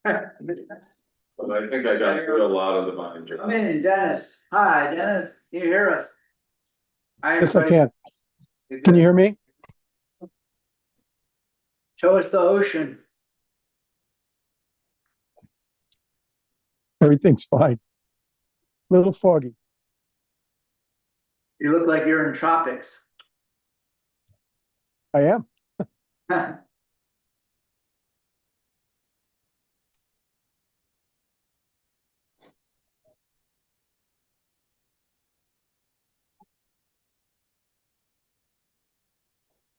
But I think I got through a lot of the binder. Come in, Dennis. Hi, Dennis. Can you hear us? Hi, Yes, I everybody. can. Can you hear me? Show us the ocean. Everything's fine. Little foggy. You look like you're in tropics. I am.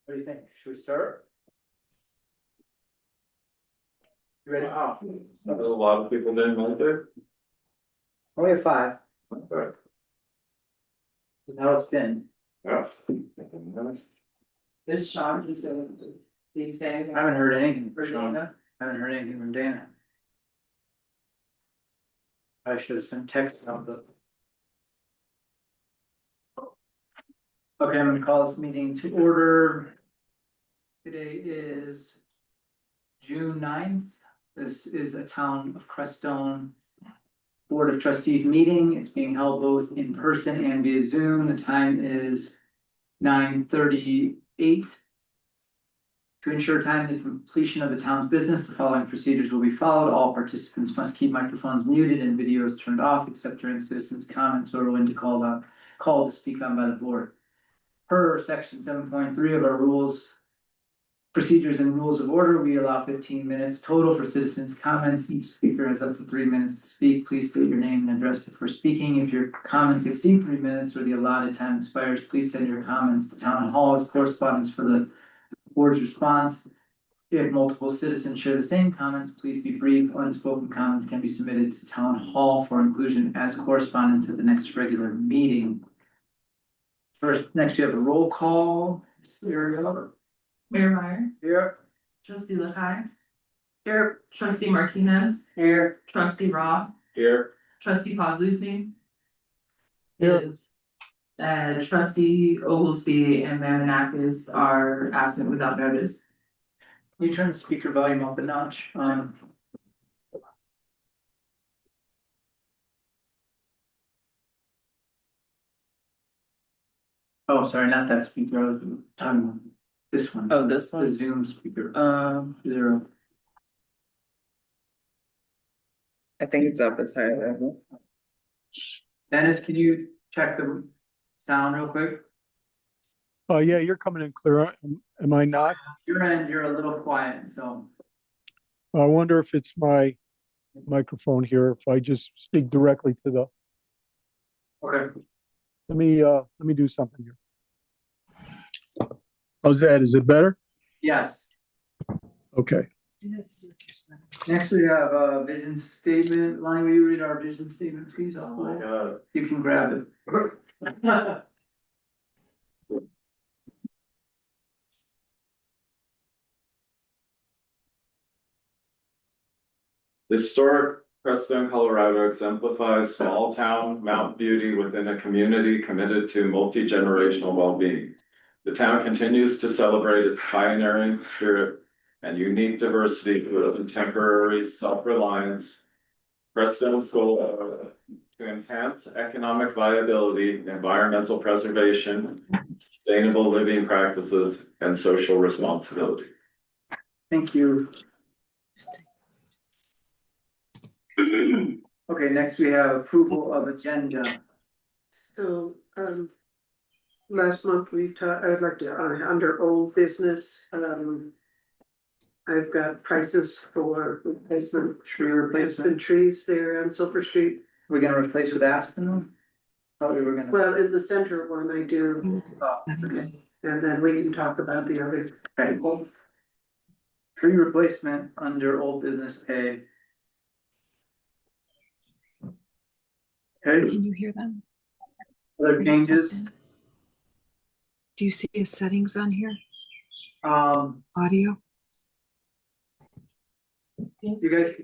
What do you think? Should we start? You ready? Wow, a lot of people didn't like it. Only have 5. Okay. This is how it's been. Yeah. This Sean, he said, did he say anything? I haven't heard anything from For Sean. Dana? I haven't heard anything from Dana. I should have sent text out the. Okay, I'm gonna call this meeting to order. Today is June 9th. This is a Town of Crestone Board of Trustees meeting. It's being held both in person and via Zoom. The time is 9:38. To ensure timely completion of the town's business, the following procedures will be followed. All participants must keep microphones muted and videos turned off except during citizens' comments or when to call to speak on by the board. Per section 7.3 of our rules, procedures and rules of order, we allow 15 minutes total for citizens' comments. Each speaker has up to 3 minutes to speak. Please state your name and address before speaking. If your comments exceed 3 minutes or the allotted time expires, please send your comments to town hall as correspondence for the board's response. If multiple citizens share the same comments, please be brief. Unspoken comments can be submitted to town hall for inclusion as correspondence at the next regular meeting. Next we have a roll call. Serial. Mayor Meyer, Here. trustee Lakai, Here. trustee Martinez, Here. trustee Roth, Here, trustee Pauzlusi. Here. Is, trustee Oglesby and Mamonakis are absent without notice. Can you turn the speaker volume up a notch? Oh, sorry, not that speaker. I was talking about this one. Oh, this The Zoom speaker. 0. I think it's up as high level. Dennis, can you check the sound real quick? Oh, yeah, you're coming in clear. Am I not? Your end, you're a little quiet, so. I wonder if it's my microphone here, if I just speak directly to the, Okay. let me do something here. How's that? Is it better? Yes. Okay. Next we have a vision statement. Lonnie, will you read our vision statement, please? oh my God. You can grab it. The historic Crestone, Colorado exemplifies small town Mount Beauty within a community committed to multi-generational well-being. The town continues to celebrate its pioneering spirit and unique diversity through contemporary self-reliance. Crestone's goal to enhance economic viability, environmental preservation, sustainable living practices, and social responsibility. Thank you. Okay, next we have approval of agenda. So, last month we've talked, I'd like to, under old business, I've got prices for replacement trees there on Silver Street. We're gonna replace with aspen one? Thought we were gonna. Well, in the center one I do, Oh, okay. and then we can talk about the other. Okay. Tree replacement under old business pay. Okay, Can you hear them? other changes, Do you see the settings on here? um, Audio? you guys.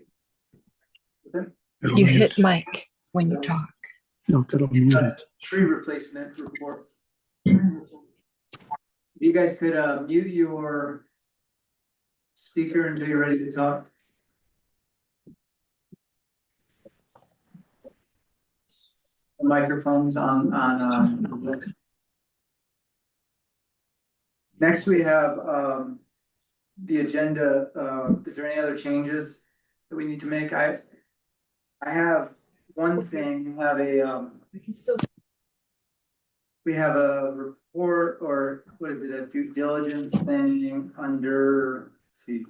Okay. You hit mic when you talk. No, that'll mute it. Tree replacement report. You guys could mute your speaker until you're ready to talk. microphones Next, we have, the agenda, is there any other changes that we need to make? I have one thing, We can still. we have a report, or what is it, a due diligence thing under, let's see.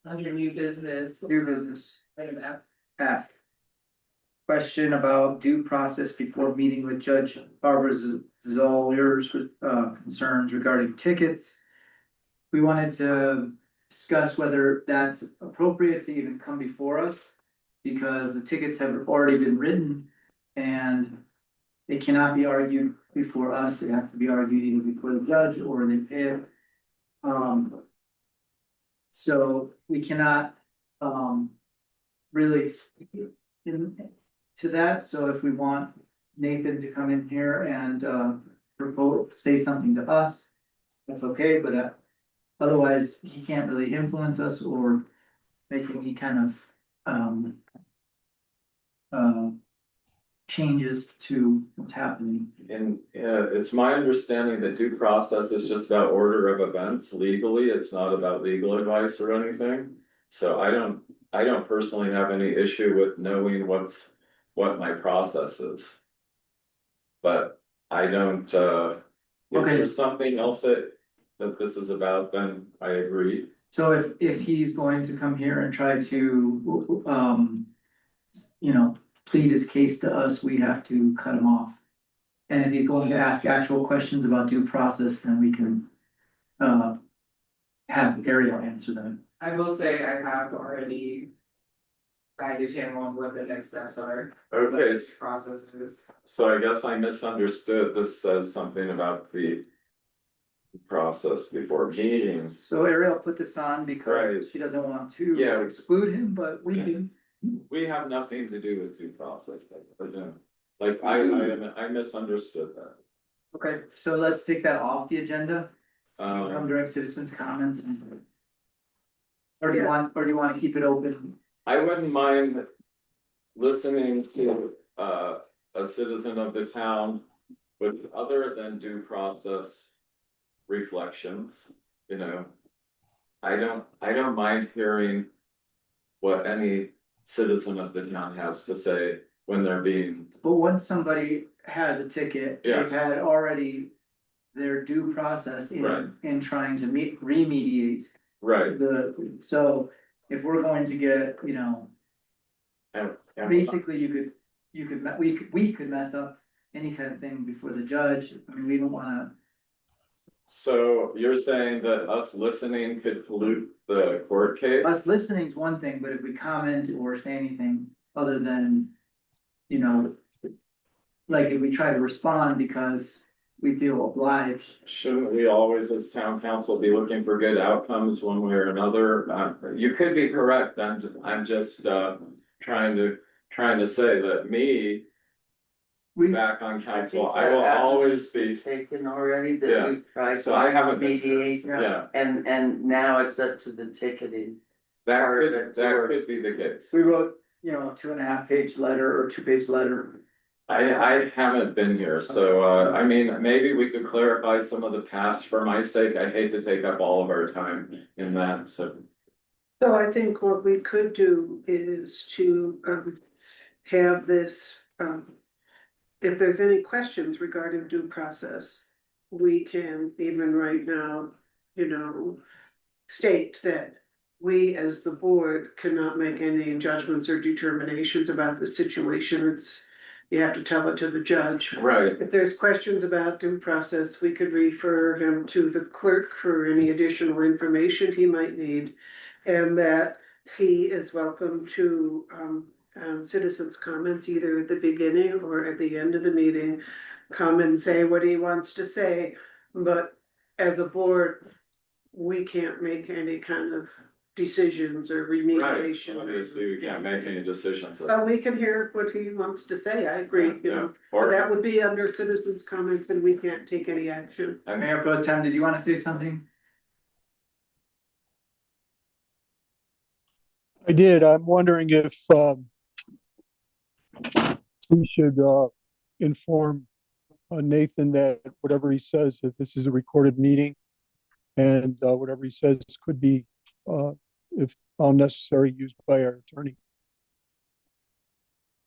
Under new business, New business, item F. F. Question about due process before meeting with Judge Barbara Zollier's concerns regarding tickets. We wanted to discuss whether that's appropriate to even come before us, because the tickets have already been written and they cannot be argued before us. They have to be argued either before the judge or they pay it. So we cannot really to that, so if we want Nathan to come in here and propose, say something to us, that's okay, but otherwise, he can't really influence us or make any kind of changes to what's happening. And it's my understanding that due process is just about order of events legally, it's not about legal advice or anything. So I don't personally have any issue with knowing what my process is. But I don't, if Okay. there's something else that this is about, then I agree. So if he's going to come here and try to, you know, plead his case to us, we have to cut him off. And if he's going to ask actual questions about due process, then we can, have Ariel answer them. I will say I have already guided him on what the next steps are. Okay, Process is. so I guess I misunderstood. This says something about the process before meetings. So Ariel put this on because Right. she doesn't want to Yeah. exclude him, but we can. We have nothing to do with due process, like I misunderstood that. Okay, so let's take that off the agenda, come during citizens' comments and. Or do you want to keep it open? I wouldn't mind listening to a citizen of the town with other than due process reflections, you know. I don't mind hearing what any citizen of the town has to say when they're being, But once somebody has a ticket, Yeah. they've had already their due process Right. in trying to remediate right. so if we're going to get, you know, And basically we could mess up any kind of thing before the judge. I mean, we don't wanna, so you're saying that us listening could pollute the court case? us listening is one thing, but if we comment or say anything other than, you know, like if we try to respond because we feel obliged. Shouldn't we always, as town council, be looking for good outcomes one way or another? You could be correct, I'm just trying to say that me, We, back on council, I will always be, Taken already Yeah. that we've tried. so I haven't been, mediate, yeah, and now it's up to the ticketing. that Perfect. could be the case. we wrote, you know, a 2.5-page letter or 2-page letter. I haven't been here, so I mean, maybe we could clarify some of the past for my sake. I hate to take up all of our time in that, so. So I think what we could do is to have this, if there's any questions regarding due process, we can even right now, you know, state that we as the board cannot make any judgments or determinations about the situation. It's, you have to tell it to the judge. Right, If there's questions about due process, we could refer him to the clerk for any additional information he might need. And that he is welcome to citizens' comments either at the beginning or at the end of the meeting. Come and say what he wants to say, but as a board, we can't make any kind of decisions or right, remediation. obviously, we can't make any decisions. But we can hear what he wants to say, I agree, you Yeah, know, or- but that would be under citizens' comments and we can't take any action. Mayor Pro Tem, did you wanna say something? I did. I'm wondering if we should inform Nathan that whatever he says, that this is a recorded meeting, and whatever he says could be, if found necessary, used by our attorney.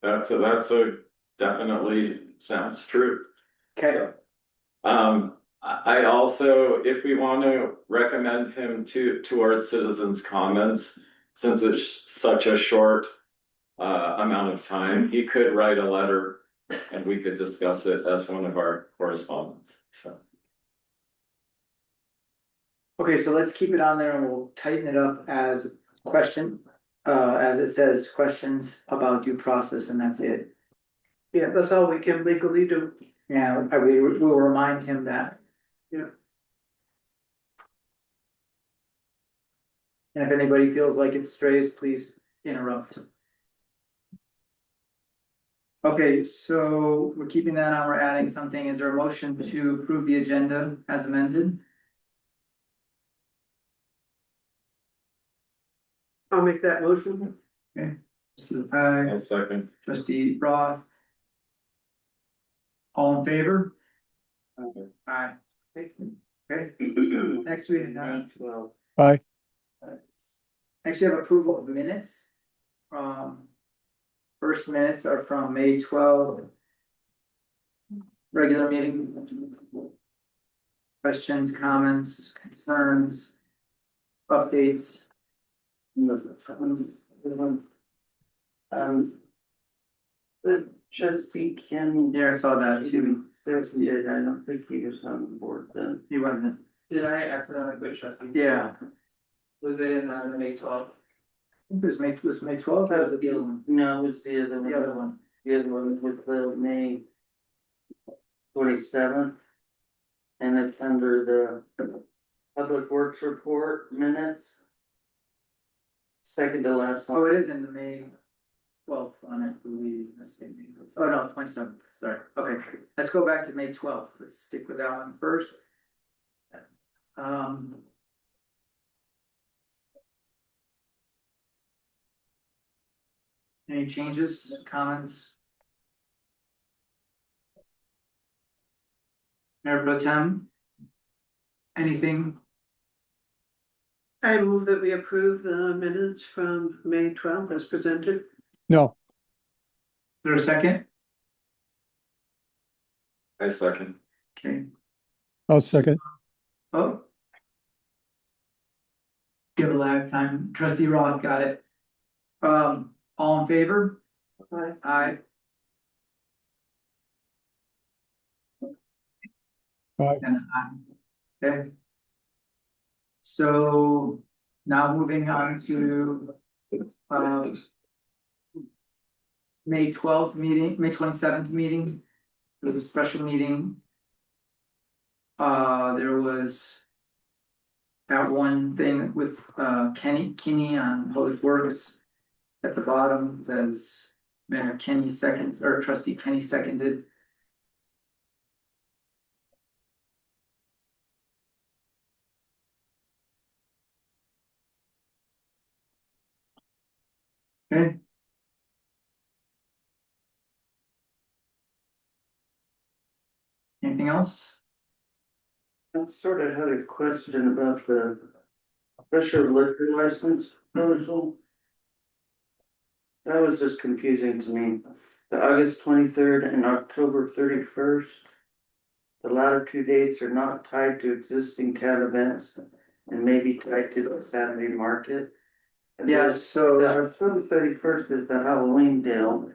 That's a definitely sounds true. Okay, I also, if we want to recommend him towards citizens' comments, since it's such a short amount of time, he could write a letter and we could discuss it as one of our correspondence, so. okay, so let's keep it on there and we'll tighten it up as question, as it says, questions about due process, and that's it. Yeah, that's all we can legally do. Yeah, we will remind him that. Yeah. And if anybody feels like it strays, please interrupt. Okay, so we're keeping that on, we're adding something. Is there a motion to approve the agenda as amended? I'll make that motion. Trustee Pye, One second. trustee Roth. All in favor? Aye. Okay, next we have, Well, Aye. next we have approval of minutes. First minutes are from May 12th. Regular meeting. Questions, comments, concerns, updates. The trustee can. Yeah, I saw that too. There's, yeah, I don't think he was on the board then. He wasn't. Did I accidentally put trustee? Yeah. Was it in the May 12th? I think it was May 12th or the other one? No, it was the other one. The other one. The other one was the May 27th. And it's under the Public Works Report minutes. Second to last. Oh, it is in the May 12th one, I believe. Let's see. Oh, no, 27th, sorry. Okay, let's go back to May 12th. Let's stick with that one first. Any changes, comments? Mayor Pro Tem? Anything? I move that we approve the minutes from May 12th as presented. No, Is there a second? I second. Okay, I'll second. oh. Give a lag time. Trustee Roth got it. All in favor? Aye. Aye. Aye. And aye. Okay. So now moving on to May 12th meeting, May 27th meeting. It was a special meeting. There was that one thing with Kenny on Public Works. At the bottom says Mayor Kenny seconds, or Trustee Kenny seconded. Okay. Anything else? I sort of had a question about the special liquor license proposal. That was just confusing to me. The August 23rd and October 31st. The latter two dates are not tied to existing town events and may be tied to the Saturday market. And Yes, The so October 31st is the Halloween deal.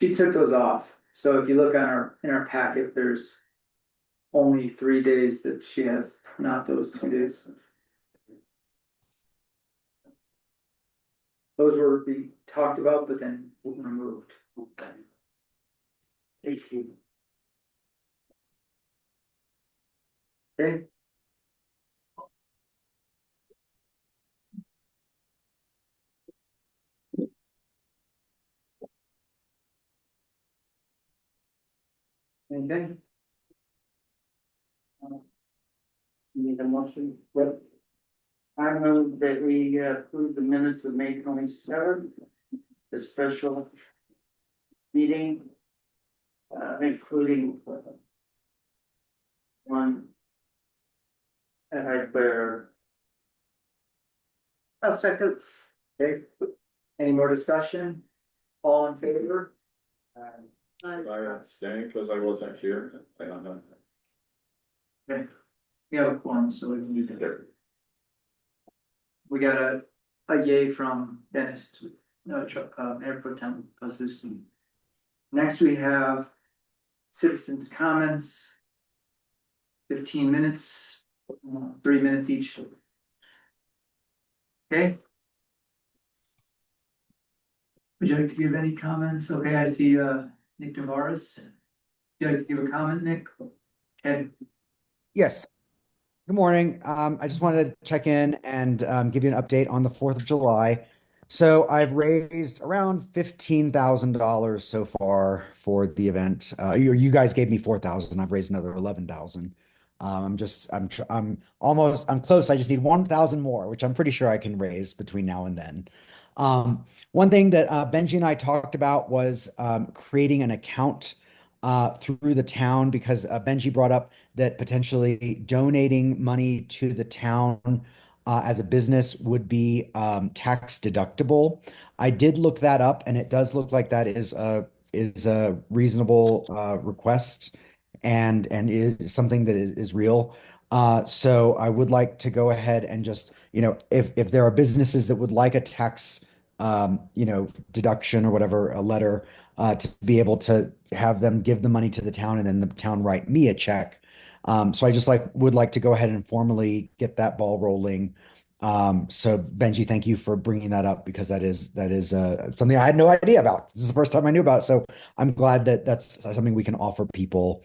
she took those off. So if you look on in our packet, there's only 3 days that she has, not those 2 days. Those were being talked about, but then removed. Okay. Thank you. Okay. Anything? You need a motion? What? I move that we approve the minutes of May 27th, the special meeting. Including one. Where. A second. Okay, any more discussion? All in favor? I abstain because I wasn't here. I don't know. We have a quorum, so we can do that. We got a yay from Dennis, Mayor Pro Tem Pazuzu. Next, we have citizens' comments. 15 minutes, 3 minutes each. Okay. Would you like to give any comments? Okay, I see Nick Navarez. Would you like to give a comment, Nick? Okay. Yes. Good morning. I just wanted to check in and give you an update on the 4th of July. So I've raised around $15,000 so far for the event. You guys gave me 4,000. I've raised another 11,000. I'm close. I just need 1,000 more, which I'm pretty sure I can raise between now and then. One thing that Benji and I talked about was creating an account through the town because Benji brought up that potentially donating money to the town as a business would be tax deductible. I did look that up, and it does look like that is a reasonable request and is something that is real. So I would like to go ahead and just, if there are businesses that would like a tax, deduction or whatever, a letter, to be able to have them give the money to the town and then the town write me a check. So I just would like to go ahead and formally get that ball rolling. So Benji, thank you for bringing that up because that is something I had no idea about. This is the first time I knew about it. So I'm glad that that's something we can offer people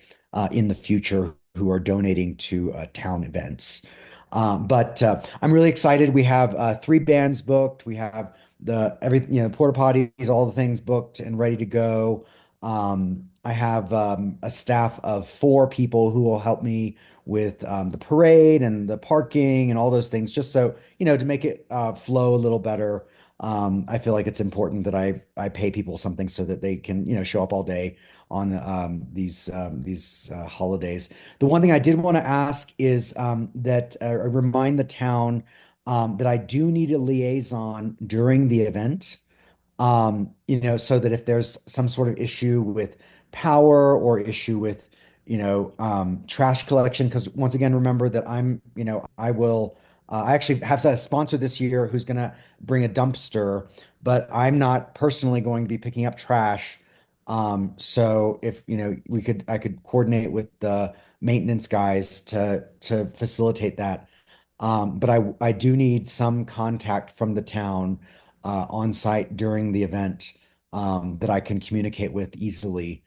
in the future who are donating to town events. But I'm really excited. We have 3 bands booked. We have porta potties, all the things booked and ready to go. I have a staff of 4 people who will help me with the parade and the parking and all those things, just so, to make it flow a little better. I feel like it's important that I pay people something so that they can, show up all day on these holidays. The one thing I did want to ask is that remind the town that I do need a liaison during the event, so that if there's some sort of issue with power or issue with, trash collection, because once again, remember that I actually have a sponsor this year who's going to bring a dumpster, but I'm not personally going to be picking up trash. So if, I could coordinate with the maintenance guys to facilitate that. But I do need some contact from the town on site during the event that I can communicate with easily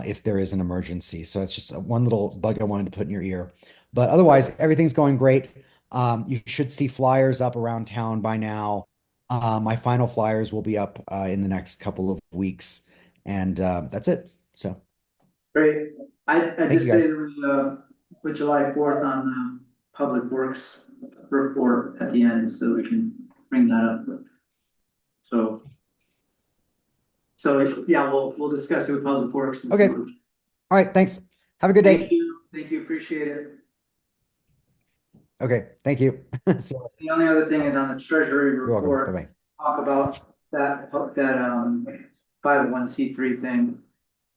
if there is an emergency. So it's just one little bug I wanted to put in your ear. But otherwise, everything's going great. You should see flyers up around town by now. My final flyers will be up in the next couple of weeks, and that's it. So Great. I thank just you say guys. that we put July 4th on Public Works report at the end, so we can bring that up. So yeah, we'll discuss it with Public Works. Okay. All right. Thanks. Have a good day. Thank you, appreciate it. Okay. Thank you. So, The only other thing is on the treasury you're welcome. report, Bye-bye. talk about that 501(c)(3) thing,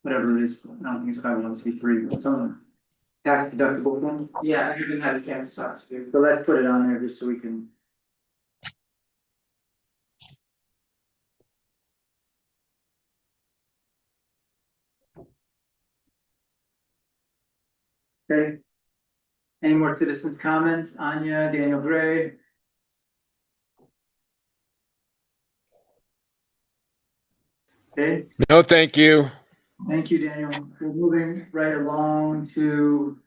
whatever it is. I don't think it's 501(c)(3), but some tax deductible thing. Yeah, I haven't had a chance to talk to you. So let's put it on there just so we can. Okay. Any more citizens' comments? Anya, Daniel Gray? Okay, No, thank you. thank you, Daniel. We're moving right along to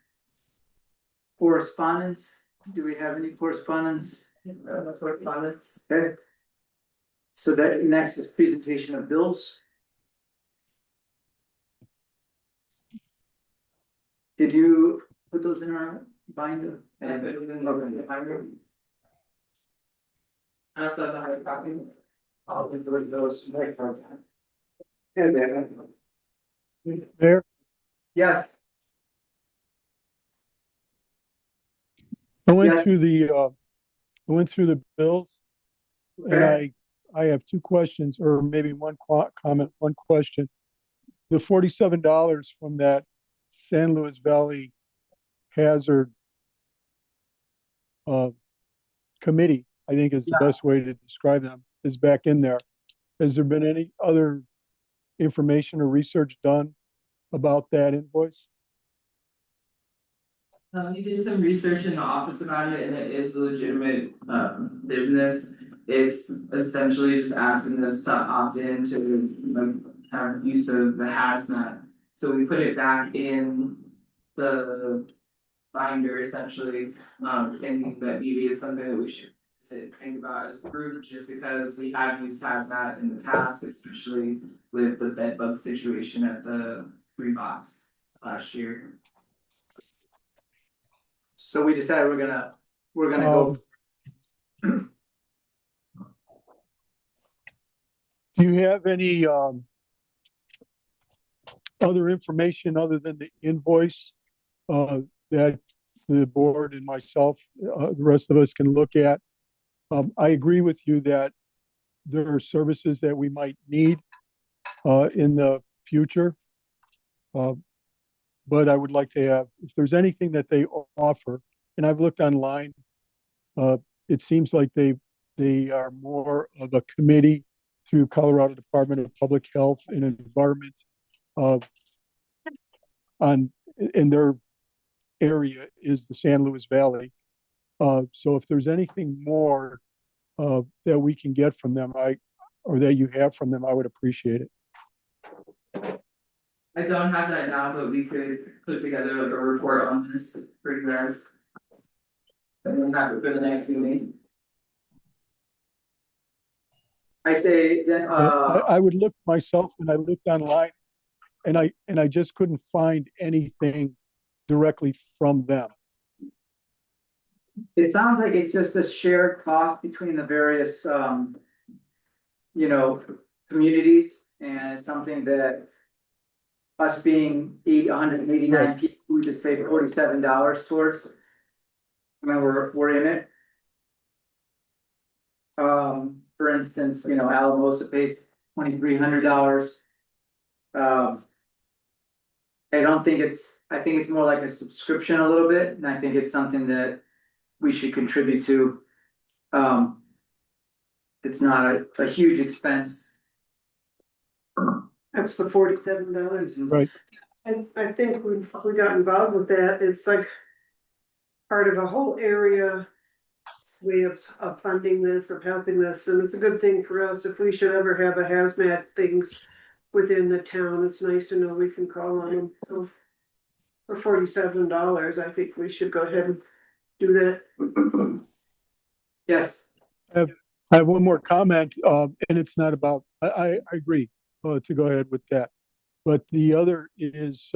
correspondence. Do we have any correspondence? Correspondence. Okay. So that next is presentation of bills. Did you put those in our binder? I put it in the binder. I also have the hard copy. I'll give those microphones. And then. There, Yes. I went Yes. through the bills, and Okay. I have two questions, or maybe one comment, one question. The $47 from that San Luis Valley Hazard uh, committee, I think is the Yeah. best way to describe them, is back in there. Has there been any other information or research done about that invoice? We did some research in the office about it, and it is a legitimate business. It's essentially just asking us to opt in to like have use of the hazmat. So we put it back in the binder essentially, thinking that maybe it's something that we should think about as a group, just because we have used hazmat in the past, especially with the bed bug situation at the 3 box last year. So we decided we're gonna go. Do you have any other information other than the invoice that the board and myself, the rest of us can look at? I agree with you that there are services that we might need in the future. But I would like to have, if there's anything that they offer, and I've looked online, it seems like they are more of a committee through Colorado Department of Public Health and Environment in their area is the San Luis Valley. So if there's anything more that we can get from them, or that you have from them, I would appreciate it. I don't have that now, but we could put together like a report on this for you guys. And then have it for the next meeting. I say that, I would look myself, and I looked online, and I just couldn't find anything directly from them. it sounds like it's just a shared cost between the various, communities, and it's something that us being 189 Right. people, we just paid $47 towards. I mean, we're in it. For instance, Alamosa pays $2,300. I think it's more like a subscription a little bit, and I think it's something that we should contribute to. It's not a huge expense. That's the $47. Right. I think we got involved with that. It's like part of a whole area way of funding this, of helping this, and it's a good thing for us. If we should ever have a hazmat things within the town, it's nice to know we can call on them. So for $47, I think we should go ahead and do that. Yes, I have one more comment, and it's not about, I agree to go ahead with that. But the other is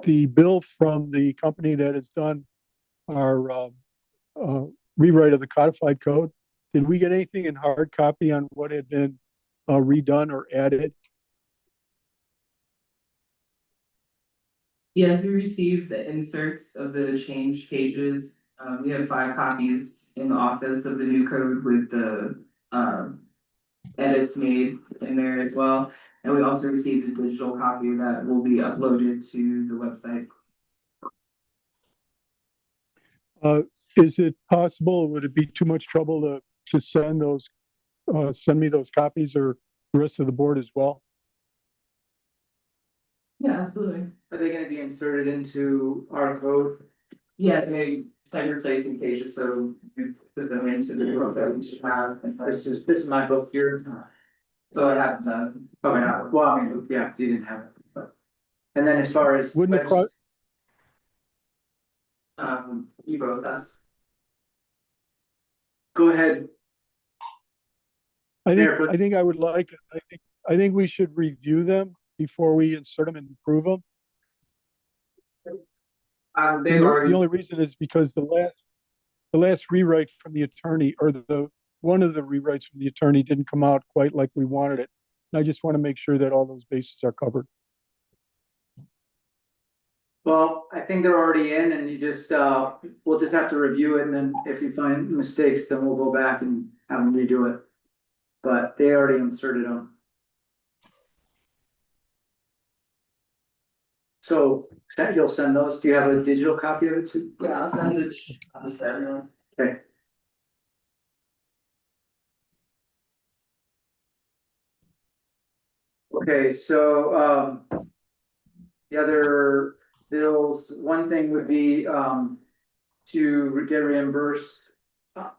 the bill from the company that has done our rewrite of the codified code. Did we get anything in hard copy on what had been redone or added? Yes, we received the inserts of the changed pages. We have 5 copies in the office of the new code with the edits made in there as well. And we also received a digital copy that will be uploaded to the website. Is it possible, would it be too much trouble to send me those copies, or the rest of the board as well? Yeah, absolutely. are they gonna be inserted into our code? Yeah, they start replacing pages, so we put them into the book that we should have. This is my book here. So I haven't done. Okay, well, I mean, yeah, you didn't have it, but. And then as far as. Wouldn't it cost, You wrote us. Go ahead. I think I would like, I think we should review them before we insert them and approve them. They've already. The only reason is because the last rewrite from the attorney, or the one of the rewrites from the attorney didn't come out quite like we wanted it. And I just want to make sure that all those bases are covered. Well, I think they're already in and you just, we'll just have to review it and then if you find mistakes, then we'll go back and have them redo it. But they already inserted them. So you'll send those, do you have a digital copy of it too? Yeah, I'll send it to everyone. Okay. Okay, so, the other bills, one thing would be, to get reimbursed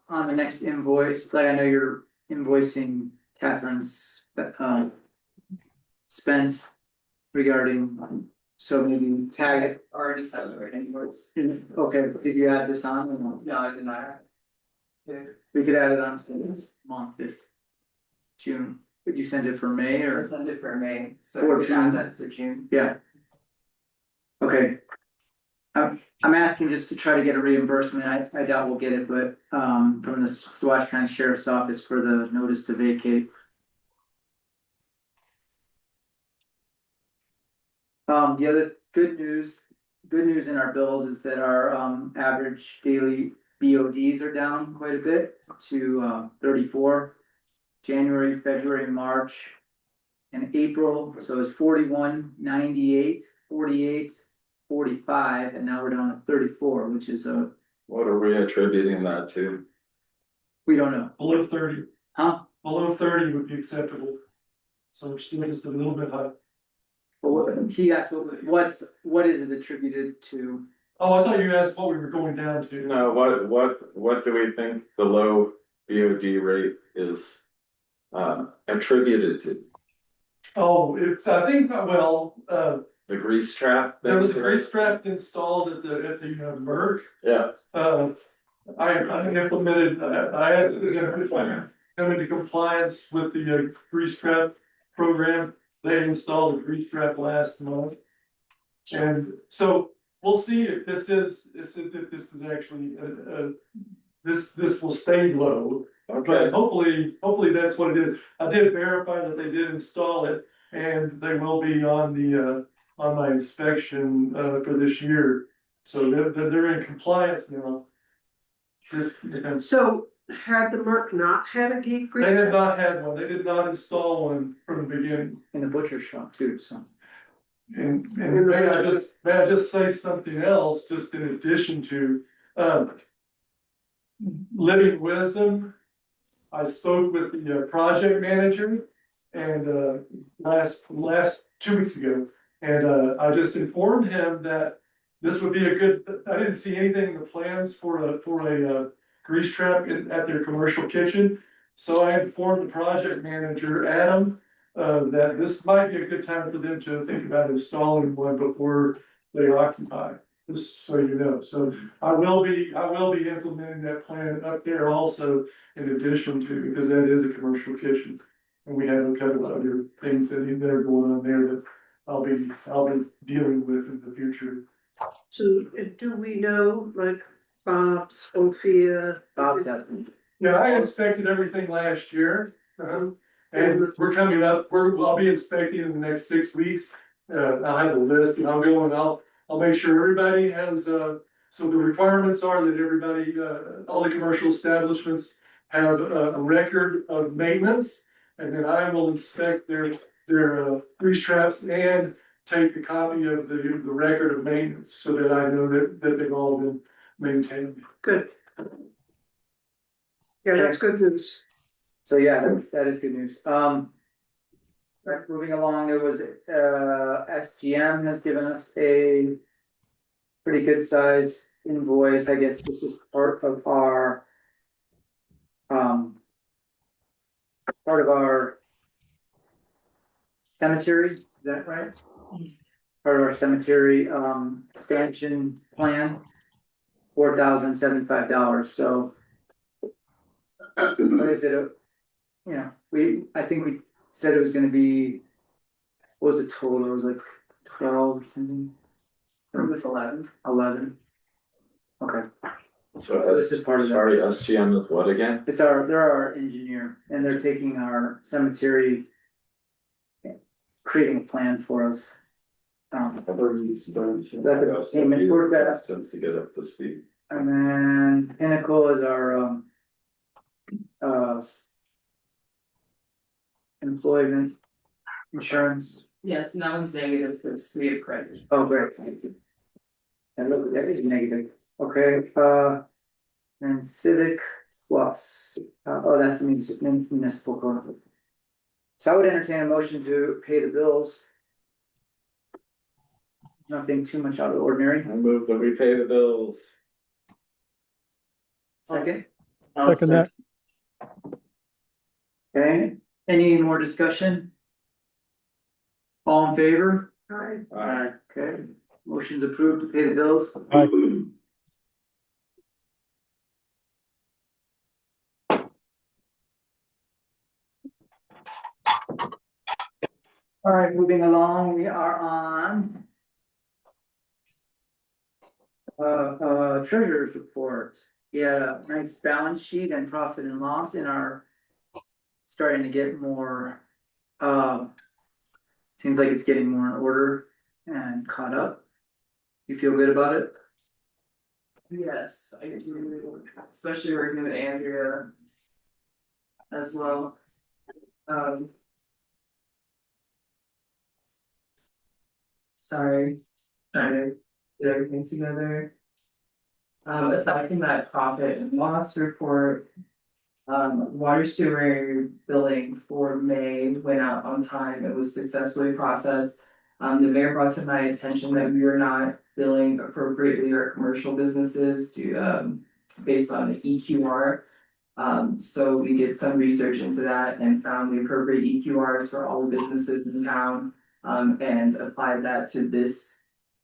on the next invoice, like I know you're invoicing Catherine's, Spence regarding, so maybe tag it. Already sent the right invoice. Okay, did you add this on or no? No, I did not. Okay. We could add it on to this month if June, would you send it for May I or? sent it for May, so For we add June. that to June. Yeah. Okay. I'm asking just to try to get a reimbursement, I doubt we'll get it, but, from the Swash County Sheriff's Office for the notice to vacate. The other good news in our bills is that our, average daily BODs are down quite a bit to, 34. January, February, March, and April, so it's 41, 98, 48, 45, and now we're down to 34, which is What are we attributing that to? we don't know, Below 30, huh? below 30 would be acceptable. So we're still just a little bit high. But he asked, what is it attributed to? Oh, I thought you asked what we were going down to. No, what do we think the low BOD rate is attributed to? Oh, it's, I think, well, The grease trap? there was a thing? grease trap installed at the, Merck. Yeah, I implemented, I had to come into compliance with the grease trap program. They installed a grease trap last month. And so we'll see if this is actually, this will stay low. okay, But hopefully that's what it is. I did verify that they did install it and they will be on the, on my inspection, for this year. So they're in compliance now. So had the Merc not had a geek? They had not had one. They did not install one from the beginning. In the butcher shop too, so. And may I just say something else, just in addition to, living wisdom. I spoke with the project manager and last 2 weeks ago. And I just informed him that this would be a good, I didn't see anything in the plans for a grease trap at their commercial kitchen. So I informed the project manager, Adam, that this might be a good time for them to think about installing one before they occupy. Just so you know, so I will be implementing that plan up there also in addition to, because that is a commercial kitchen. And we have a couple of other things that are going on there that I'll be dealing with in the future. So do we know, like Bob, Sophia? Bob's asking. Yeah, I inspected everything last year. And we're coming up, I'll be inspecting in the next 6 weeks. I'll have a list and I'll go and I'll make sure everybody has, so the requirements are that everybody, all the commercial establishments have a record of maintenance. And then I will inspect their grease traps and take a copy of the record of maintenance so that I know that they've all been maintained. Good. Yeah, that's good news. So yeah, that is good news. Right, moving along, there was, SGM has given us a pretty good size invoice. I guess this is part of our, cemetery, is that right? Part of our cemetery, expansion plan, $4,075, so. Quite a bit of, I think we said it was gonna be, what was the total, it was like 12 or something? It was 11. 11. Okay. So this is part of that. Sorry, SGM is what again? They're our engineer, and they're taking our cemetery. Creating a plan for us. That's the payment for that, Just to get up to speed. and then Pinnacle is our, employment insurance. Yes, no one's negative, because we have credit. Oh, great, thank you. And look, that is negative, okay, and Civic Plus, oh, that's municipal court. So I would entertain a motion to pay the bills. Nothing too much out of the ordinary. I move that we pay the bills. Second, Second that. okay, any more discussion? All in favor? Aye. Okay, motion's approved to pay the bills. Aye. All right, moving along, we are on. Treasurer's report. Yeah, nice balance sheet and profit and loss in our. Starting to get more, seems like it's getting more in order and caught up. You feel good about it? Yes, I do, especially working with Andrea. As well. Sorry, trying to get everything together. Aside from that profit and loss report. Water sewer billing for May went out on time, it was successfully processed. The mayor brought to my attention that we were not billing appropriately our commercial businesses to, based on the EQR. So we did some research into that and found the appropriate EQRs for all the businesses in town. And applied that to this,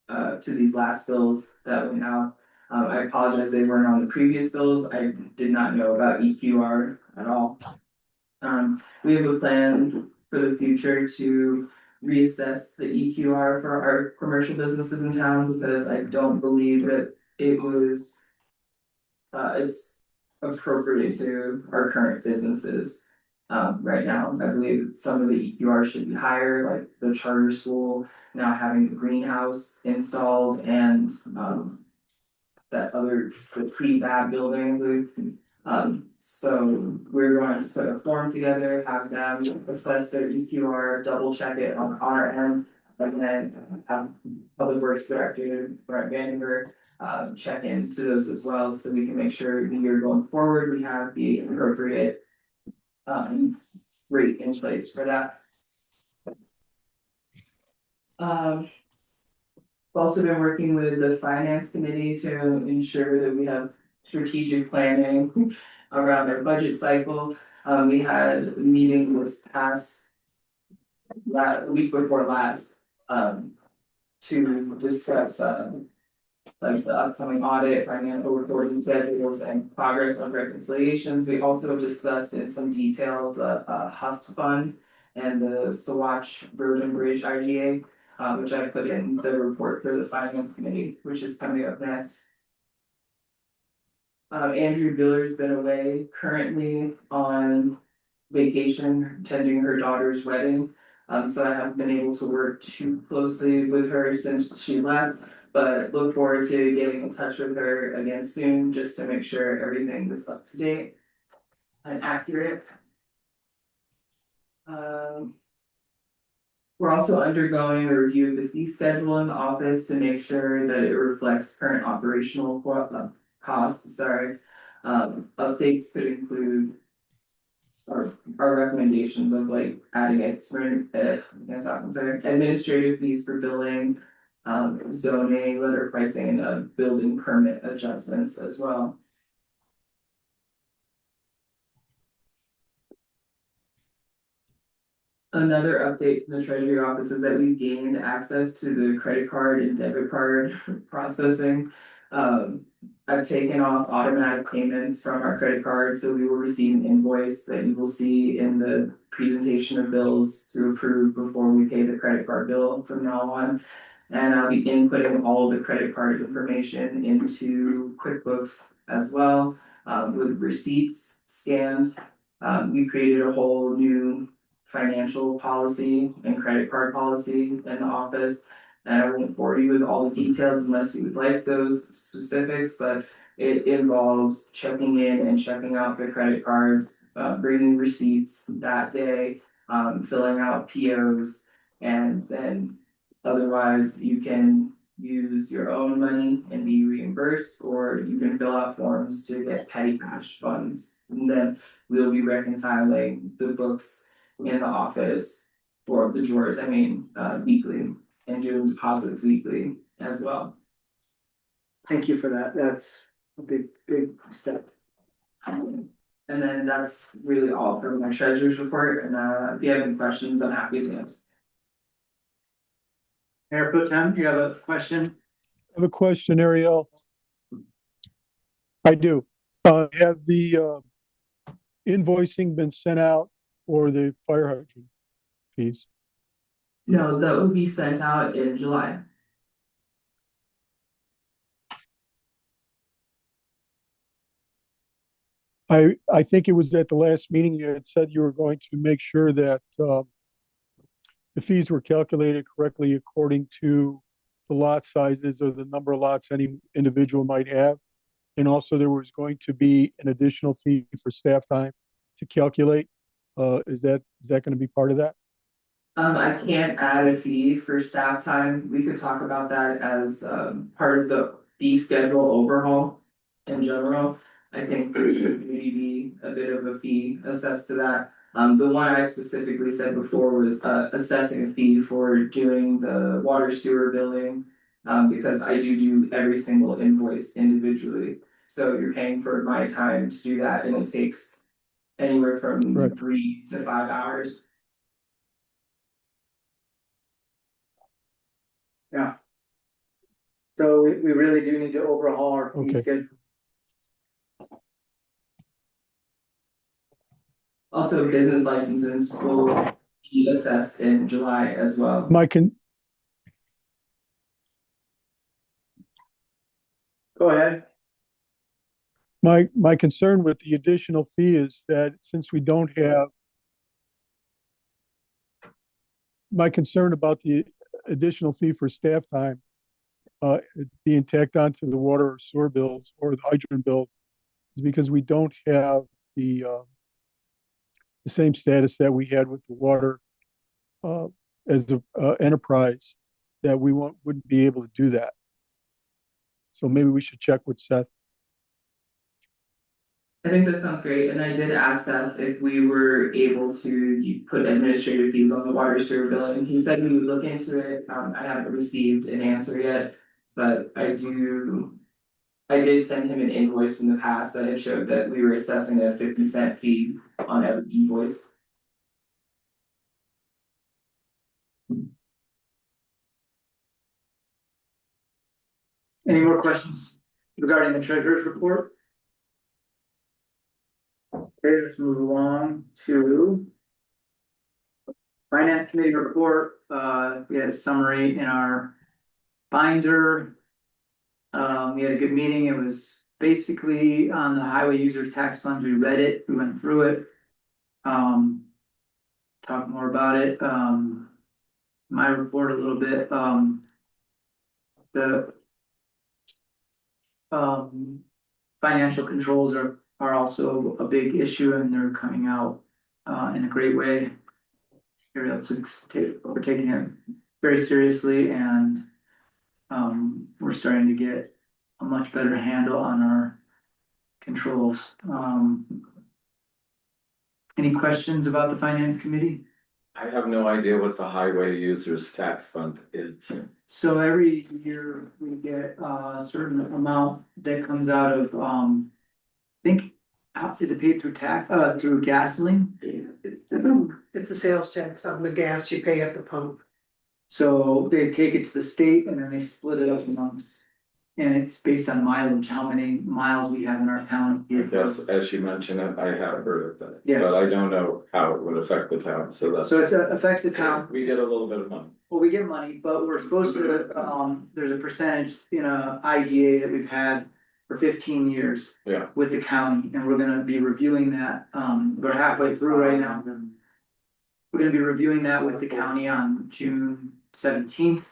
to these last bills that went out. I apologize, they weren't on the previous bills, I did not know about EQR at all. We have a plan for the future to reassess the EQR for our commercial businesses in town, because I don't believe that it was. It's appropriate to our current businesses. Right now, I believe some of the EQR should be higher, like the charter school now having the greenhouse installed and, that other, the pre-lab building, so we're going to put a form together, have them assess their EQR, double check it on our end. And then have Public Works Director, Brett Vandenberg, check into those as well, so we can make sure the year going forward, we have the appropriate. Rate in place for that. Also been working with the finance committee to ensure that we have strategic planning around our budget cycle. We had a meeting this past week before last, to discuss, like the upcoming audit, financial reporting schedules and progress on reconciliations. We also discussed in some detail the Huff Fund and the Sawatch Road and Bridge IGA. Which I put in the report for the finance committee, which is coming up next. Andrew Biller's been away currently on vacation, attending her daughter's wedding. So I haven't been able to work too closely with her since she left, but look forward to getting in touch with her again soon, just to make sure everything is up to date and accurate. We're also undergoing a review of the fee schedule in the office to make sure that it reflects current operational costs, updates could include. Our recommendations of like adding administrative fees for billing, zoning, letter pricing, and building permit adjustments as well. Another update from the treasury office is that we gained access to the credit card and debit card processing. I've taken off automatic payments from our credit card, so we will receive an invoice that you will see in the presentation of bills to approve before we pay the credit card bill from now on. And I'll be inputting all the credit card information into QuickBooks as well, with receipts scanned. We created a whole new financial policy and credit card policy in the office. And I won't bore you with all the details unless you would like those specifics, but it involves checking in and checking out the credit cards, bringing receipts that day, filling out POs, and then otherwise you can use your own money and be reimbursed, or you can fill out forms to get petty cash funds. And then we'll be reconciling the books in the office for the drawers, weekly, and doing deposits weekly as well. Thank you for that. That's a big step. And then that's really all for my treasurer's report, and if you have any questions, I'm happy to answer. Mayor Pro Tem, you have a question? I have a question, Ariel. I do. Have the invoicing been sent out for the fire hydrant fees? No, that will be sent out in July. I think it was at the last meeting you had said you were going to make sure that the fees were calculated correctly according to the lot sizes or the number of lots any individual might have. And also there was going to be an additional fee for staff time to calculate. Is that going to be part of that? I can't add a fee for staff time. We could talk about that as part of the fee schedule overhaul in general. I think there should maybe be a bit of a fee assessed to that. The one I specifically said before was assessing a fee for doing the water sewer billing. Because I do every single invoice individually. So you're paying for my time to do that, and it takes anywhere from Right. 3 to 5 hours. Yeah. So we really do need to overhaul our fee Okay. schedule. Also, business licenses will be assessed in July as well. Go ahead. My concern with the additional fee is that since we don't have, my concern about the additional fee for staff time being tacked onto the water or sewer bills or the hydrant bills is because we don't have the same status that we had with the water as the enterprise, that we wouldn't be able to do that. So maybe we should check with Seth. I think that sounds great, and I did ask Seth if we were able to put administrative fees on the water sewer billing. He said he would look into it. I haven't received an answer yet, but I did send him an invoice from the past that had showed that we were assessing a 50-cent fee on every invoice. Any more questions regarding the treasurer's report? Okay, let's move along to Finance Committee report. We had a summary in our binder. We had a good meeting. It was basically on the highway users tax funds. We read it, we went through it. Talk more about it. My report a little bit, the financial controls are also a big issue, and they're coming out in a great way. We're taking it very seriously, and we're starting to get a much better handle on our controls. Any questions about the Finance Committee? I have no idea what the highway users tax fund is. So every year we get a certain amount that comes out of, I think, is it paid through through gasoline? It's a sales tax on the gas you pay at the pump. So they take it to the state and then they split it up amongst and it's based on mileage, how many miles we have in our town. Yes, as you mentioned it, I have heard of that. Yeah. But I don't know how it would affect the town, so that's. So it affects the town. We get a little bit of money. Well, we get money, but we're supposed to, there's a percentage in a IGA that we've had for 15 years. Yeah. With the county, and we're gonna be reviewing that, we're halfway through right now. We're gonna be reviewing that with the county on June 17th.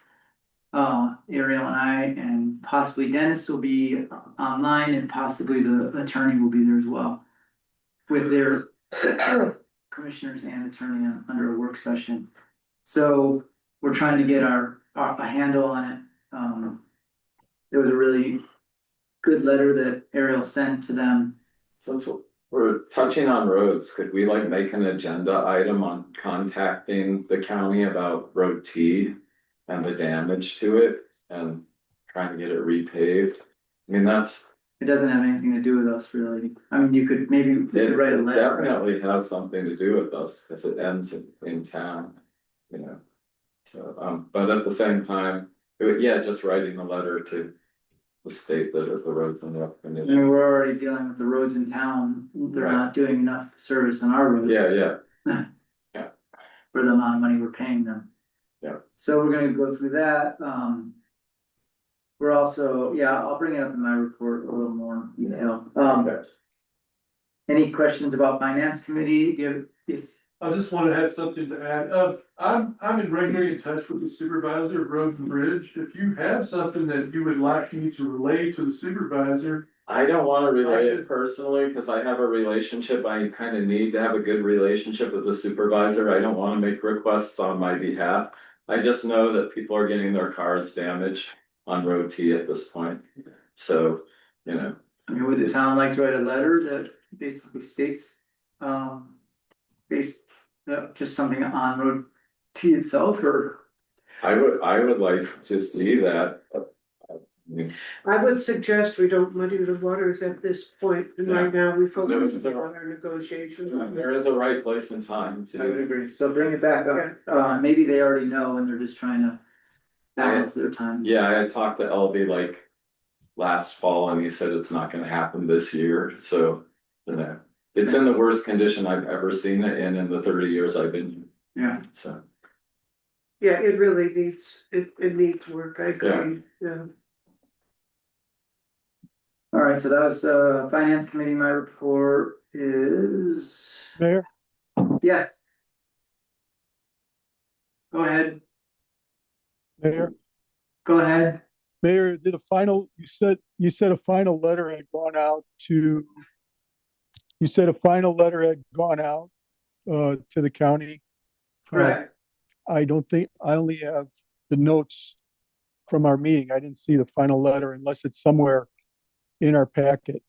Ariel and I, and possibly Dennis will be online, and possibly the attorney will be there as well. With their commissioners and attorney under a work session. So we're trying to get a handle on it. There was a really good letter that Ariel sent to them. Since we're touching on roads, could we like make an agenda item on contacting the county about Road T and the damage to it and trying to get it repaved? I mean, It doesn't have anything to do with us really. I mean, you could maybe write a it letter. Right? definitely has something to do with us, because it ends in town, you know. So, but at the same time, yeah, just writing a letter to the state that the roads in rough I mean, condition. we're already dealing with the roads in town. They're Right. not doing enough service on our roads. Yeah. For the amount of money we're paying them. Yeah. So we're gonna go through that, we're also, yeah, I'll bring it up in my report a little more detail. Okay. Any questions about finance committee? Yes, I just want to have something to add. I'm in regularly in touch with the supervisor of Road and Bridge. If you have something that you would like me to relay to the supervisor. I don't wanna relay it personally, cause I have a relationship, I kinda need to have a good relationship with the supervisor, I don't wanna make requests on my behalf. I just know that people are getting their cars damaged on Road T at this point, so, you know. I mean, would the town like to write a letter that basically states, just something on Road T itself, or? I would like to see that. I would suggest we don't muddy the waters at this point, and right now we focus on our negotiations. There is a right place and time I would to. agree, so bring it back up, maybe they already know and they're just trying to balance their time. Yeah, I had talked to LB like last fall and he said it's not gonna happen this year, so, you know. It's in the worst condition I've ever seen it in the 30 years I've been here, Yeah. so. Yeah, it really needs, it needs work, I agree, yeah. All right, so that was finance committee. My report is, Mayor, yes. Go ahead, Mayor, Mayor, did a final, you said a final letter had gone out to, you said a final letter had gone out to the county. correct. I don't think, I only have the notes from our meeting. I didn't see the final letter unless it's somewhere in our packet.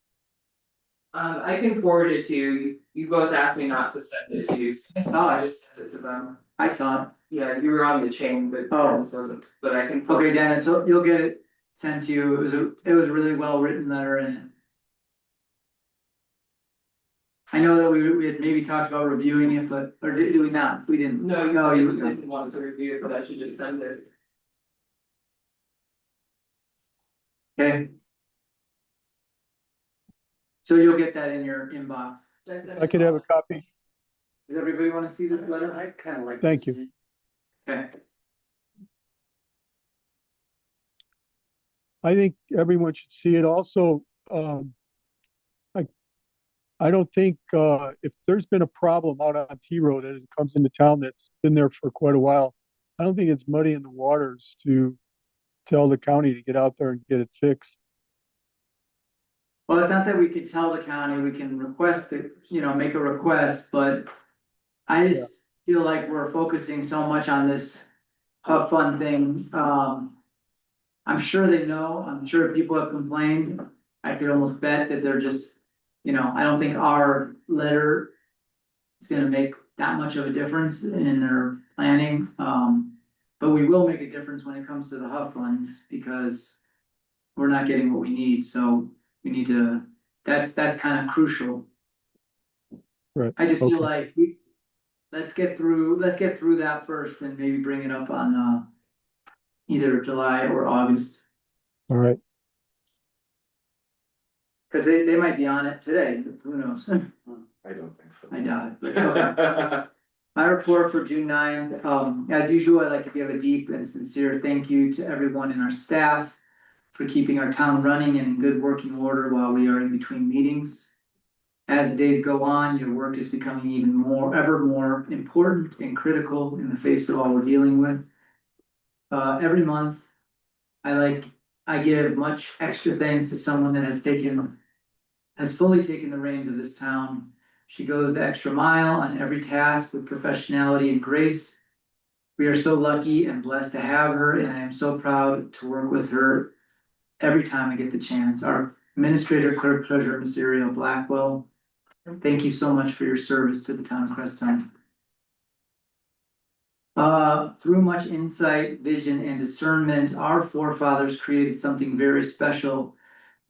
I can forward it to you, you both asked me not to send it to you, so I saw I it, just sent it to them. I saw it. Yeah, you were on the chain, but Oh. Dennis wasn't, but I can. Okay, Dennis, so you'll get it sent to you. It was a really well written letter in it. I know that we had maybe talked about reviewing it, but, or did we not? We didn't. No, No, you you, didn't want to review it, but I should just send it. okay. So you'll get that in your inbox. I could have a copy. Does everybody wanna see this letter? I'd kind of like. Thank to you. see- Okay. I think everyone should see it. Also, I don't think, if there's been a problem out on T Road as it comes into town that's been there for quite a while, I don't think it's muddy in the waters to tell the county to get out there and get it fixed. Well, it's not that we could tell the county, we can request it, make a request, but I just feel like we're focusing so much on this HUF fund thing. I'm sure they know, I'm sure people have complained. I could almost bet that they're just, I don't think our letter is gonna make that much of a difference in their planning. But we will make a difference when it comes to the HUF funds because we're not getting what we need, so we need to, that's kind of crucial. Right. I just feel Okay. like let's get through that first and maybe bring it up on either July or August. All right. Cause they might be on it today, who knows? I don't think so. I doubt it. Okay. My report for June 9th, as usual, I'd like to give a deep and sincere thank you to everyone in our staff for keeping our town running and in good working order while we are in between meetings. As the days go on, your work is becoming even more, ever more important and critical in the face of all we're dealing with. Every month, I give much extra thanks to someone that has fully taken the reins of this town. She goes the extra mile on every task with professionality and grace. We are so lucky and blessed to have her, and I am so proud to work with her every time I get the chance. Our administrator, clerk, treasurer, Ms. Ariel Blackwell, thank you so much for your service to the town of Crestone. Through much insight, vision, and discernment, our forefathers created something very special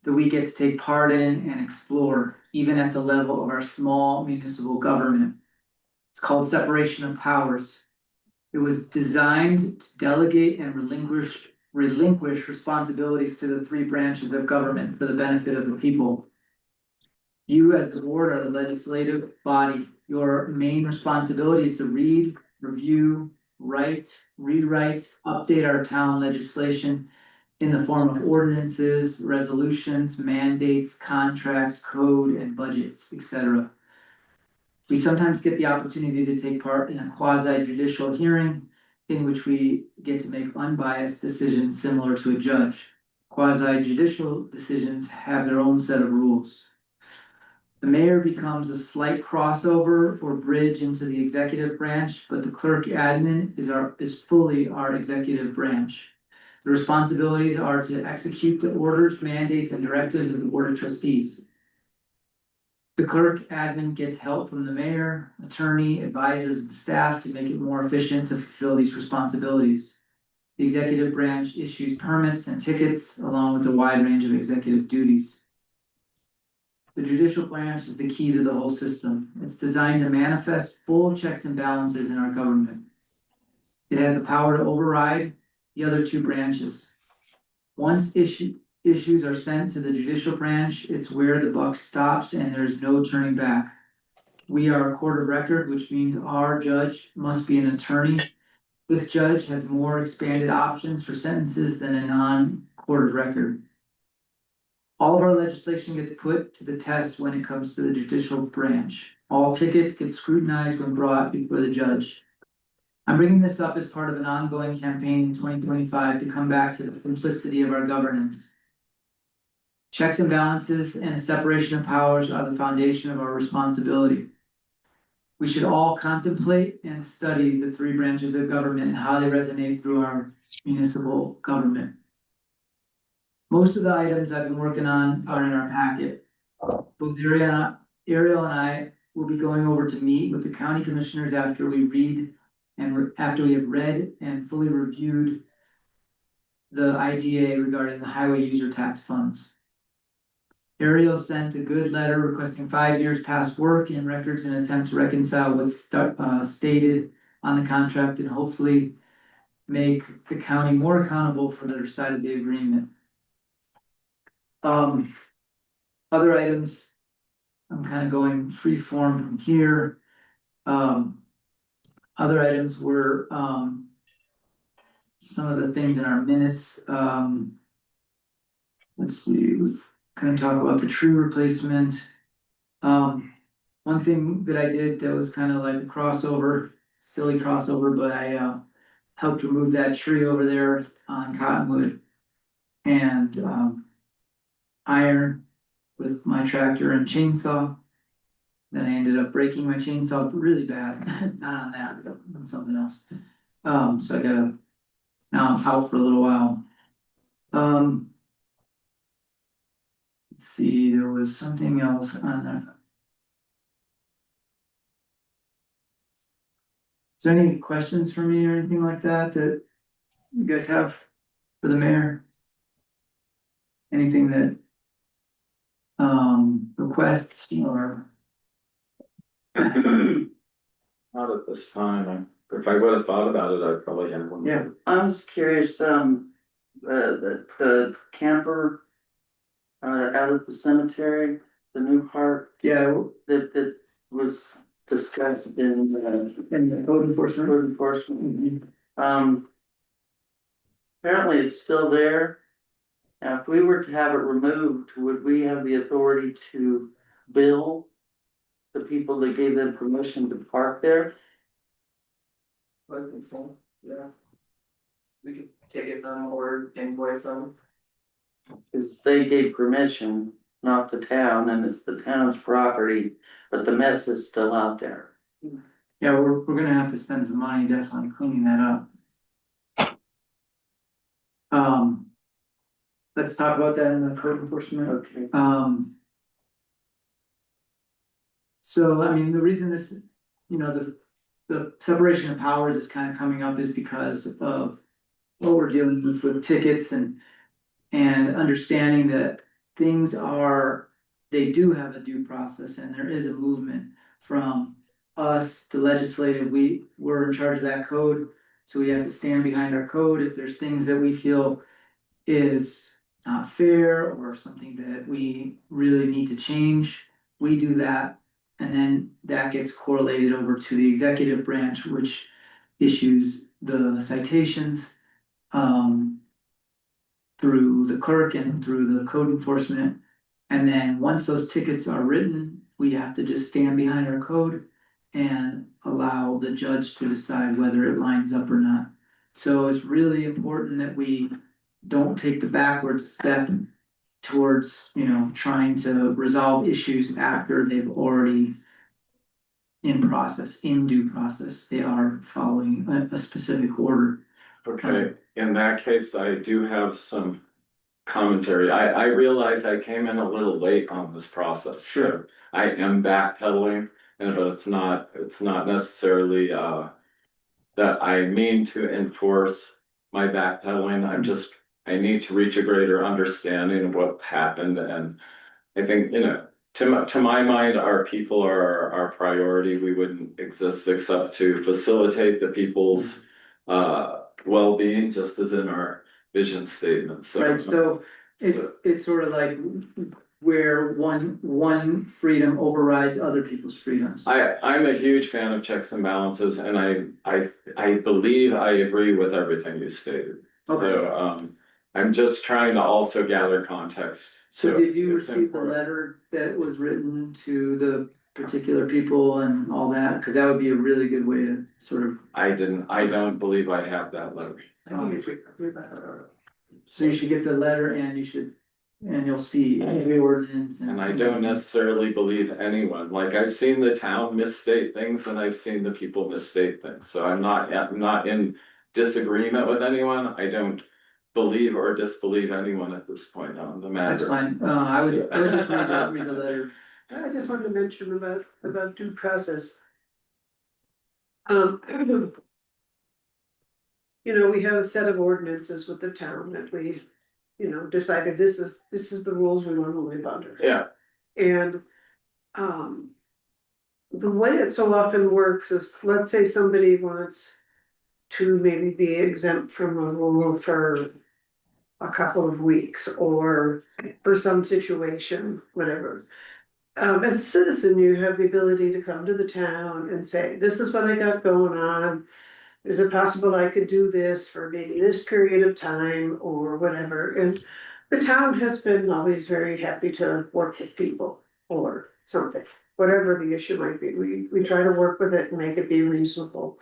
that we get to take part in and explore, even at the level of our small municipal government. It's called separation of powers. It was designed to delegate and relinquish responsibilities to the three branches of government for the benefit of the people. You, as the board, are the legislative body. Your main responsibility is to read, review, rewrite, update our town legislation in the form of ordinances, resolutions, mandates, contracts, code, and budgets, etc. We sometimes get the opportunity to take part in a quasi-judicial hearing in which we get to make unbiased decisions similar to a judge. Quasi-judicial decisions have their own set of rules. The mayor becomes a slight crossover or bridge into the executive branch, but the clerk admin is fully our executive branch. The responsibilities are to execute the orders, mandates, and directives of the Board of Trustees. The clerk admin gets help from the mayor, attorney, advisors, and staff to make it more efficient to fulfill these responsibilities. The executive branch issues permits and tickets along with a wide range of executive duties. The judicial branch is the key to the whole system. It's designed to manifest full checks and balances in our government. It has the power to override the other two branches. Once issues are sent to the judicial branch, it's where the buck stops and there's no turning back. We are a court of record, which means our judge must be an attorney. This judge has more expanded options for sentences than a non-court of record. All of our legislation gets put to the test when it comes to the judicial branch. All tickets get scrutinized when brought before the judge. I'm bringing this up as part of an ongoing campaign in 2025 to come back to the simplicity of our governance. Checks and balances and a separation of powers are the foundation of our responsibility. We should all contemplate and study the three branches of government and how they resonate through our municipal government. Most of the items I've been working on are in our packet. Both Ariel and I will be going over to meet with the county commissioners after we have read and fully reviewed the IGA regarding the highway user tax funds. Ariel sent a good letter requesting 5 years past work and records in an attempt to reconcile what's stated on the contract and hopefully make the county more accountable for their side of the agreement. Other items, I'm kind of going free form from here. Other items were some of the things in our minutes. Let's see, kind of talk about the tree replacement. One thing that I did that was kind of like a crossover, silly crossover, but I helped remove that tree over there on Cottonwood and iron with my tractor and chainsaw. Then I ended up breaking my chainsaw really bad, not on that, but on something else. So now I'm out for a little while. Let's see, there was something else on that. Is there any questions for me or anything like that that you guys have for the mayor? Anything that requests or? Not at this time. If I would have thought about it, I'd probably have one. Yeah, I was curious, the camper out at the cemetery, the new park Yeah, that was discussed in, and the code enforcement. code enforcement. Mhm. Apparently it's still there. Now, if we were to have it removed, would we have the authority to bill the people that gave them permission to park there? I think so, yeah. We could take it from or invoice them. Cause they gave permission, not the town, and it's the town's property, but the mess is still out there. Yeah, we're gonna have to spend some money definitely cleaning that up. Let's talk about that in the code enforcement. Okay. So, I mean, the reason this, the separation of powers is kind of coming up is because of what we're dealing with tickets and understanding that things are, they do have a due process and there is a movement from us, the legislative, we're in charge of that code. So we have to stand behind our code. If there's things that we feel is not fair or something that we really need to change, we do that. And then that gets correlated over to the executive branch, which issues the citations through the clerk and through the code enforcement. And then once those tickets are written, we have to just stand behind our code and allow the judge to decide whether it lines up or not. So it's really important that we don't take the backward step towards, trying to resolve issues after they've already in due process. They are following a specific order. Okay, in that case, I do have some commentary. I realize I came in a little late on this process. So I am backpedaling, but it's not necessarily that I mean to enforce my backpedaling. I need to reach a greater understanding of what happened. And I think, to my mind, our people are our priority. We wouldn't exist except to facilitate the people's well-being, just as in our vision statement. Right, so it's sort of like where one freedom overrides other people's freedoms. I'm a huge fan of checks and balances, and I believe I agree with everything you stated. Okay. So I'm just trying to also gather context. So did you it's receive the important. letter that was written to the particular people and all that? Cause that would be a really good way to sort of. I don't believe I have that letter. So you should get the letter and you'll see every ordinance. And I don't necessarily believe anyone. Like, I've seen the town misstate things and I've seen the people misstate things. So I'm not in disagreement with anyone. I don't believe or disbelieve anyone at this point on the matter. That's fine. I would just read the letter. I just wanted to mention about due process. We have a set of ordinances with the town that we, decided this is the rules we want to live under. Yeah, And, the way it so often works is, let's say somebody wants to maybe be exempt from a rule for a couple of weeks or for some situation, whatever. As a citizen, you have the ability to come to the town and say, this is what I got going on. Is it possible I could do this for maybe this period of time or whatever? And the town has been always very happy to work with people or something, whatever the issue might be. We try to work with it and make it be reasonable.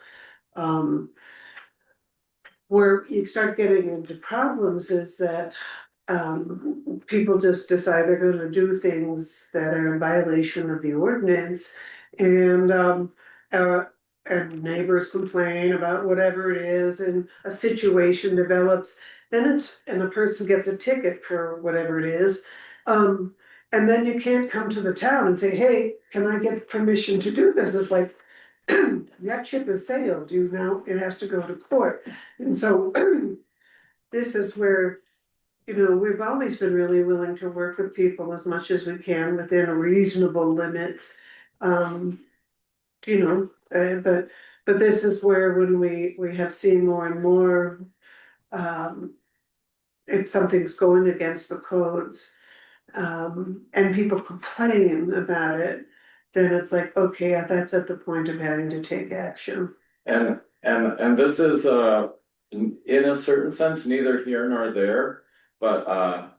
Where you start getting into problems is that people just decide they're gonna do things that are in violation of the ordinance. And neighbors complain about whatever it is and a situation develops. And a person gets a ticket for whatever it is. And then you can't come to the town and say, hey, can I get permission to do this? It's like, that ship has sailed, it has to go to court. And so this is where, we've always been really willing to work with people as much as we can within reasonable limits. But this is where when we have seen more and more, if something's going against the codes, and people complain about it, then it's like, okay, that's at the point of having to take action. And this is, in a certain sense, neither here nor there, but,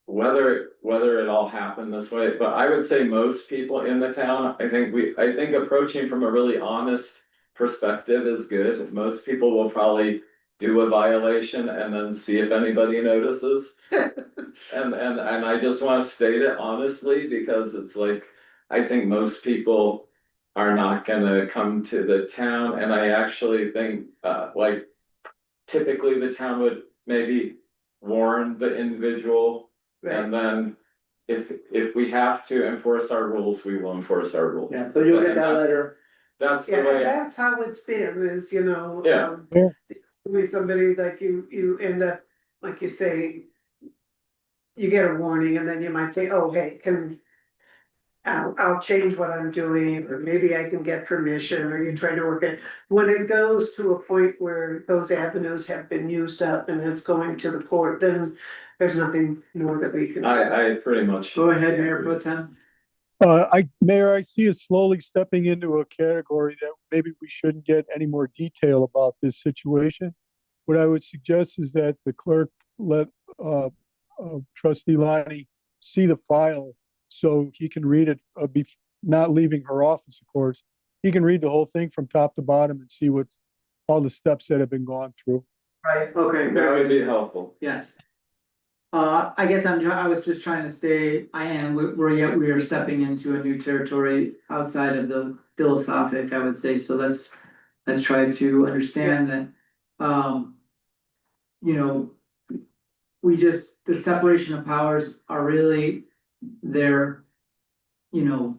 whether it all happened this way, but I would say most people in the town, I think approaching from a really honest perspective is good. Most people will probably do a violation and then see if anybody notices. And I just want to state it honestly, because it's like, I think most people are not gonna come to the town, and I actually think, like, typically the town would maybe warn the individual, and then if we have to enforce our rules, we will enforce our rules. Yeah, so you'll get that letter. That's the Yeah, and way, that's how it's been, is, you know. Yeah. Yeah. With somebody like you end up, like you say, you get a warning and then you might say, oh, hey, I'll change what I'm doing, or maybe I can get permission, or you try to work it. When it goes to a point where those avenues have been used up and it's going to the court, then there's nothing more that we can. I pretty much. Go ahead, Mayor Pro Tem. Mayor, I see us slowly stepping into a category that maybe we shouldn't get any more detail about this situation. What I would suggest is that the clerk let Trustee Lonnie see the file so he can read it, not leaving her office, of course. He can read the whole thing from top to bottom and see what's all the steps that have been gone through. Right, okay. That would be helpful. Yes. I guess I was just trying to stay, we are stepping into a new territory outside of the philosophic, I would say, so let's try to understand that, you know, the separation of powers are really there, you know,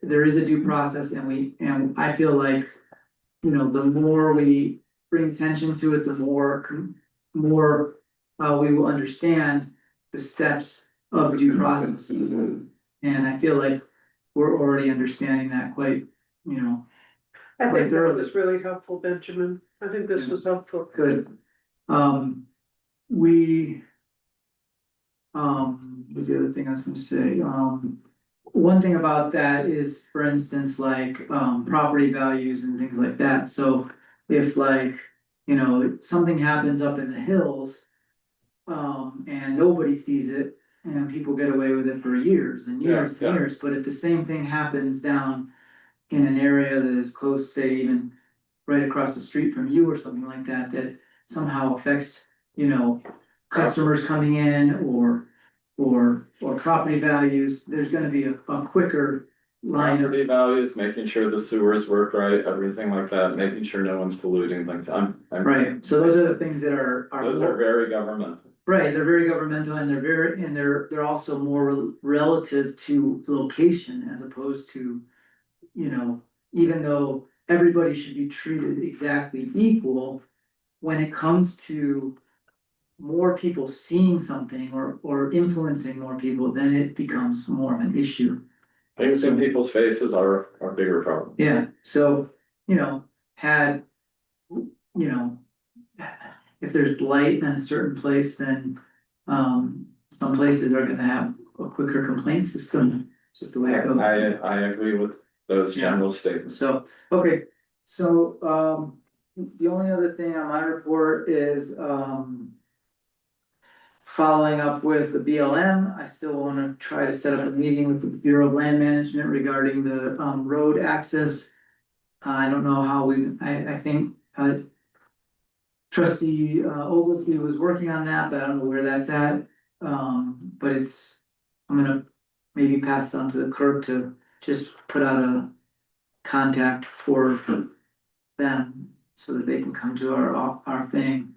there is a due process, and I feel like, you know, the more we bring attention to it, the more we will understand the steps of due process. And I feel like we're already understanding that quite, you know. I think that thoroughly. was really helpful, Benjamin. I think this was helpful. Good. Was the other thing I was gonna say, one thing about that is, for instance, like, property values and things like that, so if, like, you know, something happens up in the hills, and nobody sees it, and people get away with it for years and years and Yeah. years, but if the same thing happens down in an area that is close, say even right across the street from you or something like that, that somehow affects, you know, customers coming in or property values, there's gonna be a quicker line of. Property values, making sure the sewers work right, everything like that, making sure no one's polluting things. I'm. Right, so those are the things that are. Those are very governmental. Right, they're very governmental, and they're also more relative to location as opposed to, you know, even though everybody should be treated exactly equal, when it comes to more people seeing something or influencing more people, then it becomes more of an issue. Things in people's faces are a bigger problem. Yeah, so, you know, you know, if there's blight in a certain place, then, some places are gonna have a quicker complaint system. It's just the way it goes. I agree with those general statements. So, okay, so, the only other thing on my report is, following up with the BLM. I still wanna try to set up a meeting with the Bureau of Land Management regarding the, road access. I don't know how I think, Trustee Ogilvy was working on that, but I don't know where that's at. But I'm gonna maybe pass it on to the clerk to just put out a contact for them so that they can come to our thing.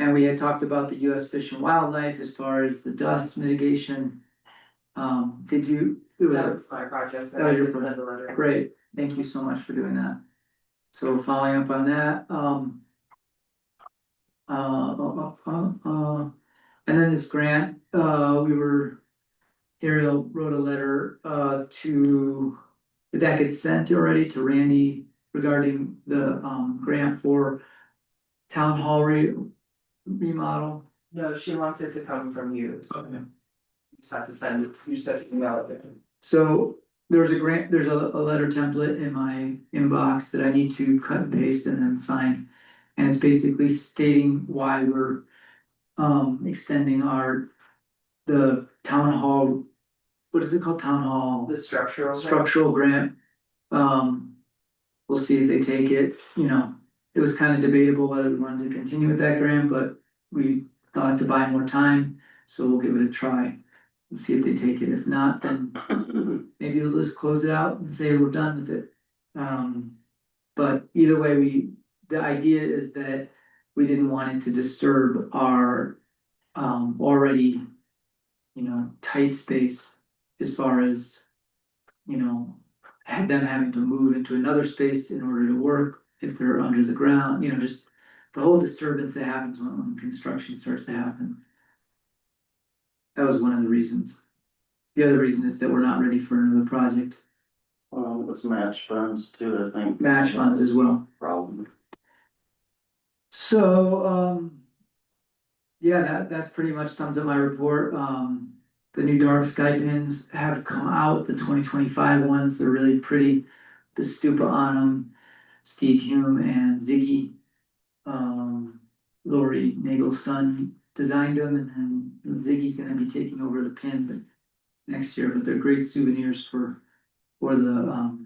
And we had talked about the US Fish and Wildlife as far as the dust mitigation. Did you? That was my project. That was your I did send a letter. Great, thank you so much for doing that. So following up on that, and then this grant, Ariel wrote a letter, did that get sent already to Randy regarding the, grant for town hall remodel? No, she wants it to come from you, so Okay. you just have to send it, you just have to email it. So there's a letter template in my inbox that I need to cut and paste and then sign. And it's basically stating why we're extending the town hall, what is it called, town hall? The structural. Structural grant. We'll see if they take it, it was kind of debatable whether we wanted to continue with that grant, but we thought to buy more time, so we'll give it a try. And see if they take it, if not, then maybe we'll just close it out and say we're done with it. But either way, the idea is that we didn't want it to disturb our already, tight space as far as, had them having to move into another space in order to work if they're under the ground, just the whole disturbance that happens when construction starts to happen. That was one of the reasons. The other reason is that we're not ready for another project. Well, it was match funds too, I think. Match funds as well. Problem. So, yeah, that's pretty much sums up my report. The new dark sky pins have come out, the 2025 ones, they're really pretty. The stupa on them, Steve Hume and Ziggy, Lori Nagel's son designed them, and then Ziggy's gonna be taking over the pins next year, but they're great souvenirs for the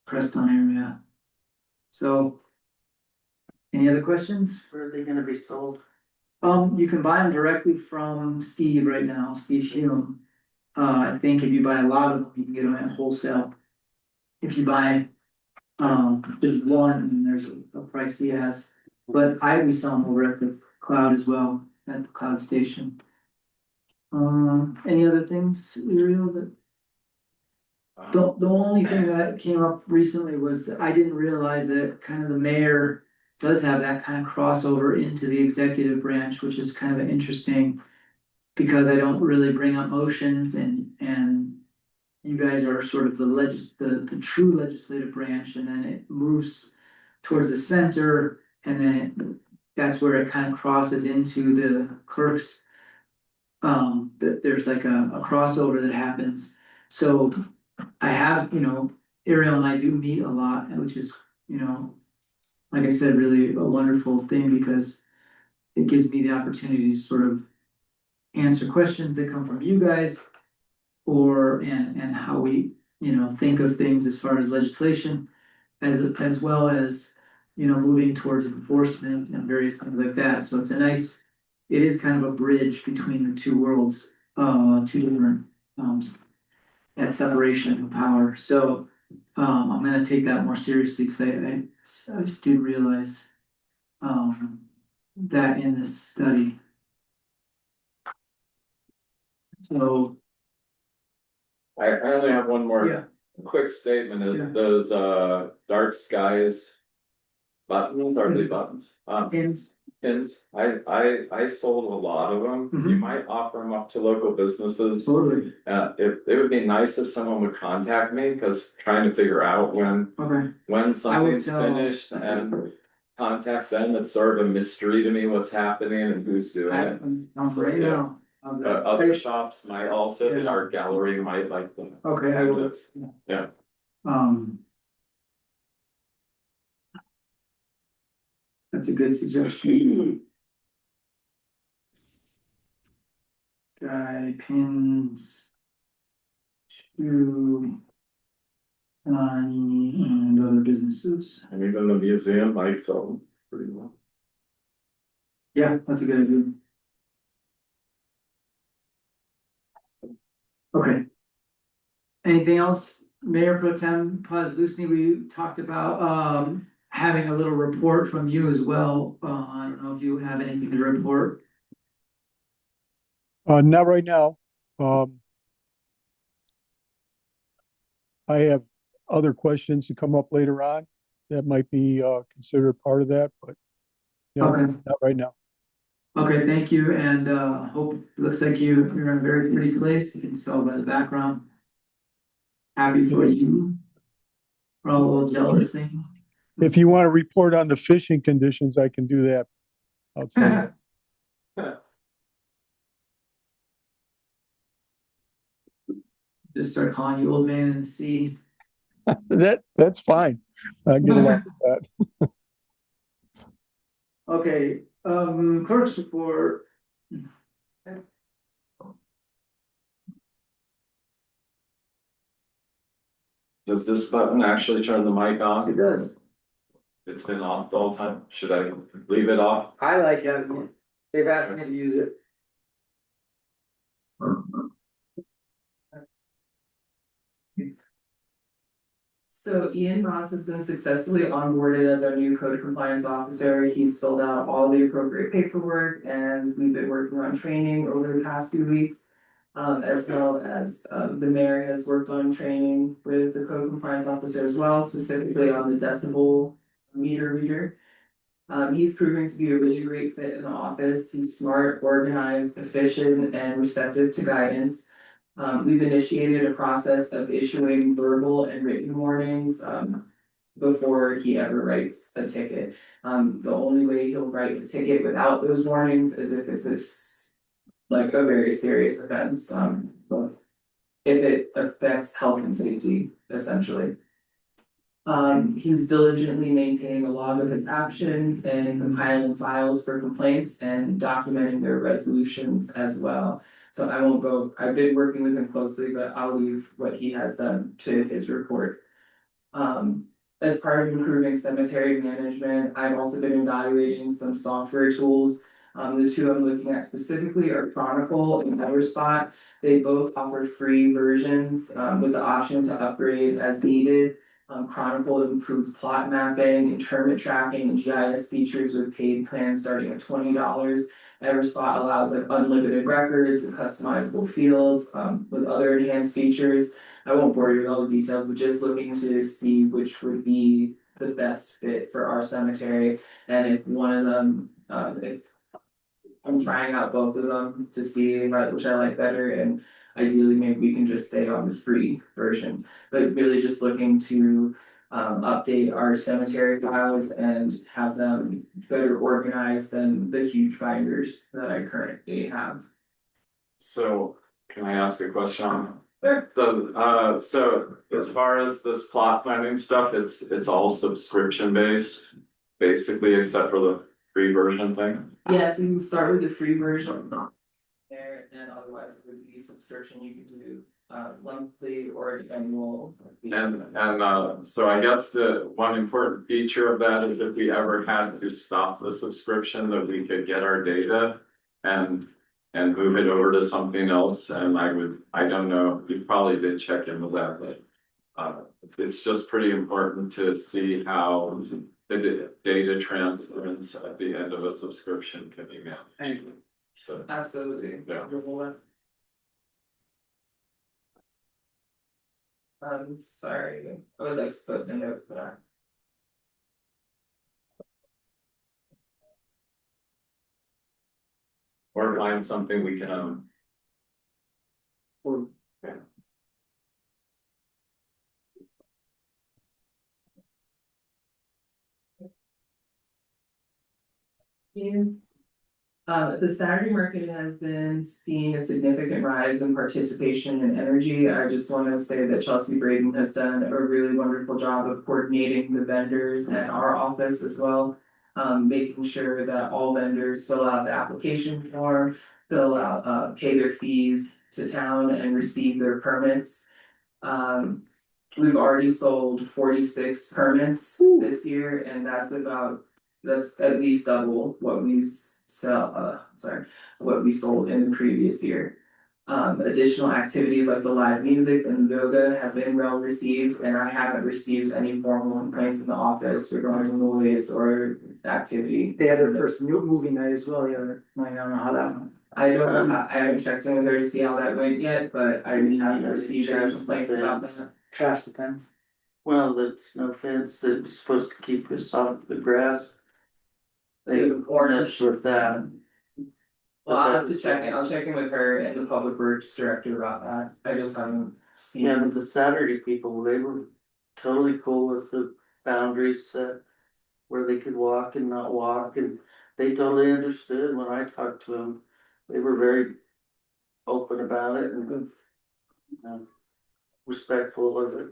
Crestone area. So, any other questions? Where are they gonna be sold? You can buy them directly from Steve right now, Steve Hume. I think if you buy a lot of them, you can get them at wholesale. If you buy, just one, and there's a price he has. But we sell them over at the Cloud as well, at the Cloud Station. Any other things, Uriel, that? The only thing that came up recently was that I didn't realize that kind of the mayor does have that kind of crossover into the executive branch, which is kind of interesting. Because I don't really bring up motions and you guys are sort of the true legislative branch, and then it moves towards the center, and then that's where it kind of crosses into the clerks. There's like a crossover that happens. So I have, Ariel and I do meet a lot, which is, like I said, really a wonderful thing because it gives me the opportunity to sort of answer questions that come from you guys and how we, think of things as far as legislation as well as, moving towards enforcement and various things like that. So it is kind of a bridge between the two worlds, two different, that separation of power. So, I'm gonna take that more seriously because I just did realize, that in this study. So, I only have one more yeah, quick statement, Yeah. is those dark skies. Buttons, are they buttons? pins, Pins, I sold a lot of them, you Mhm. might offer them up to local businesses. totally, It would be nice if someone would contact me, cause trying to figure out okay. when something's tell- finished and contact them, it's sort of a mystery to me what's happening and who's doing it. Right Yeah. now. Other shops might also, the Yeah. art gallery might like them. Okay, I will. Yeah. That's a good suggestion. Guy pins. To. And other businesses. And even the museum might sell them pretty well. Yeah, that's a good idea. Okay. Anything else, Mayor Pro Tem Pazlusny, we talked about, having a little report from you as well. I don't know if you have anything to report. Not right now. I have other questions to come up later on that might be considered part of that, but no, Okay. not right now. Okay, thank you, and looks like you're in a very pretty place, you can tell by the background. Happy for you. We're all a little jealous, thank you. If you want to report on the fishing conditions, I can do that outside. Just start calling you old man in the sea. That's fine. I get along with that. Okay, clerk's report. Does this button actually turn the mic on? It does. It's been off the whole time. Should I leave it off? I like having it. They've asked me to use it. So Ian Ross has been successfully onboarded as our new code compliance officer. He's filled out all the appropriate paperwork and we've been working on training over the past few weeks. As well as, the mayor has worked on training with the code compliance officer as well, specifically on the decibel meter reader. He's proving to be a really great fit in the office. He's smart, organized, efficient, and receptive to guidance. We've initiated a process of issuing verbal and written warnings, before he ever writes a ticket. The only way he'll write a ticket without those warnings is if it's like a very serious offense, but if it affects health and safety, essentially. He's diligently maintaining a log of his actions and compiling files for complaints and documenting their resolutions as well. So I won't go, I've been working with him closely, but I'll leave what he has done to his report. As part of improving cemetery management, I've also been evaluating some software tools. The two I'm looking at specifically are Chronicle and Everspot. They both offer free versions, with the option to upgrade as needed. Chronicle includes plot mapping, interment tracking, and GIS features with paid plans starting at $20. Everspot allows like unlimited records and customizable fields, with other enhanced features. I won't bore you with all the details, but just looking to see which would be the best fit for our cemetery. And if one of them, if I'm trying out both of them to see which I like better, and ideally maybe we can just stay on the free version. But really just looking to update our cemetery files and have them better organized than the huge binders that I currently have. So can I ask a question? Sure. So as far as this plot planning stuff, it's all subscription based, basically, except for the free version thing. Yeah, so you can start with the free version there, and otherwise it would be subscription, you can do monthly or annual. So I guess the one important feature of that is if we ever had to stop the subscription, that we could get our data and move it over to something else. And I don't know, you probably did check into that, but it's just pretty important to see how the data transference at the end of a subscription can be managed. So, Absolutely. yeah. I'm sorry, I would like to put a note for that. Or find something we can The Saturday market has been seeing a significant rise in participation in energy. I just want to say that Chelsea Braden has done a really wonderful job of coordinating the vendors at our office as well. Making sure that all vendors fill out the application form, fill out, pay their fees to town and receive their permits. We've already sold 46 permits this year, and that's at least double what we what we sold in the previous year. Additional activities like the live music and yoga have been well received, and I haven't received any formal complaints in the office regarding noise or activity. They had their first movie night as well, the other night. I don't know how that went. I don't know, I haven't checked in with her to see how that went yet, but I haven't received any complaint about that. Trash the fence. Well, that's no fence, it's supposed to keep us off the grass. They messed with that. Well, I'll have to check in, I'll check in with her and the public works director about that, I just haven't seen. Yeah, but the Saturday people, they were totally cool with the boundaries set. Where they could walk and not walk, and they totally understood when I talked to them. They were very open about it and. respectful of it.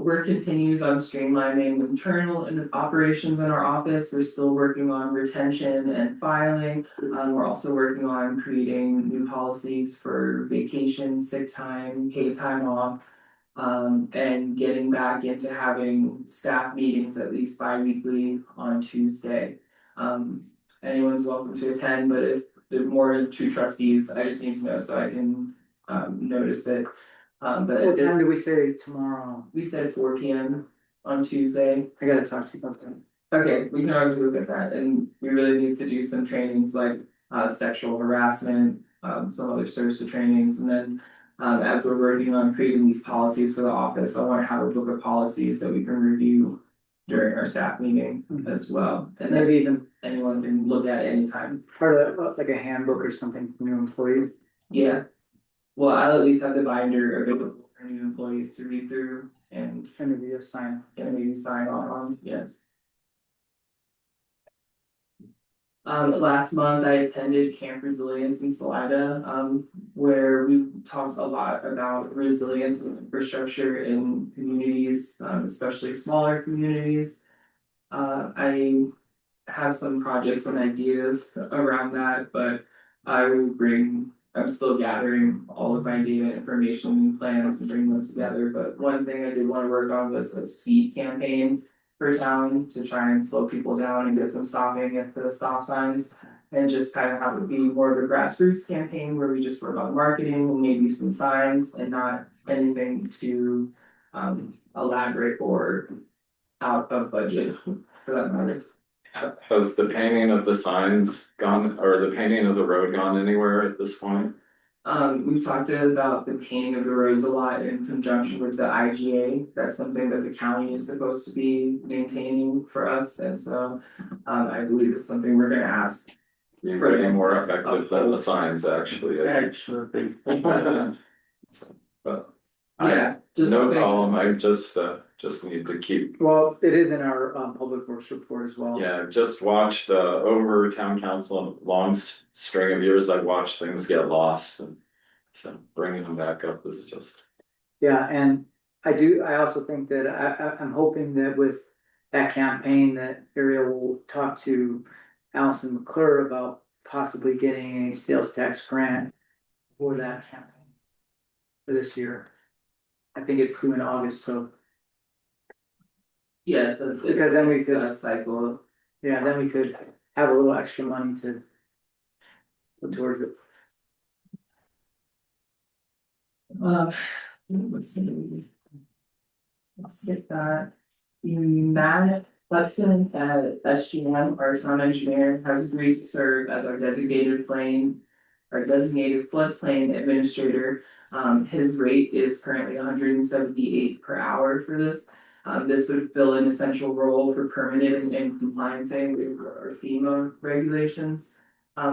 Work continues on streamlining internal and operations in our office. We're still working on retention and filing. We're also working on creating new policies for vacation, sick time, paid time off. And getting back into having staff meetings at least bi-weekly on Tuesday. Anyone's welcome to attend, but if there are more than 2 trustees, I just need to know so I can notice it. But What time do we say tomorrow? we said 4 p.m. on Tuesday. I gotta talk to you about that. Okay, we can always look at that, and we really need to do some trainings like sexual harassment, some other SERSA trainings, and then as we're working on creating these policies for the office, I want to have a book of policies that we can review during our staff meeting as well, and then Maybe even anyone can look at it anytime. part of like a handbook or something for new employees. Yeah. Well, I'll at least have the binder available for new employees to read through and And maybe a sign. maybe sign on, yes. Last month I attended Camp Resilience in Salida, where we talked a lot about resilience and infrastructure in communities, especially smaller communities. I have some projects and ideas around that, but I'm still gathering all of my data, information, and plans and bring them together. But one thing I did want to work on was a seed campaign for town to try and slow people down and get them stopping at the stop signs. And just kind of have it be more of a grassroots campaign where we just work on marketing and maybe some signs and not anything too elaborate or out of budget for that matter. Has the painting of the signs gone, or the painting of the road gone anywhere at this point? We've talked about the painting of the roads a lot in conjunction with the IGA. That's something that the county is supposed to be maintaining for us, and so I believe it's something we're gonna ask. Being way more effective than the signs actually. Actually. But Yeah, just no something- problem, I just need to keep, Well, it is in our public works report as well. yeah, just watched over town council, long string of years, I've watched things get lost and. So bringing them back up is just, Yeah, and I also think that I'm hoping that with that campaign that Ariel will talk to Allison McClure about possibly getting a sales tax grant for that campaign for this year. I think it's due in August, so Yeah, Because then we could- a cycle. yeah, then we could have a little extra money to put towards it. Let's see. Let's get that. Matt Hudson at SGM, our town engineer, has agreed to serve as our designated floodplain administrator. His rate is currently 178 per hour for this. This would fill an essential role for permitting and compliancing with our FEMA regulations.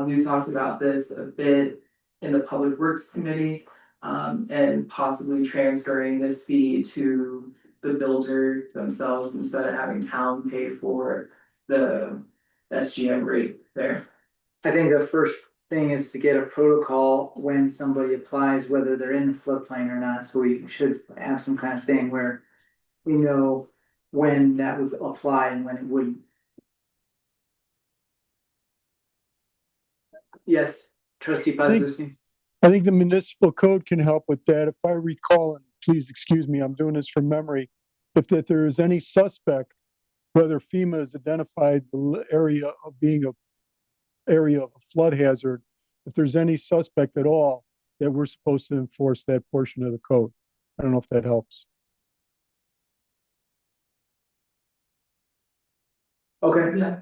We talked about this a bit in the Public Works Committee. And possibly transferring this fee to the builder themselves instead of having town pay for the SGM rate there. I think the first thing is to get a protocol when somebody applies, whether they're in the floodplain or not, so we should have some kind of thing where we know when that would apply and when it wouldn't. Yes, trustee Pazuzu. I think the municipal code can help with that. If I recall, and please excuse me, I'm doing this from memory. If that there is any suspect, whether FEMA has identified the area of being a area of a flood hazard, if there's any suspect at all, that we're supposed to enforce that portion of the code. I don't know if that helps. Okay, Yeah.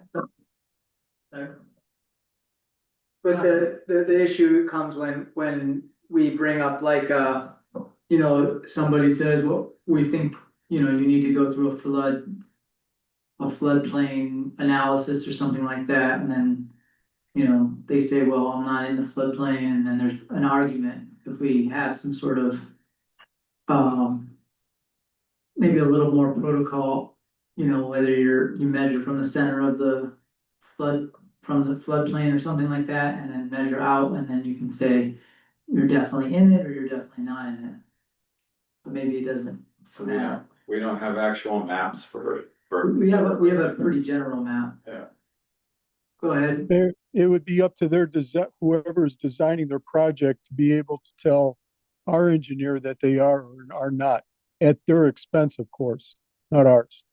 but the issue comes when we bring up like, somebody says, well, we think, you need to go through a floodplain analysis or something like that, and then, they say, well, I'm not in the floodplain, and then there's an argument. If we have some sort of, maybe a little more protocol, whether you measure from the center of the floodplain or something like that, and then measure out, and then you can say, you're definitely in it or you're definitely not in it. But maybe it doesn't. So we don't have actual maps for. We have a pretty general map. Yeah. Go ahead. It would be up to their whoever is designing their project to be able to tell our engineer that they are or are not, at their expense, of course, not ours.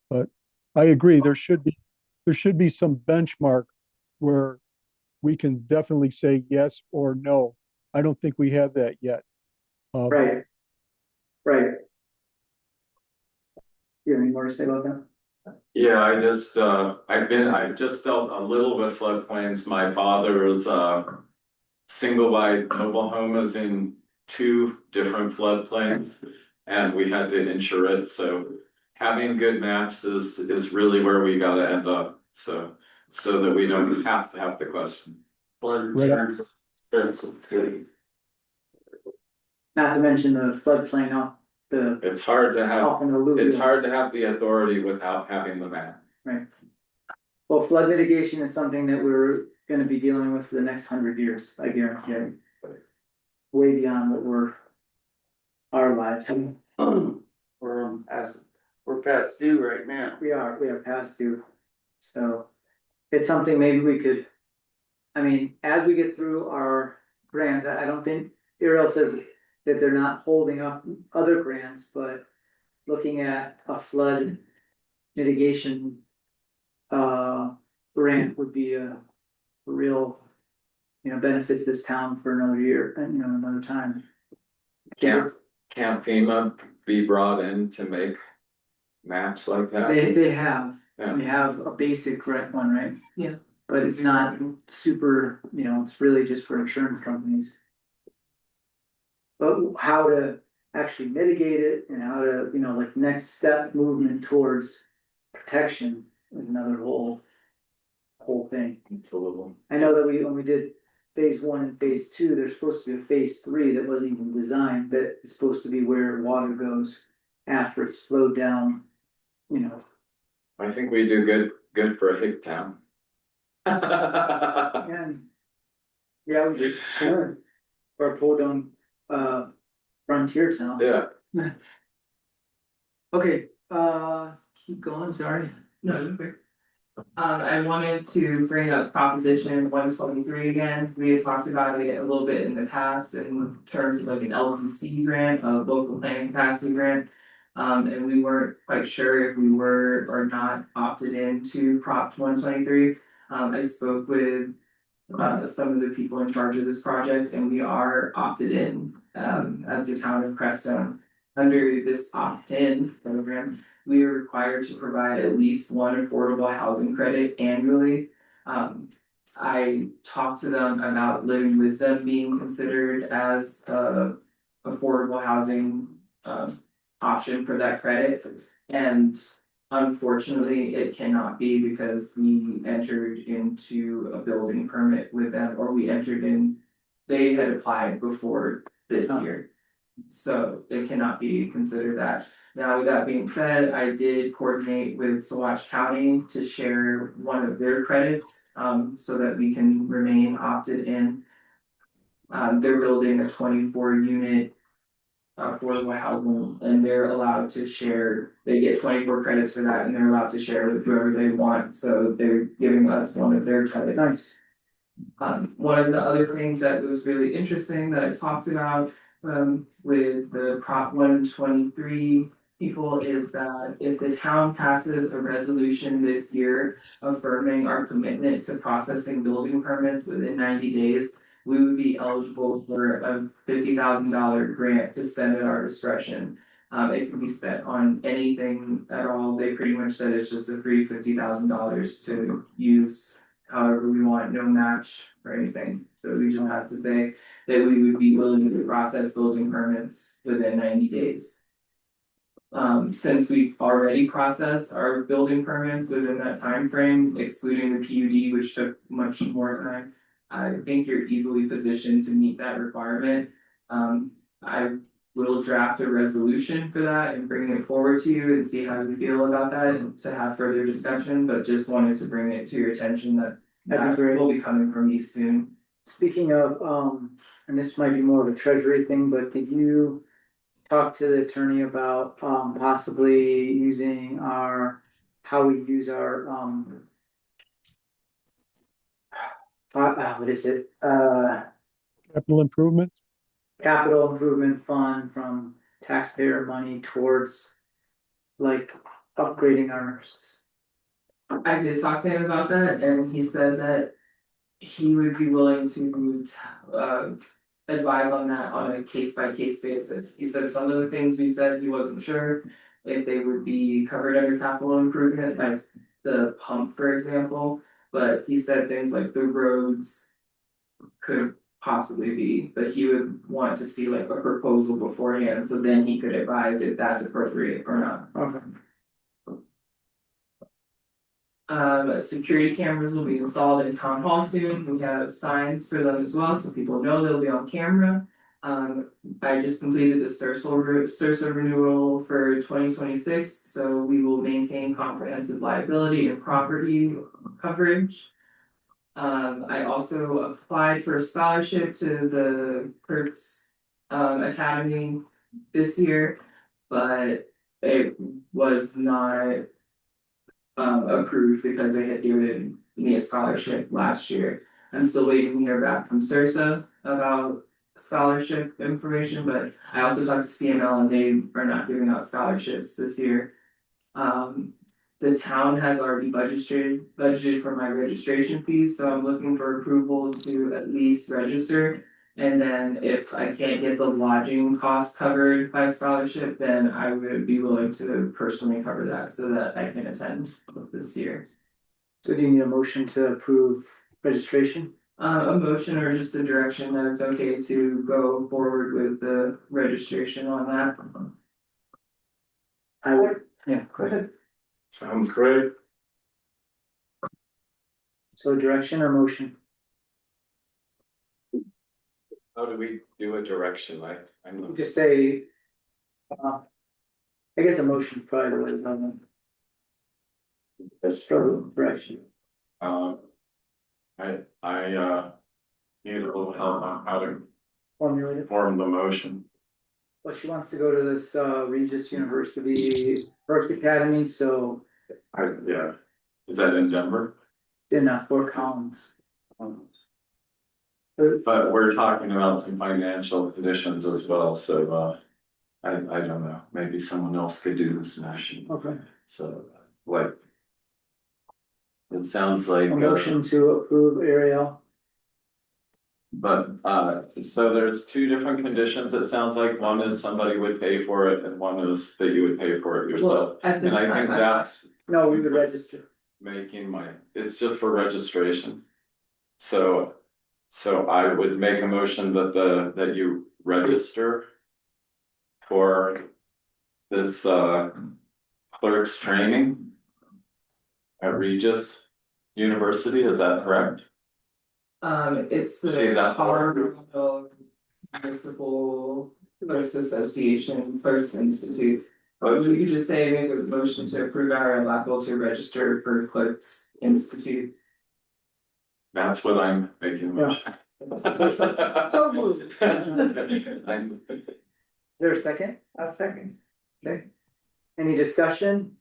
But I agree, there should be some benchmark where we can definitely say yes or no. I don't think we have that yet. Right. Right. You have any more to say about that? Yeah, I just dealt a little with floodplains. My father was, single wide mobile home is in 2 different floodplains. And we had to insure it, so having good maps is really where we gotta end up, so that we don't have to have the question. Blood Right. insurance, expensive too. Not to mention the floodplain off the, It's hard to have, off in the alluvial. it's hard to have the authority without having the map. Right. Well, flood mitigation is something that we're gonna be dealing with for the next 100 years, I guarantee. Way beyond what our lives. We're past due right now. We are past due. So it's something maybe we could, I mean, as we get through our grants, I don't think, Ariel says that they're not holding up other grants, but looking at a flood mitigation grant would be a real, benefits this town for another year and, another time. Can't FEMA be brought in to make maps like that? They have, Yeah. we have a basic grant one, right? Yeah. But it's not super, it's really just for insurance companies. But how to actually mitigate it and how to, like next step movement towards protection is another whole thing. It's a little. I know that when we did phase 1 and phase 2, there's supposed to be a phase 3 that wasn't even designed, that is supposed to be where water goes after it's flowed down, I think we do good for a hick town. And yeah, we just or pulled on frontier town. Yeah, Okay, keep going, sorry. No, you're good. I wanted to bring up Proposition 123 again. We had talked about it a little bit in the past in terms of like an LPC grant, a local planning capacity grant. And we weren't quite sure if we were or not opted into Prop 123. I spoke with some of the people in charge of this project, and we are opted in as the town of Crestone. Under this opt-in program, we are required to provide at least 1 affordable housing credit annually. I talked to them about Living Wisdom being considered as a affordable housing option for that credit, and unfortunately, it cannot be because we entered into a building permit with them, or they had applied before this year. So it cannot be considered that. Now, with that being said, I did coordinate with Saguache County to share one of their credits, so that we can remain opted in. They're building a 24-unit affordable housing, and they're allowed to share, they get 24 credits for that, and they're allowed to share with whoever they want, so they're giving us one of their credits. Nice. One of the other things that was really interesting that I talked about with the Prop 123 people is that if the town passes a resolution this year affirming our commitment to processing building permits within 90 days, we would be eligible for a $50,000 grant to spend at our discretion. It can be spent on anything at all. They pretty much said it's just a free $50,000 to use however we want, no match or anything. So we just have to say that we would be willing to process building permits within 90 days. Since we've already processed our building permits within that time frame, excluding the PUD, which took much more time, I think you're easily positioned to meet that requirement. I will draft a resolution for that and bring it forward to you and see how you feel about that and to have further discussion, but just wanted to bring it to your attention that will be coming from me soon. Speaking of, and this might be more of a treasury thing, but did you talk to the attorney about, possibly using how we use our, what is it? Capital improvements? Capital improvement fund from taxpayer money towards like upgrading our. I did talk to him about that, and he said that he would be willing to advise on that on a case by case basis. He said some of the things we said, he wasn't sure if they would be covered under capital improvement, like the pump, for example. But he said things like the roads could possibly be, but he would want to see like a proposal beforehand, so then he could advise if that's appropriate or not. Okay. Security cameras will be installed in town hall soon. We have signs for them as well, so people know they'll be on camera. I just completed the CERSA renewal for 2026, so we will maintain comprehensive liability and property coverage. I also applied for a scholarship to the Clerks Academy this year, but it was not approved because they had given me a scholarship last year. I'm still waiting to hear back from CERSA about scholarship information, but I also talked to CML and they are not giving out scholarships this year. The town has already budgeted for my registration fees, so I'm looking for approval to at least register. And then if I can't get the lodging costs covered by scholarship, then I would be willing to personally cover that so that I can attend this year. So do you need a motion to approve registration? A motion or just a direction that it's okay to go forward with the registration on that. I would, yeah, Go ahead. Sounds great. so direction or motion? How do we do a direction? I'm You just say, I guess a motion probably the way it's on the struggle direction. I need a little help on how to Formulate it. form the motion. Well, she wants to go to this Regis University First Academy, so Yeah, is that in Denver? in Fort Collins. But we're talking about some financial conditions as well, so I don't know, maybe someone else could do this motion. Okay. So what? It sounds like. A motion to approve Ariel. But so there's two different conditions, it sounds like. One is somebody would pay for it and one is that you would pay for it yourself. And I think that's No, we would register. it's just for registration. So I would make a motion that you register for this clerk's training at Regis University, is that correct? It's See the that Colorado Municipal Clerks Association Clerks Institute. Oh, So you could just say, make a motion to approve our liable to register for Clerks Institute. That's what I'm making a motion. So moved. I'm- Is there a second? A second. Okay. Any discussion?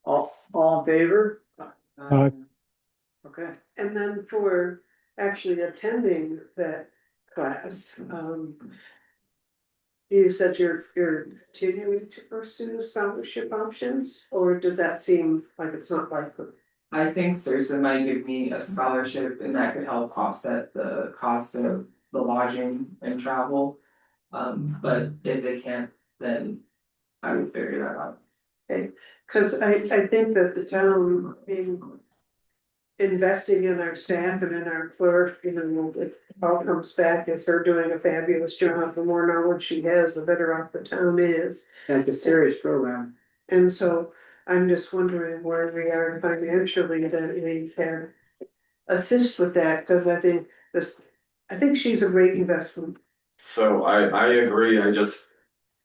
All in favor? Aye. Okay. And then for actually attending that class, you said you're continuing to pursue scholarship options, or does that seem like it's not likely? I think CERSA might give me a scholarship and that could help offset the cost of the lodging and travel. But if they can't, then I would figure that out. Cause I think that the town being investing in our staff and in our clerk, it all comes back as her doing a fabulous job. The more knowledge she has, the better off the town is. That's a serious program. And so I'm just wondering where we are financially that we can assist with that, cause I think she's a great investment. So I agree,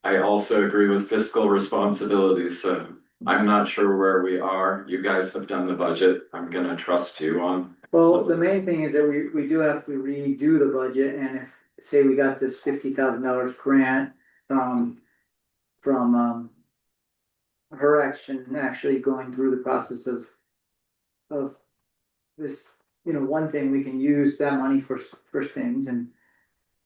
I also agree with fiscal responsibility, so I'm not sure where we are. You guys have done the budget, I'm gonna trust you on Well, the main thing is that we do have to redo the budget, and if, say we got this $50,000 grant, from her action, actually going through the process of this, one thing, we can use that money for things, and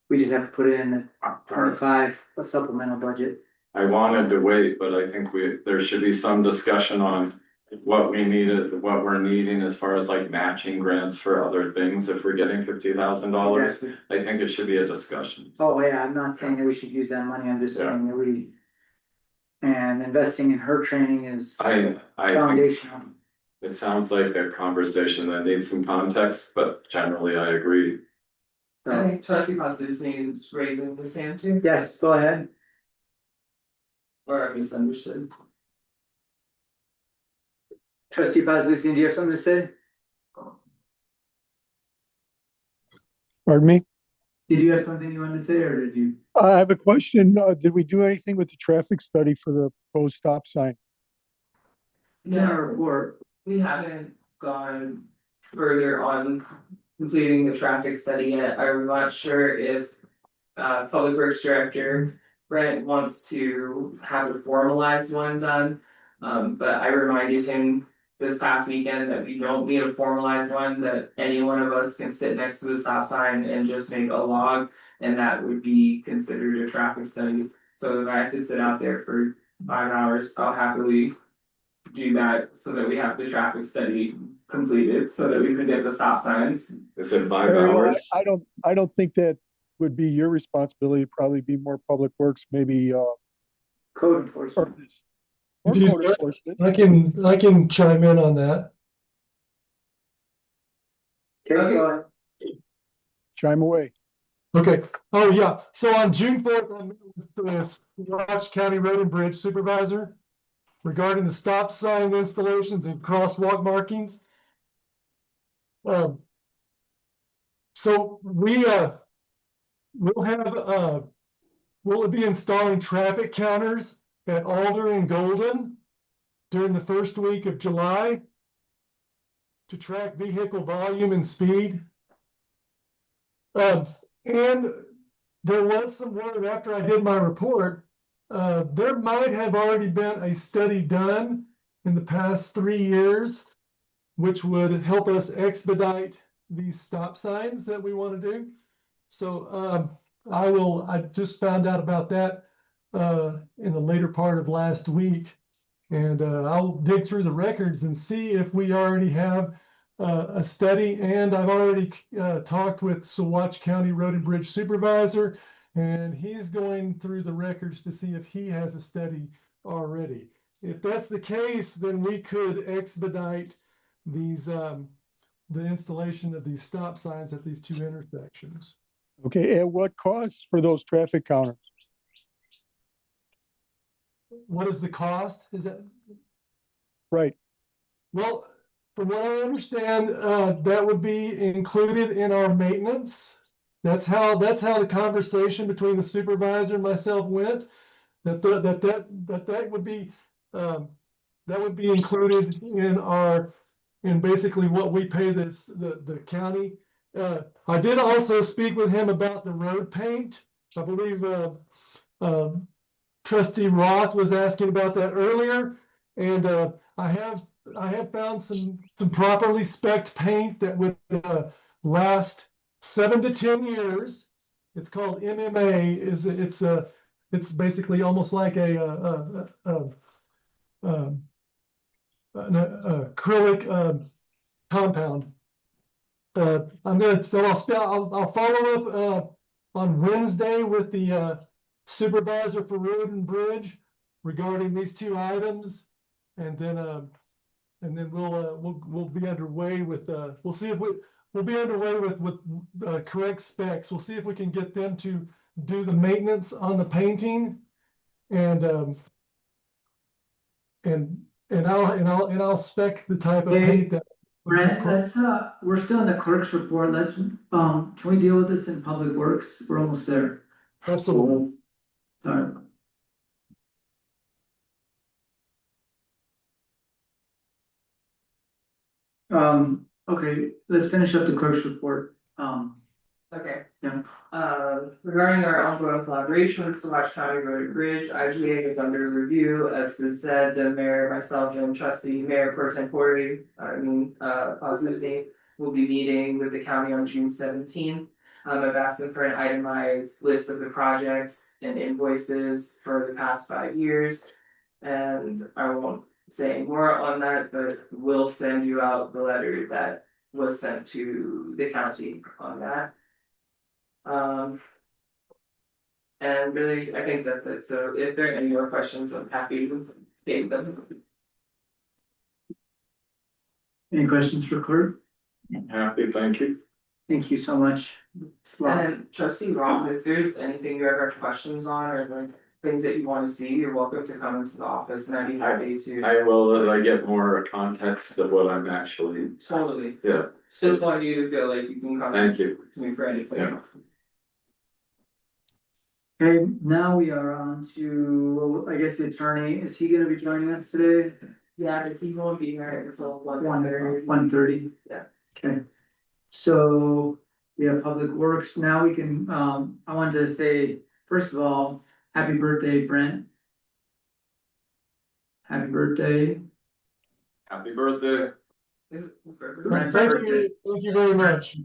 we just have to put it in the 25 supplemental budget. I wanted to wait, but I think there should be some discussion on what we needed, what we're needing as far as like matching grants for other things, if we're getting $50,000. Exactly. I think it should be a discussion. Oh, yeah, I'm not saying that we should use that money, I'm just Yeah. saying that and investing in her training is I think foundational. it sounds like a conversation that needs some context, but generally I agree. I think trustee Pastu's needs raising his hand too, Yes, go ahead. or I misunderstood. Trustee Pazuzian, do you have something to say? Pardon me? Did you have something you wanted to say, or did you? I have a question. Did we do anything with the traffic study for the proposed stop sign? It's in our report. We haven't gone further on completing the traffic study yet. I'm not sure if Public Works Director Brent wants to have a formalized one done. But I reminded him this past weekend that we don't need a formalized one, that any one of us can sit next to the stop sign and just make a log, and that would be considered a traffic study. So if I have to sit out there for 5 hours, I'll happily do that so that we have the traffic study completed, so that we can get the stop signs. Is it 5 Ariel, hours? I don't think that would be your responsibility. It'd probably be more Public Works, maybe, Code enforcement. or code enforcement. I can chime in on that. Okay, go ahead. Chime away. Okay, oh yeah, so on June 4th, I met with the Squash County Road and Bridge Supervisor regarding the stop sign installations and crosswalk markings. So we'll be installing traffic counters at Alder and Golden during the first week of July to track vehicle volume and speed. And there was some word after I did my report, there might have already been a study done in the past 3 years, which would help us expedite these stop signs that we want to do. So I just found out about that in the later part of last week, and I'll dig through the records and see if we already have a study. And I've already talked with Saguache County Road and Bridge Supervisor, and he's going through the records to see if he has a study already. If that's the case, then we could expedite these the installation of these stop signs at these 2 intersections. Okay, at what cost for those traffic counters? What is the cost? Is that Right. well? From what I understand, that would be included in our maintenance. That's how the conversation between the supervisor and myself went. That would be included in basically what we pay the county. I did also speak with him about the road paint. I believe Trustee Roth was asking about that earlier, and I have found some properly spec'd paint that would last 7 to 10 years. It's called MMA. It's basically almost like an acrylic compound. I'll follow up on Wednesday with the supervisor for Road and Bridge regarding these 2 items, and then we'll be underway with we'll see if we'll be underway with correct specs. We'll see if we can get them to do the maintenance on the painting, and I'll spec the type of paint that. Brent, we're still in the clerk's report. Can we deal with this in Public Works? We're almost there. Absolutely. Sorry. Okay, let's finish up the clerk's report. Okay. Yeah. Regarding our ongoing collaboration with Saguache County Road and Bridge, IGA is under review, as it said, the mayor, myself, and trustee Mayor Pro Tempore, Pazuzi, will be meeting with the county on June 17th. I've asked them for an itemized list of the projects and invoices for the past 5 years. And I won't say more on that, but we'll send you out the letter that was sent to the county on that. And really, I think that's it, so if there are any more questions, I'm happy to take them. Any questions for clerk? Happy, thank you. Thank you so much. Well, And trustee Rob, if there's anything you ever have questions on, or like things that you wanna see, you're welcome to come into the office, and I'd be happy to. I will, as I get more context of what I'm actually, Totally, yeah, just want you to feel like you can come thank you. to me for anything. Yeah. okay, now we are on to, I guess the attorney, is he gonna be joining us today? Yeah, the people will be here until 1:30. 1:30? Yeah. Okay. So, we have Public Works, now we can, I wanted to say, first of all, happy birthday, Brent. Happy birthday. Happy birthday. Is it? Brent's Thank birthday. you, thank you very much.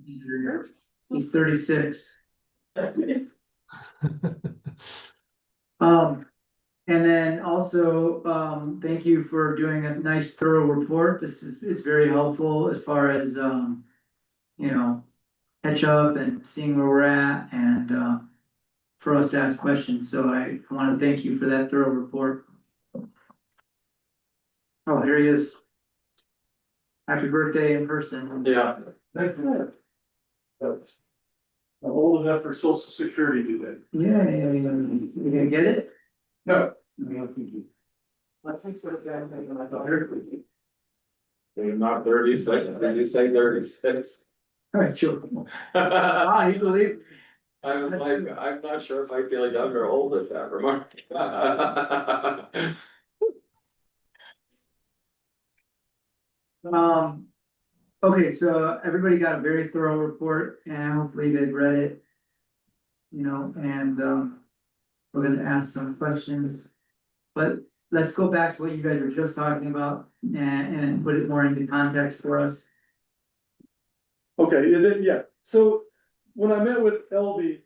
He's 36. And then also, thank you for doing a nice thorough report. It's very helpful as far as, you know, catch up and seeing where we're at and, for us to ask questions. So I want to thank you for that thorough report. Oh, here he is. Happy birthday in person. Yeah. Thank you. I'm old enough for social security today. Yeah, you gonna get it? No. I think so, yeah, I think I thought. You're not 36, did you say 36? I was joking. Wow, you believe? I was like, I'm not sure if I feel young or old at that remark. Okay, so everybody got a very thorough report and hopefully they've read it. You know, and we're gonna ask some questions. But let's go back to what you guys were just talking about and put it more into context for us. Okay, and then, yeah, so when I met with Elvie,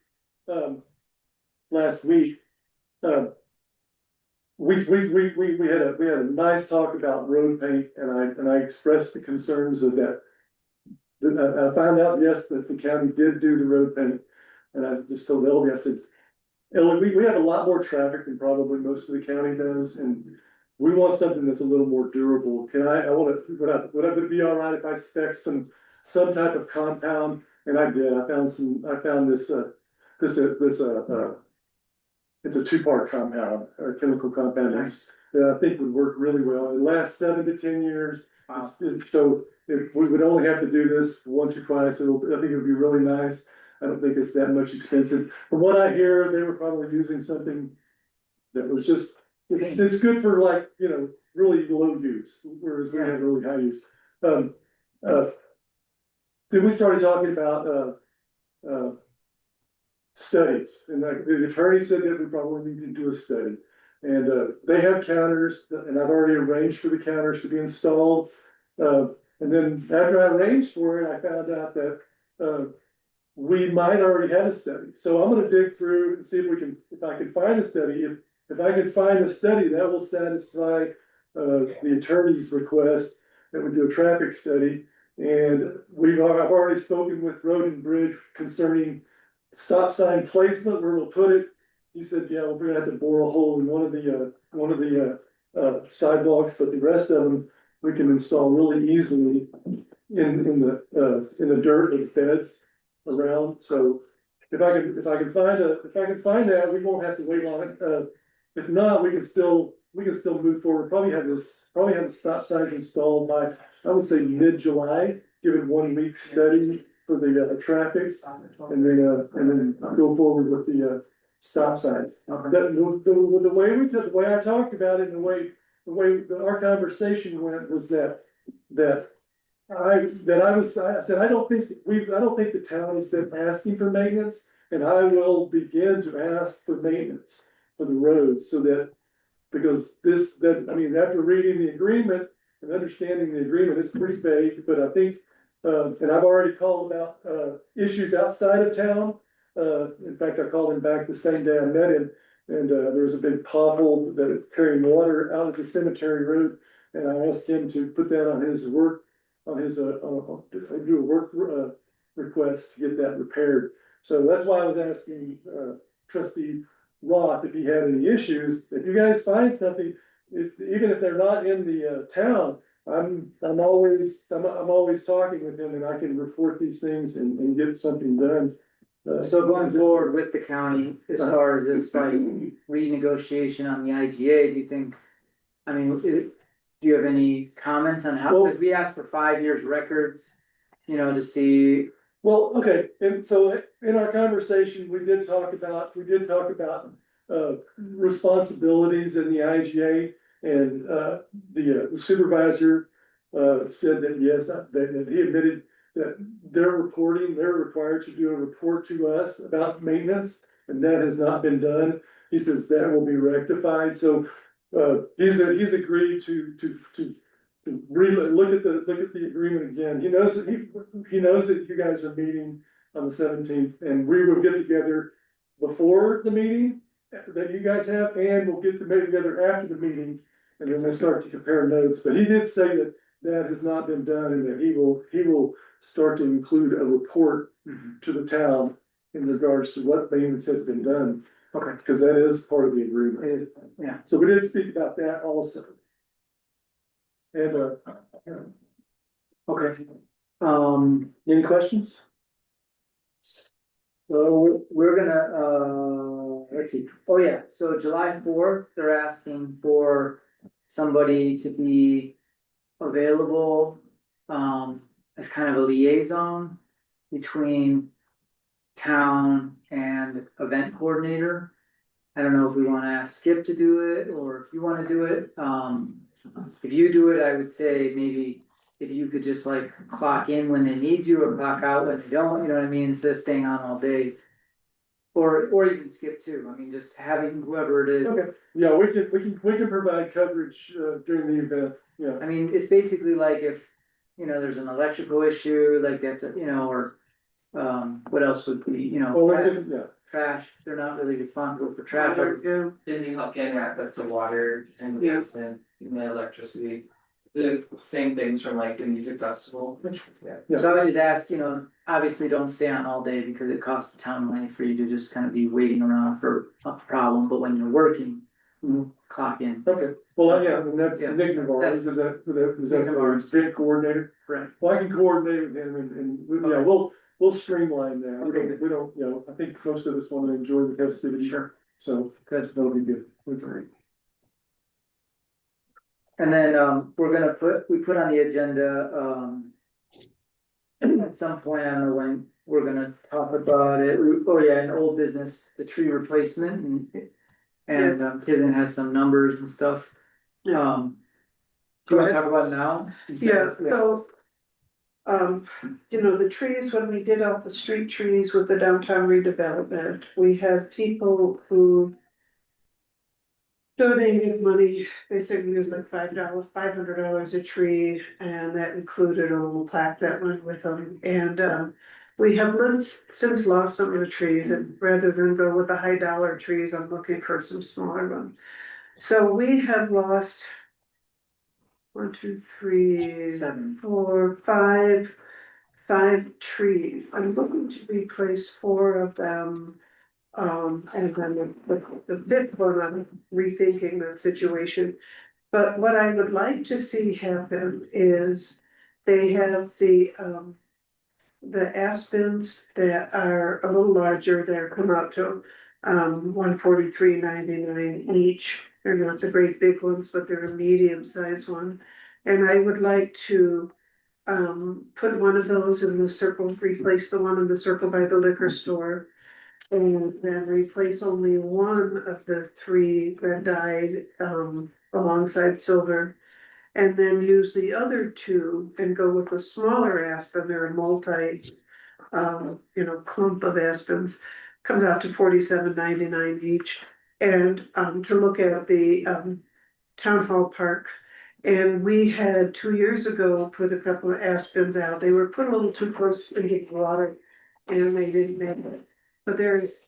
last week, we had a nice talk about road paint and I expressed the concerns of that. I found out, yes, that the county did do the road paint, and I just told Elvie, I said, Elvie, we have a lot more traffic than probably most of the county does, and we want something that's a little more durable. Would it be all right if I spec some type of compound? And I did, I found this, it's a two-part compound, or chemical compound, that I think would work really well. It lasts 7 to 10 years. So if we would only have to do this once or twice, I think it would be really nice. I don't think it's that much expensive. From what I hear, they were probably using something that was just, it's good for, like, you know, really low use, whereas we have really high use. Then we started talking about, studies, and the attorney said that we probably need to do a study. And they have counters, and I've already arranged for the counters to be installed. And then after I arranged for it, I found out that we might already have a study. So I'm gonna dig through and see if I can find a study. If I can find a study that will satisfy the attorney's request, that would do a traffic study. And I've already spoken with Road and Bridge concerning stop sign placement, where we'll put it. He said, yeah, we're gonna have to bore a hole in one of the sidewalks, but the rest of them we can install really easily in the dirt with beds around. So if I can find that, we won't have to wait on it. If not, we can still move forward. Probably have the stop signs installed by, I would say, mid-July, give it 1 week study for the traffic, and then go forward with the stop sign. The way I talked about it, and the way our conversation went was that I said, I don't think the town has been asking for maintenance. And I will begin to ask for maintenance for the roads so that, because I mean, after reading the agreement and understanding the agreement, it's pretty vague, but I think, and I've already called about, issues outside of town. In fact, I called him back the same day I met him, and, there was a big pothole that carrying water out of the cemetery road. And I asked him to put that on his work, do a work, request to get that repaired. So that's why I was asking, trustee Roth if he had any issues. If you guys find something, even if they're not in the, town, I'm always talking with him and I can report these things and get something done. So going forward with the county, as far as this like renegotiation on the IGA, do you think, I mean, do you have any comments on how, because we asked for 5 years records, you know, to see. Well, okay, and so in our conversation, we did talk about, responsibilities in the IGA. And, the supervisor, said that yes, that he admitted that they're required to do a report to us about maintenance, and that has not been done. He says that will be rectified, so, he's agreed to really look at the agreement again. He knows that you guys are meeting on the 17th, and we will get together before the meeting that you guys have, and we'll get together after the meeting, and then we'll start to compare notes. But he did say that that has not been done, and that he will start to include a report to the town in regards to what maintenance has been done. Okay. Because that is part of the agreement. Yeah. So we did speak about that also. And, Okay. any questions? So we're gonna, let's see, oh yeah, so July 4th, they're asking for somebody to be available. As kind of a liaison between town and event coordinator. I don't know if we wanna ask Skip to do it, or if you wanna do it, if you do it, I would say maybe. If you could just like clock in when they need you or clock out when they don't, you know what I mean, instead of staying on all day. Or even Skip too, I mean, just having whoever it is. Okay, yeah, we can provide coverage, during the event, yeah. I mean, it's basically like if, you know, there's an electrical issue, like they have to, you know, or. What else would be, you know, Yeah, trash, they're not really responsible for trash. Didn't you help getting access to water and Yes. and the electricity? The same things from like the music festival. Yeah. So I would just ask, you know, obviously don't stay on all day because it costs the town money for you to just kind of be waiting around for a problem, but when you're working, clock in. okay, well, yeah, and that's Yeah. Nick Navarro, is that our event coordinator? Right. Well, I can coordinate with him and, yeah, we'll streamline that, we don't, you know, I think most of us wanna enjoy the festivities. Sure. So, Good. that'll be good. Okay. And then, we put on the agenda, at some point, I don't know when, we're gonna talk about it, oh yeah, an old business, the tree replacement and Kizen has some numbers and stuff. Do you wanna talk about it now? Yeah, so. You know, the trees, when we did out the street trees with the downtown redevelopment, we had people who. Donated money, basically it was like $500 a tree, and that included a little plaque that went with them, and. We have since lost some of the trees, and rather than go with the high dollar trees, I'm looking for some smaller ones. So we have lost. 1, 2, 3, 7. 4, 5 trees. I'm looking to replace 4 of them. And then the fifth one, I'm rethinking that situation. But what I would like to see happen is they have the aspens that are a little larger, they're come out to $143.99 each. They're not the great big ones, but they're a medium sized one. And I would like to put one of those in the circle, replace the one in the circle by the liquor store. And then replace only one of the 3 that died alongside Silver. And then use the other two and go with the smaller aspen, they're a multi, clump of aspens. Comes out to $47.99 each, and, to look at the, town hall park. And we had 2 years ago put a couple of aspens out, they were put a little too close to the water. And they didn't make it, but there's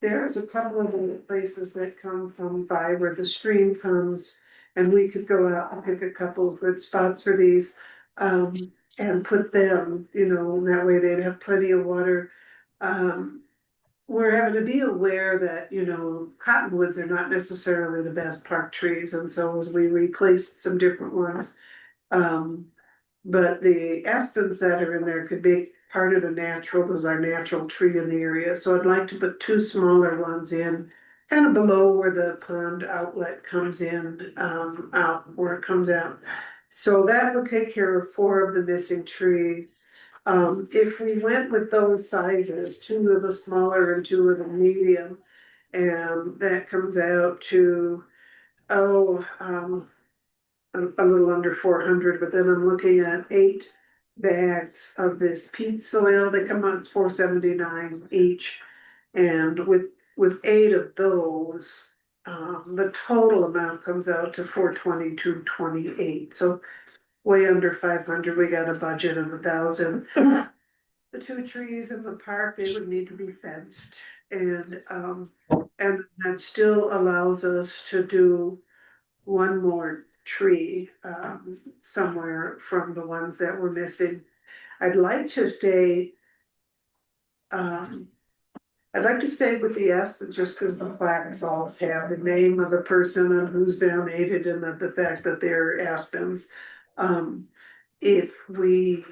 a couple of the places that come from by where the stream comes. And we could go out and pick a couple of good spots for these, and put them, and that way they'd have plenty of water. Um, we're having to be aware that, cottonwoods are not necessarily the best park trees, and so as we replaced some different ones. But the aspens that are in there could be part of the natural, there's our natural tree in the area, so I'd like to put two smaller ones in. Kind of below where the pond outlet comes in, out where it comes out. So that would take care of 4 of the missing tree. If we went with those sizes, 2 of the smaller and 2 of the medium, and that comes out to, a little under 400, but then I'm looking at 8 bags of this peat soil, they come out $4.79 each. And with 8 of those, the total amount comes out to $422.28, so way under 500, we got a budget of 1,000. The 2 trees in the park, they would need to be fenced, and that still allows us to do one more tree, somewhere from the ones that were missing. I'd like to stay, I'd like to stay with the aspen just because the plaques all have the name of the person and who's donated and the fact that they're aspens. If we,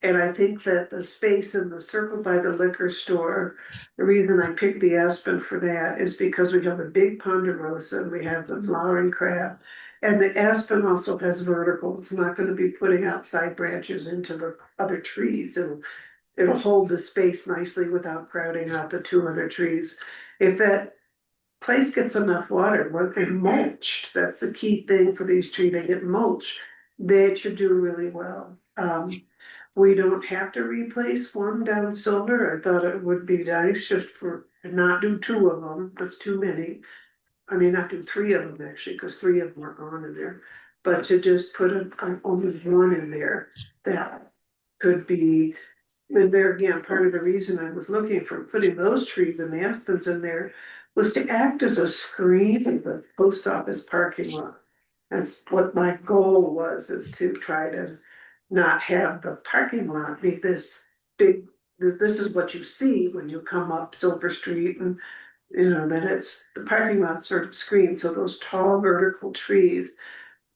and I think that the space in the circle by the liquor store, the reason I picked the aspen for that is because we have a big ponderosa and we have the flowering crab. And the aspen also has vertical, it's not gonna be putting out side branches into the other trees. It'll hold the space nicely without crowding out the 2 other trees. If that place gets enough water, where they're mulched, that's the key thing for these trees, they get mulched, they should do really well. We don't have to replace one down Silver, I thought it would be nice just for, not do 2 of them, that's too many. I mean, not do 3 of them actually, cause 3 of them are gone in there, but to just put only 1 in there, that could be. And there again, part of the reason I was looking for putting those trees and the aspens in there was to act as a screen in the post office parking lot. That's what my goal was, is to try to not have the parking lot be this big, this is what you see when you come up Silver Street, and then it's the parking lot sort of screen, so those tall vertical trees.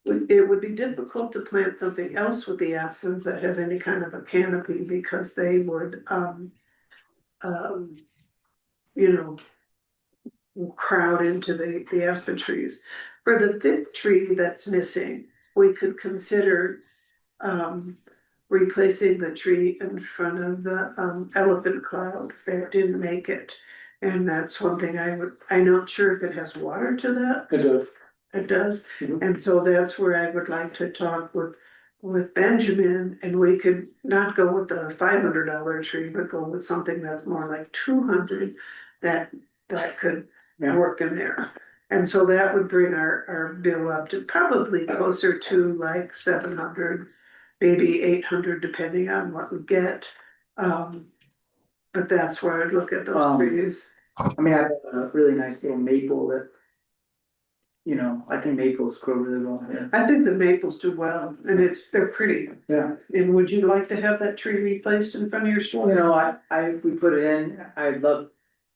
It would be difficult to plant something else with the aspens that has any kind of a canopy, because they would, you know, crowd into the aspen trees. For the 5th tree that's missing, we could consider replacing the tree in front of the elephant cloud that didn't make it. And that's one thing I'm not sure if it has water to that. It does. It does, and so that's where I would like to talk with Benjamin, and we could not go with the $500 tree, but go with something that's more like 200, that could work in there. And so that would bring our bill up to probably closer to like 700, maybe 800, depending on what we get. But that's where I'd look at those trees. I mean, I have a really nice little maple that, I think maples grow really well here. I think the maples do well, and they're pretty. Yeah. And would you like to have that tree replaced in front of your store? We put it in, I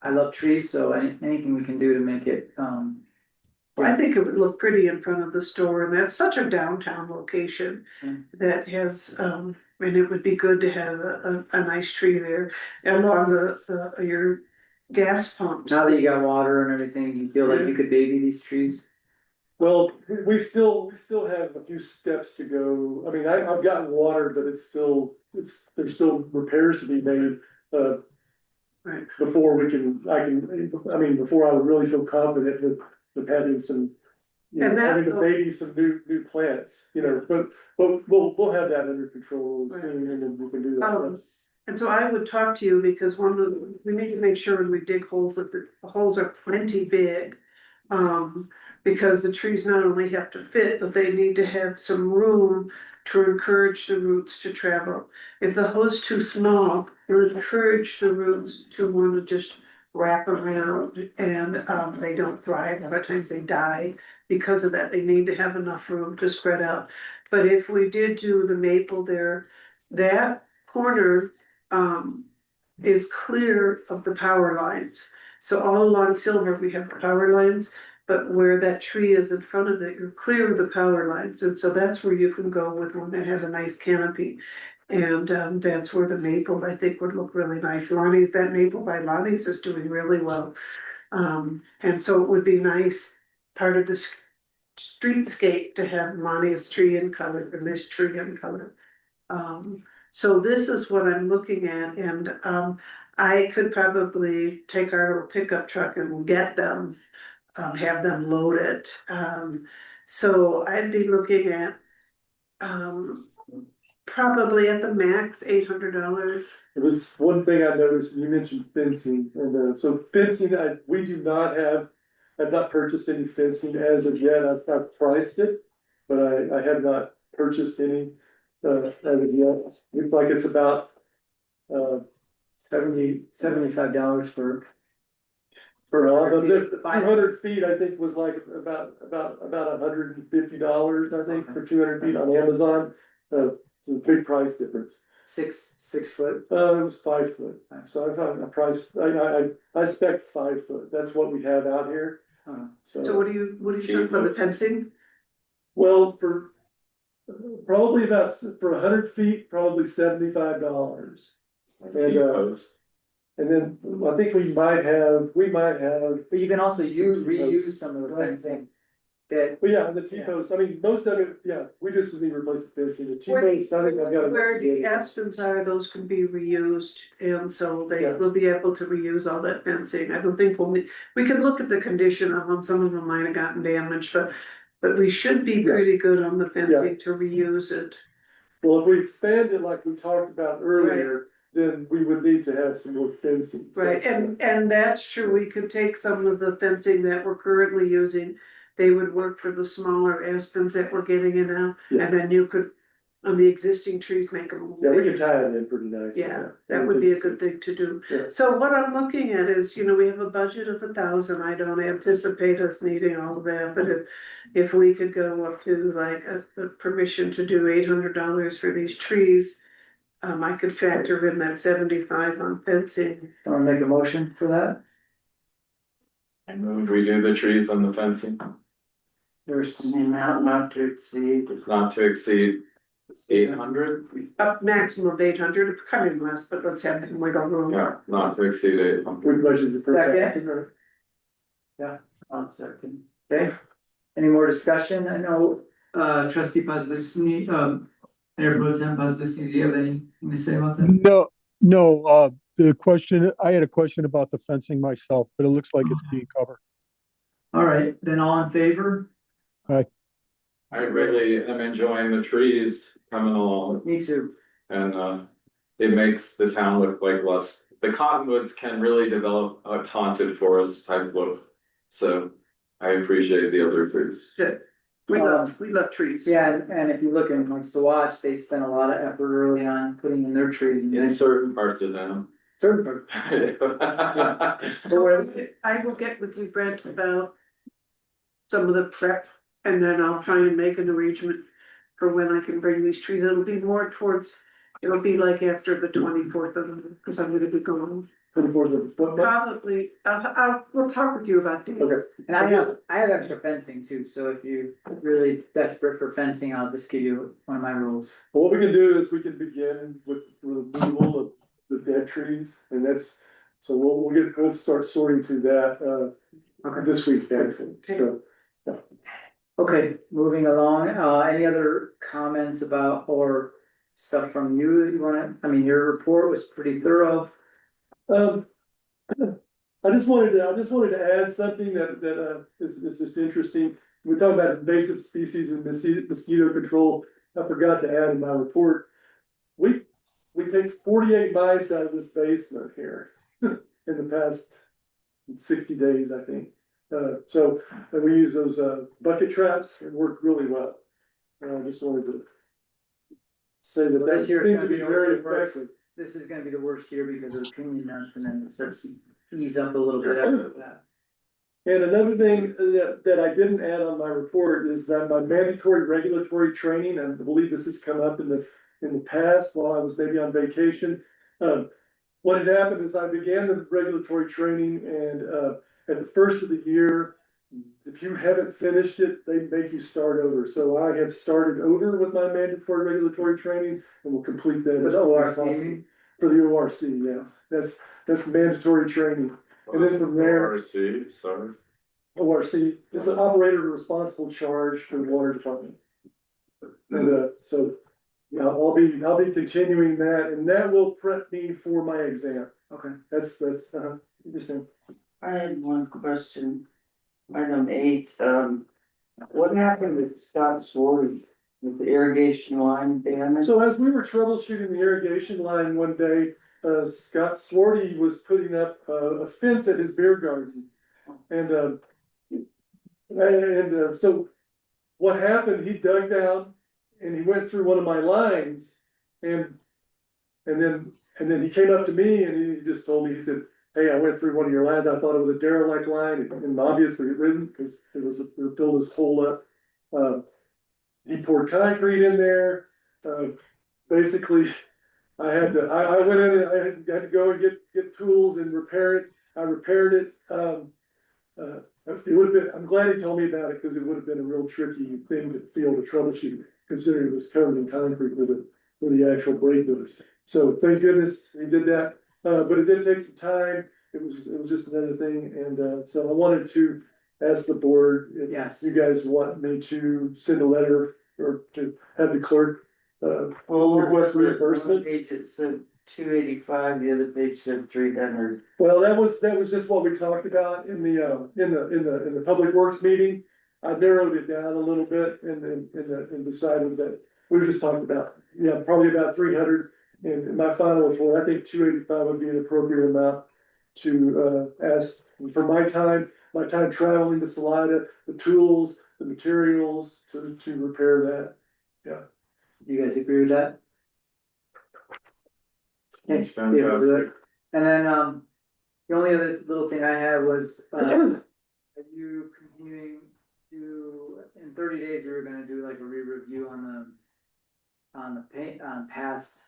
love trees, so anything we can do to make it, I think it would look pretty in front of the store, and that's such a downtown location that has, and it would be good to have a nice tree there along your gas pumps. now that you got water and everything, you feel like you could baby these trees? Well, we still have a few steps to go. I mean, I've gotten water, but there's still repairs to be made. Right. Before before I would really feel confident with having some And that- having to baby some new plants, but we'll have that under control, Right. and then we can do that. And so I would talk to you because we need to make sure when we dig holes that the holes are plenty big. Because the trees not only have to fit, but they need to have some room to encourage the roots to travel. If the hole's too small, you encourage the roots to want to just wrap around and they don't thrive. A lot of times they die because of that. They need to have enough room to spread out. But if we did do the maple there, that corner is clear of the power lines. So all along Silver, we have the power lines, but where that tree is in front of it, you're clear of the power lines. And so that's where you can go with one that has a nice canopy. And that's where the maple, I think, would look really nice. That maple by Lonnie's is doing really well. And so it would be nice, part of the streetscape to have Lonnie's tree in color and this tree in color. So this is what I'm looking at, and I could probably take our little pickup truck and get them, have them loaded. So I'd be looking at probably at the max $800. This one thing I noticed, you mentioned fencing, and so fencing, we do not have, I've not purchased any fencing as of yet. I've priced it, but I have not purchased any as of yet. Looks like it's about $75 for. all of it. 200 feet, I think, was like about $150, I think, for 200 feet on Amazon. It's a big price difference. 6 foot. It was 5 foot, so I found a price, I spec 5 foot, that's what we have out here. So what do you talking about the fencing? Well, for probably for 100 feet, probably $75. And then I think we might have, But you can also reuse some of the fencing that. well, yeah, the T-posts, I mean, most of it, yeah, we just need to replace the fencing, the T-posts, I think I've got. Where the aspens are, those can be reused, and so they will be able to reuse all that fencing. I don't think we could look at the condition of them, some of them might have gotten damaged, but we should be pretty good on the fencing to reuse it. Well, if we expand it like we talked about earlier, then we would need to have some more fencing. Right, and that's true, we could take some of the fencing that we're currently using, they would work for the smaller aspens that we're getting in now, and then you could, on the existing trees, make them. Yeah, we can tie it in pretty nice. Yeah, that would be a good thing to do. Yeah. So what I'm looking at is, we have a budget of 1,000, I don't anticipate us needing all of that, but if we could go up to like a permission to do $800 for these trees. I could factor in that 75 on fencing. Want to make a motion for that? I move we do the trees and the fencing, There's, The amount not to exceed. not to exceed 800, Up maximum of 800, come in less, but let's have them wiggle room. yeah, not to exceed 800. Which much is the Second. I'll second. okay, any more discussion? I know, trustee Paslewski, Mayor Pro Tem Paslewski, do you have anything to say about that? No, I had a question about the fencing myself, but it looks like it's being covered. All right, then all in favor? I really am enjoying the trees coming along, Me too. and it makes the town look like less, the cottonwoods can really develop a haunted forest type look. So I appreciate the other trees. Good. We love trees. Yeah, and if you look in like Swatch, they spent a lot of effort early on putting in their trees. In certain parts of them. Certain. So I will get with you, Brent, about some of the prep, and then I'll try and make an arrangement for when I can bring these trees. It'll be more towards, it'll be like after the 24th of, because I'm gonna be going. 24th of what month? Probably, we'll talk with you about dates. Okay. And I have extra fencing too, so if you're really desperate for fencing, I'll just give you one of my rules. Well, what we can do is we can begin with removal of the dead trees, and so we'll start sorting through that, this week, actually, so. Okay, moving along, any other comments about or stuff from you that you wanna, your report was pretty thorough. I just wanted to add something that is just interesting. we talk about invasive species and mosquito control, I forgot to add in my report. We take 48 mice out of this basement here in the past 60 days, I think. And we use those bucket traps and work really well. I just wanted to say that Well, that this year's seemed gonna to be be very over. effective. This is gonna be the worst year because of the premium nuts, and then it starts to ease up a little bit after that. And another thing that I didn't add on my report is that my mandatory regulatory training, and I believe this has come up in the past while I was maybe on vacation. What had happened is I began the regulatory training and at the first of the year, if you haven't finished it, they make you start over. So I have started over with my mandatory regulatory training and will complete that as soon as possible. For the ORC, yes, that's mandatory training. And then from there. ORC, sorry. ORC, it's an operator responsible charge for the water department. And so, yeah, I'll be continuing that, and that will prep me for my exam. Okay. That's, interesting. I had one question. Item 8, what happened with Scott Swarty with the irrigation line damage? So as we were troubleshooting the irrigation line one day, Scott Swarty was putting up a fence at his beer garden. And so what happened, he dug down and he went through one of my lines and then he came up to me and he just told me, he said, "Hey, I went through one of your lines. I thought it was a derelict line," and obviously it didn't, because it filled this hole up. He poured concrete in there. Basically, I went in and I had to go and get tools and repair it. I repaired it. It would have been, I'm glad he told me about it, because it would have been a real tricky thing to be able to troubleshoot, considering it was covered in concrete where the actual break was. So thank goodness he did that, but it did take some time. It was just another thing, and so I wanted to ask the board if Yes. you guys want me to send a letter or to have the clerk request reimbursement. One page it said 285, the other page said 300. Well, that was just what we talked about in the public works meeting. I narrowed it down a little bit and decided that we were just talking about, yeah, probably about 300. And my final report, I think 285 would be an appropriate amount to ask for my time traveling to Salida, the tools, the materials to repair that. Yeah. You guys agree with that? That's Okay, yeah, we'll do that. fantastic. And then, the only other little thing I had was, are you continuing to, in 30 days, we were gonna do like a re-review on past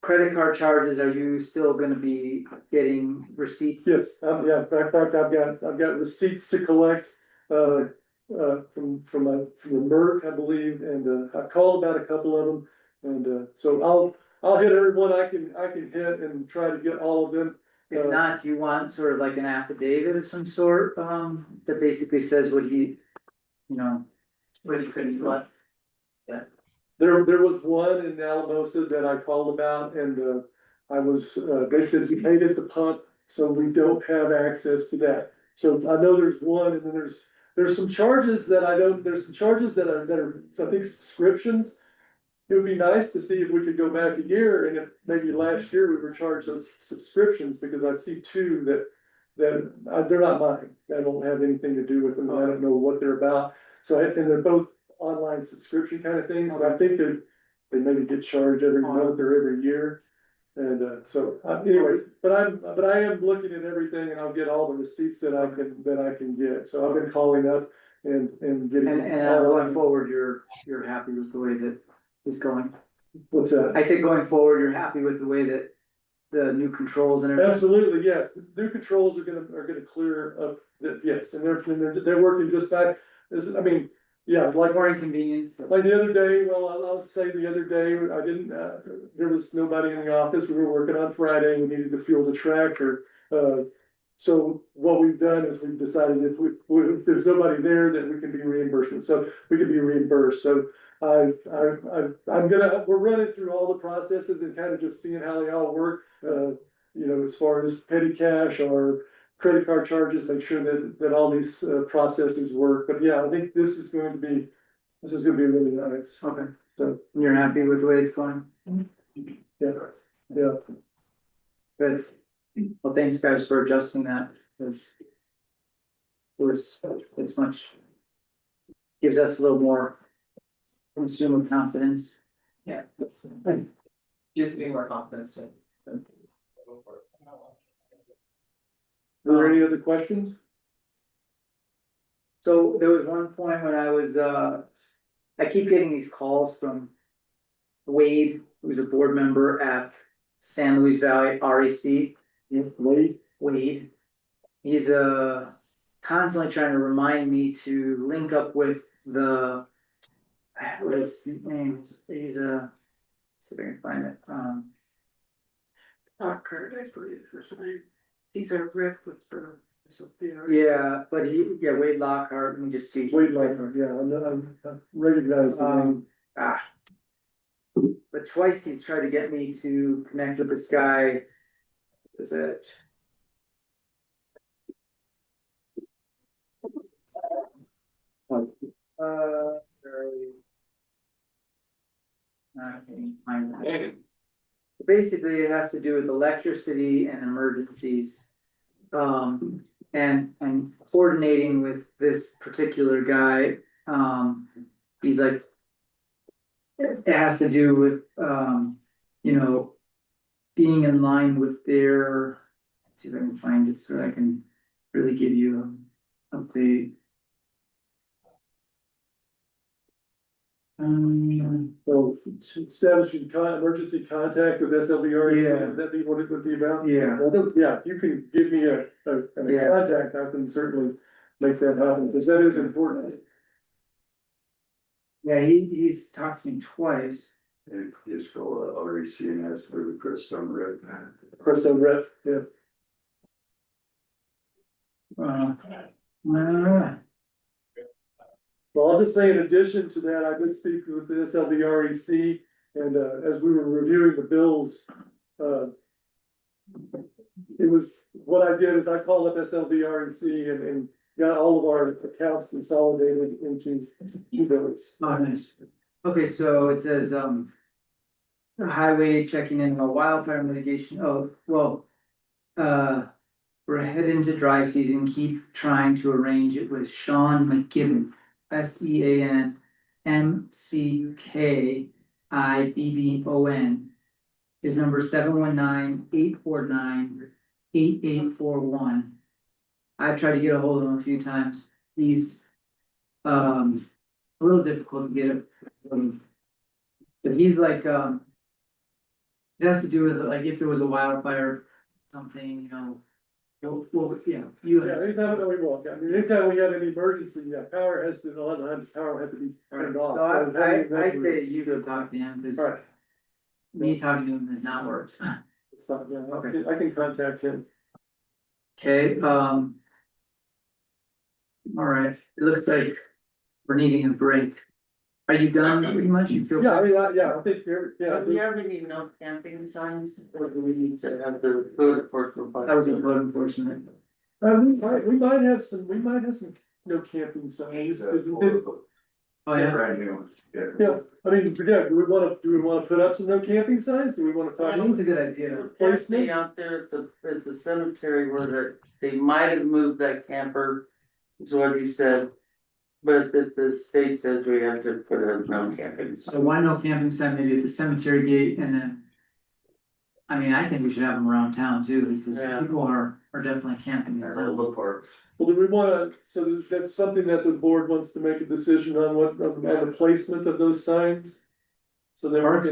credit card charges. Are you still gonna be getting receipts? Yes, yeah, in fact, I've got receipts to collect, from the Merck, I believe, and, I've called about a couple of them. And, so I'll hit everyone I can hit and try to get all of them. If not, do you want sort of like an affidavit of some sort, that basically says what he, what he couldn't, what? There was one in Alamosa that I called about, and, they said he paid at the pump, so we don't have access to that. So I know there's one, and then there's some charges that there's some charges that are, I think, subscriptions. It would be nice to see if we could go back a year, and if maybe last year we were charged those subscriptions, because I see two that they're not mine. I don't have anything to do with them. I don't know what they're about. So, and they're both online subscription kind of things. So I think they maybe get charged every month or every year. And, anyway, but I am looking at everything, and I'll get all the receipts that I can get. So I've been calling up and getting. And going forward, you're happy with the way that it's going? What's that? I said going forward, you're happy with the way that the new controls and everything? Absolutely, yes. The new controls are gonna clear up, yes, and they're working just fine. I mean, yeah, like. More inconvenience. Like the other day, well, I'll say the other day, I didn't, there was nobody in the office. We were working on Friday. We needed to fuel the tractor. So what we've done is we've decided if there's nobody there, then we can be reimbursement. So we can be reimbursed. So we're running through all the processes and kind of just seeing how they all work. As far as petty cash or credit card charges, make sure that all these processes work. But yeah, I think this is gonna be really nice. Okay, So, you're happy with the way it's going? yeah, yeah. Good. Well, thanks guys for adjusting that, because it's much. Gives us a little more consumer confidence. Yeah. Gives me more confidence to. Are there any other questions? So there was one point when I was, I keep getting these calls from Wade, who's a board member at San Luis Valley REC. Wade. He's constantly trying to remind me to link up with the, what is his name? He's see if I can find it. Lockhart, I believe is his name. He's a rep with the. Yeah, but Wade Lockhart, let me just see. Wait, yeah, I recognize the name. But twice he's tried to get me to connect with this guy. Is it? Where are we? I can't find that. Basically, it has to do with electricity and emergencies. And coordinating with this particular guy, he's like. It has to do with, you know, being in line with their, let's see if I can find it so I can really give you an update. So establishing emergency contact with SLBRC, Yeah. would that be what it would be about? Yeah. Well, yeah, if you can give me a Yeah. contact, I can certainly make that happen, because that is important. Yeah, he's talked to me twice. And just go REC and ask for the Crestone rep. Crestone rep, yeah. Well, I'll just say in addition to that, I did speak with the SLBREC, and as we were reviewing the bills, it was, what I did is I called up SLBREC and got all of our accounts consolidated into two bills. Oh, nice. Okay, so it says, highway checking in on wildfire mitigation. Oh, well, we're heading into dry season. Keep trying to arrange it with Sean McGibbon, SEAN McKibbon. His number 719-849-8841. I've tried to get a hold of him a few times. He's a little difficult to get it. But he's like, it has to do with like if there was a wildfire, something, you know. Well, yeah, Yeah, anytime we walk, I mean, anytime we have an emergency, yeah, power has to, a lot of times power had to be turned off. So I say you should talk to him, because Alright, me talking to him has not worked. it's not, yeah, I can contact him. Okay, all right, it looks like we're needing a break. Are you done pretty much? You feel? Yeah, I mean, I think you're, yeah. Do we ever need no camping signs, or do we need to have the code enforcement? That was a code enforcement. We might have some no camping signs. Oh, yeah. Brand new. Yeah, I mean, yeah, do we wanna put up some no camping signs? Do we wanna I talk? think it's a good idea. Placement out there at the cemetery where they might have moved that camper, is what he said. But the state says we have to put a no camping. So one no camping sign maybe at the cemetery gate, and then. I mean, I think we should have them around town too, because Yeah. people are definitely camping. All the parks. Well, do we wanna, so that's something that the board wants to make a decision on on the placement of those signs? So they are.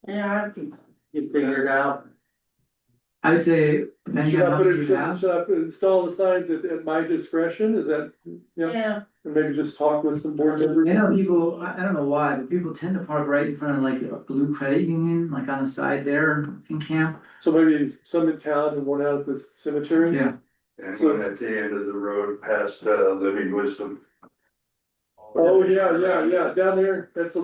Yeah, I think you figure it out. I would say, depending Should on I how put many it, you have. should I install the signs at my discretion? Is that, Yeah. and maybe just talk with some board members? I know people, I don't know why, but people tend to park right in front of like a blue credit union, like on the side there in camp. So maybe some in town and one out at the cemetery? Yeah. And one at the end of the road past Living Wisdom. Oh, yeah, down there, that's a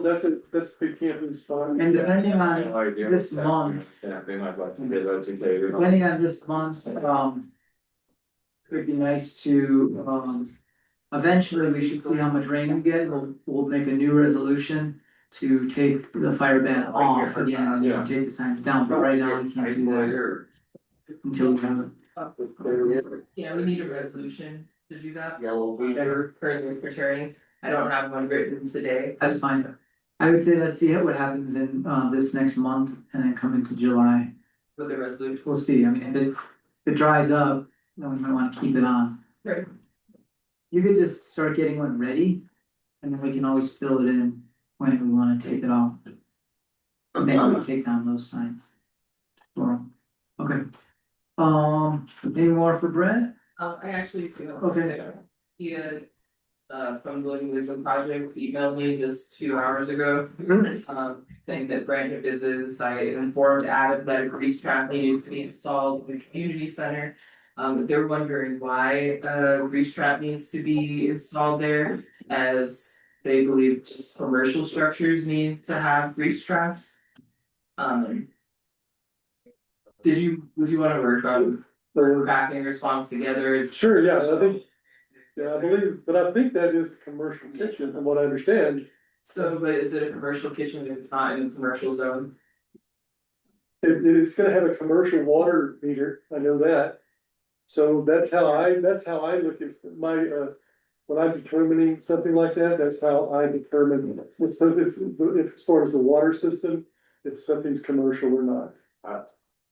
big camping spot. And depending No on idea this what month, Yeah, they might like to get educated on. depending on this month, it'd be nice to, eventually we should see how much rain we get. We'll make a new resolution to take the fire ban off again and Yeah. take the signs down, but right now we can't do that until we have it. Yeah, we need a resolution to do that. Yellow fever. Currently preparing, I don't have one written today. That's fine. I would say let's see what happens in, this next month and then come into July. With the resolution. We'll see. I mean, if it dries up, then we might wanna keep it on. Right. You could just start getting one ready and then we can always fill it in when we wanna take it off. And then we can take down those signs. Or, okay. Any more for Brett? I actually do. Okay. He had, from the Living Wisdom Project emailed me just 2 hours ago. Saying that Brand had visited the site and informed Adam that a grease trap needs to be installed in the community center. They're wondering why a grease trap needs to be installed there, as they believe just commercial structures need to have grease traps. Would you wanna work on crafting a response together? Sure, yeah, I think, yeah, I believe, but I think that is a commercial kitchen, from what I understand. So, but is it a commercial kitchen if it's not in the commercial zone? It's gonna have a commercial water meter, I know that. So that's how I look at my, when I'm determining something like that, that's how I determine. So if as far as the water system, if something's commercial or not.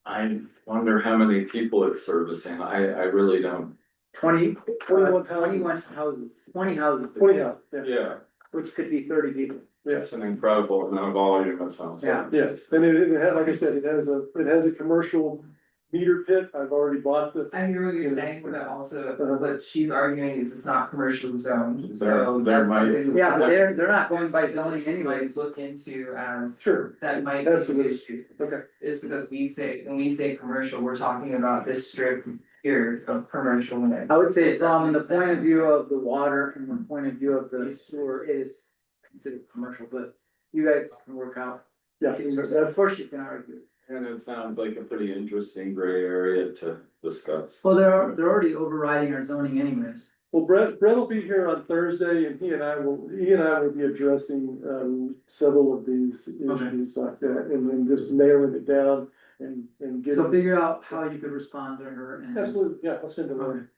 I wonder how many people it's servicing. I really don't. 21,000. 21 houses, 20 houses. 20 houses, yeah. Yeah, Which could be 30 people. it's an incredible amount of volume, it sounds like. Yeah. Yes, and it had, like I said, it has a commercial meter pit. I've already bought the. I hear what you're saying, but also what she's arguing is it's not commercial zone, so There that's might- something. Yeah, but they're not going by zoning anyway. Might look into as, Sure, that might be an Absolutely. issue. okay. Is because when we say commercial, we're talking about this strip here of commercial land. I would say from the point of view of the water and the point of view of the sewer, it is considered commercial, but you guys can work out. Yeah, Of that's, course you can argue. And it sounds like a pretty interesting gray area to discuss. Well, they're already overriding our zoning anyways. well, Brett will be here on Thursday and he and I will be addressing, several of these Okay. issues like that and then just nailing it down and So getting. figure out how you could respond to her and. Absolutely, yeah, I'll send it Okay. over.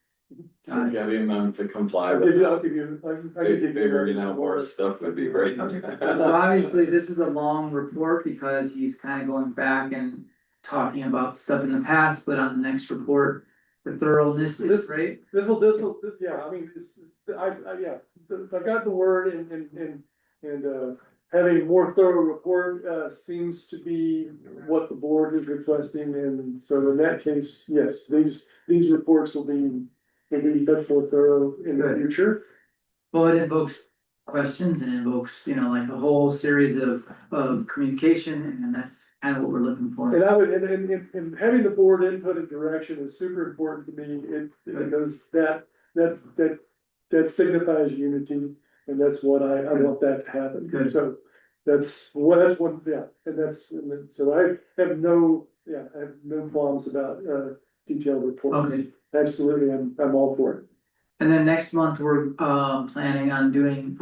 So getting them to comply I'll with give you, that. I'll give you, I can give you. Figuring out more stuff would be great. Well, obviously, this is a long report because he's kind of going back and talking about stuff in the past, but on the next report, the thoroughness is This- great. This'll, yeah, I mean, yeah, I got the word and having more thorough report, seems to be what the board is requesting, and so in that case, yes, these reports will be much more thorough in the Good. future. Well, it invokes questions and invokes, like a whole series of communication, and that's kind of what we're looking for. And I would, and having the board input and direction is super important to me, because that signifies unity, and that's what I want that to happen. Good. So that's one, yeah, so I have no qualms about, detailed report. Okay, Absolutely, I'm all for it. and then next month, we're planning on doing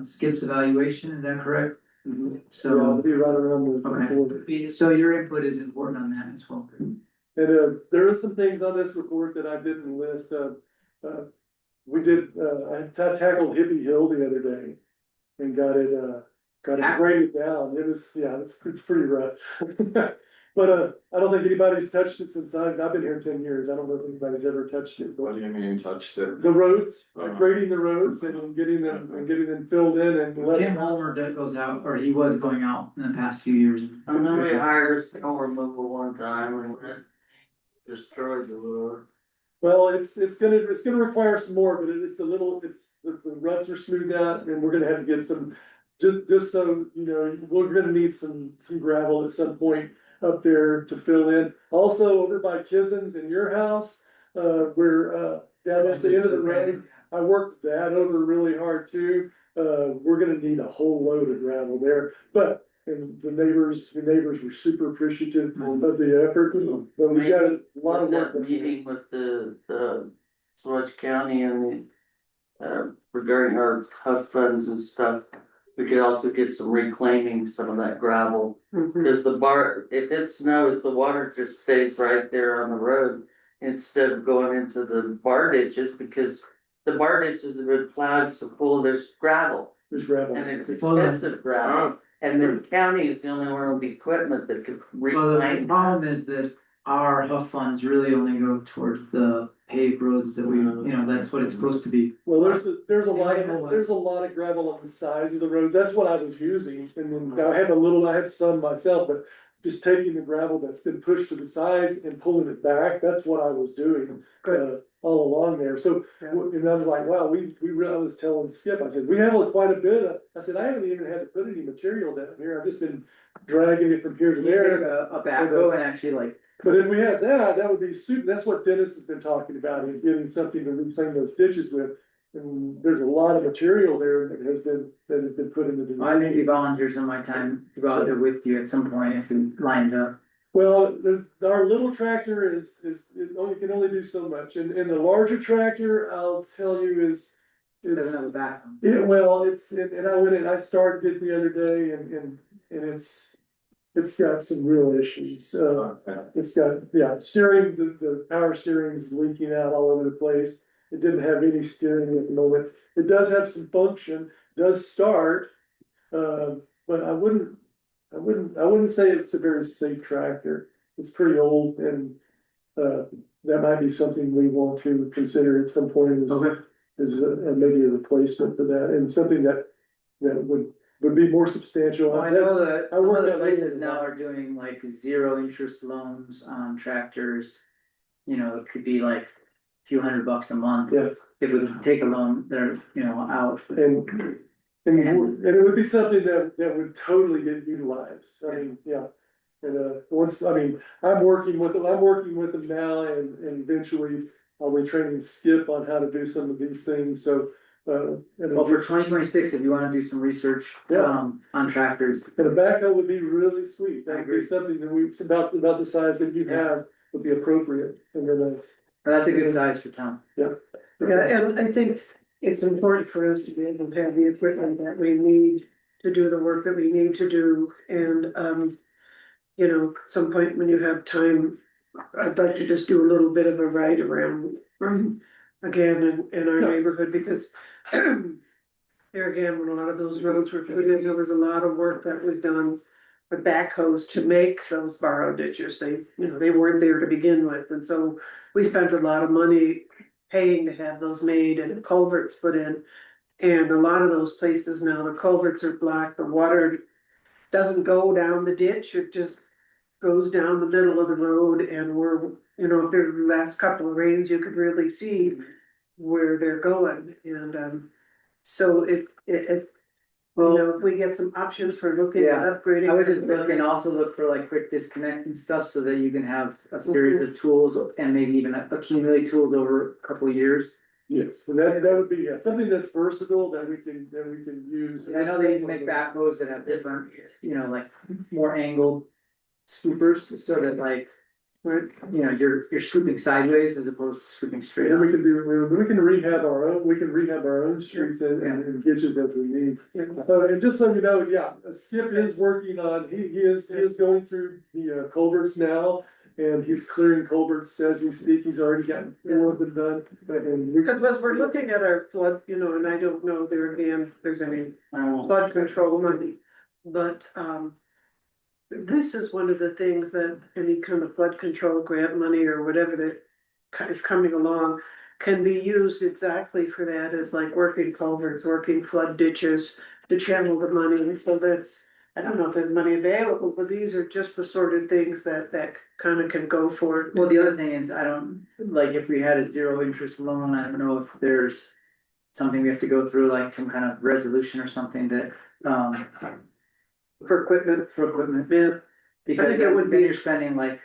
Skip's evaluation, is that correct? So So, I'll be right around the Okay. board. so your input is important on that as well. And there are some things on this report that I didn't list, we did, I tackled Hippie Hill the other day. And got it graded down, it was, yeah, it's pretty rough. But, I don't think anybody's touched it since I've been here 10 years, I don't know if anybody's ever touched it, What but. do you mean touched it? The roads, Uh-huh. grading the roads and getting them filled in and Tim letting. Homer that goes out, or he was going out in the past few years. I know we hired snow removal one time and it destroyed the road. Well, it's gonna require some more, but it's a little, the ruts are smoothed out and we're gonna have to get some. Just so, we're gonna need some gravel at some point up there to fill in. Also over by Kizens in your house, we're, down at the end of the road. I worked that over really hard too. We're gonna need a whole load of gravel there, but, and the neighbors were super appreciative of the effort. But we got a lot of work. That meeting with the Swash County and regarding our HUD funds and stuff, we could also get some reclaiming some of that gravel. Mhm. Cause if it snows, the water just stays right there on the road instead of going into the bar ditches, because the bar ditches have been plowed so full, there's gravel. There's gravel. And it's expensive gravel, and the county is the only one with equipment that could Well, the reclaim. problem is that our HUF funds really only go towards the paved roads that we, that's what it's supposed to be. Well, there's a lot of gravel on the sides of the roads, that's what I was using, and then I have some myself, but just taking the gravel that's been pushed to the sides and pulling it back, that's what I was doing. All along there, so, and I was like, wow, I was telling Skip, I said, we have quite a bit, I said, I haven't even had to put any material down here, I've just been dragging it from here to You take there. a backhoe and actually like, But if we had that, that would be super, that's what Dennis has been talking about, is getting something to reclaim those ditches with. And there's a lot of material there that has been put into the. I maybe volunteer some of my time to go out there with you at some point if we lined up. Well, our little tractor can only do so much, and the larger tractor, I'll tell you, Doesn't have a backhoe. yeah, well, and I went and I started it the other day, and it's got some real issues, it's got, steering, the power steering is leaking out all over the place. It didn't have any steering at the moment, it does have some function, does start, but I wouldn't say it's a very safe tractor. It's pretty old, and that might be something we want to consider at some point as maybe a replacement for that, and something that would be more substantial. Well, I know that I some worked other that places way. now are doing like 0 interest loans on tractors. It could be like a few $100 a month. Yeah. If we take a loan, they're, out. And it would be something that would totally get utilized, I mean, yeah. And I'm working with them now, and eventually I'll be training Skip on how to do some of these things, so. Well, for 2026, if you wanna do some research, Yeah. on tractors. And a backhoe would be really sweet, I that would be agree. something that it's about the size that you have would be appropriate, and then. That's a good size for town. Yeah, and I think it's important for us to be able to have the equipment that we need to do the work that we need to do, and, some point when you have time, I'd like to just do a little bit of a ride around, again in our neighborhood, because there again, when a lot of those roads were put in, there was a lot of work that was done with backhoes to make those borrow ditches. They weren't there to begin with, and so we spent a lot of money paying to have those made and culverts put in. And a lot of those places now, the culverts are blocked, the water doesn't go down the ditch, it just goes down the middle of the road, and if there's the last couple of rains, you could really see where they're going, and so if we get some options for looking at upgrading. I would just look and also look for like quick disconnect and stuff so that you can have a series of tools and maybe even accumulate tools over a couple of years. Yes, and that would be, something that's versatile that we can use. I know they make backhoes that have different, like more angled scoopers, so that like, you're scooping sideways as opposed to scooping straight And up. we can rehab our own streets and ditches as we need. And just so you know, Skip is working on, he is going through the culverts now. And he's clearing culverts as we speak, he's already gotten 4 of them done. Because as we're looking at our flood, and I don't know there again, if there's any flood control money, but, this is one of the things that any kind of flood control grant money or whatever that is coming along can be used exactly for that, as like working culverts, working flood ditches to channel the money. And so I don't know if there's money available, but these are just the sort of things that kind of can go for it. Well, the other thing is, I don't, like, if we had a 0 interest loan, I don't know if there's something we have to go through, like some kind of resolution or something that, For equipment, yeah. Because it would then be- you're spending like,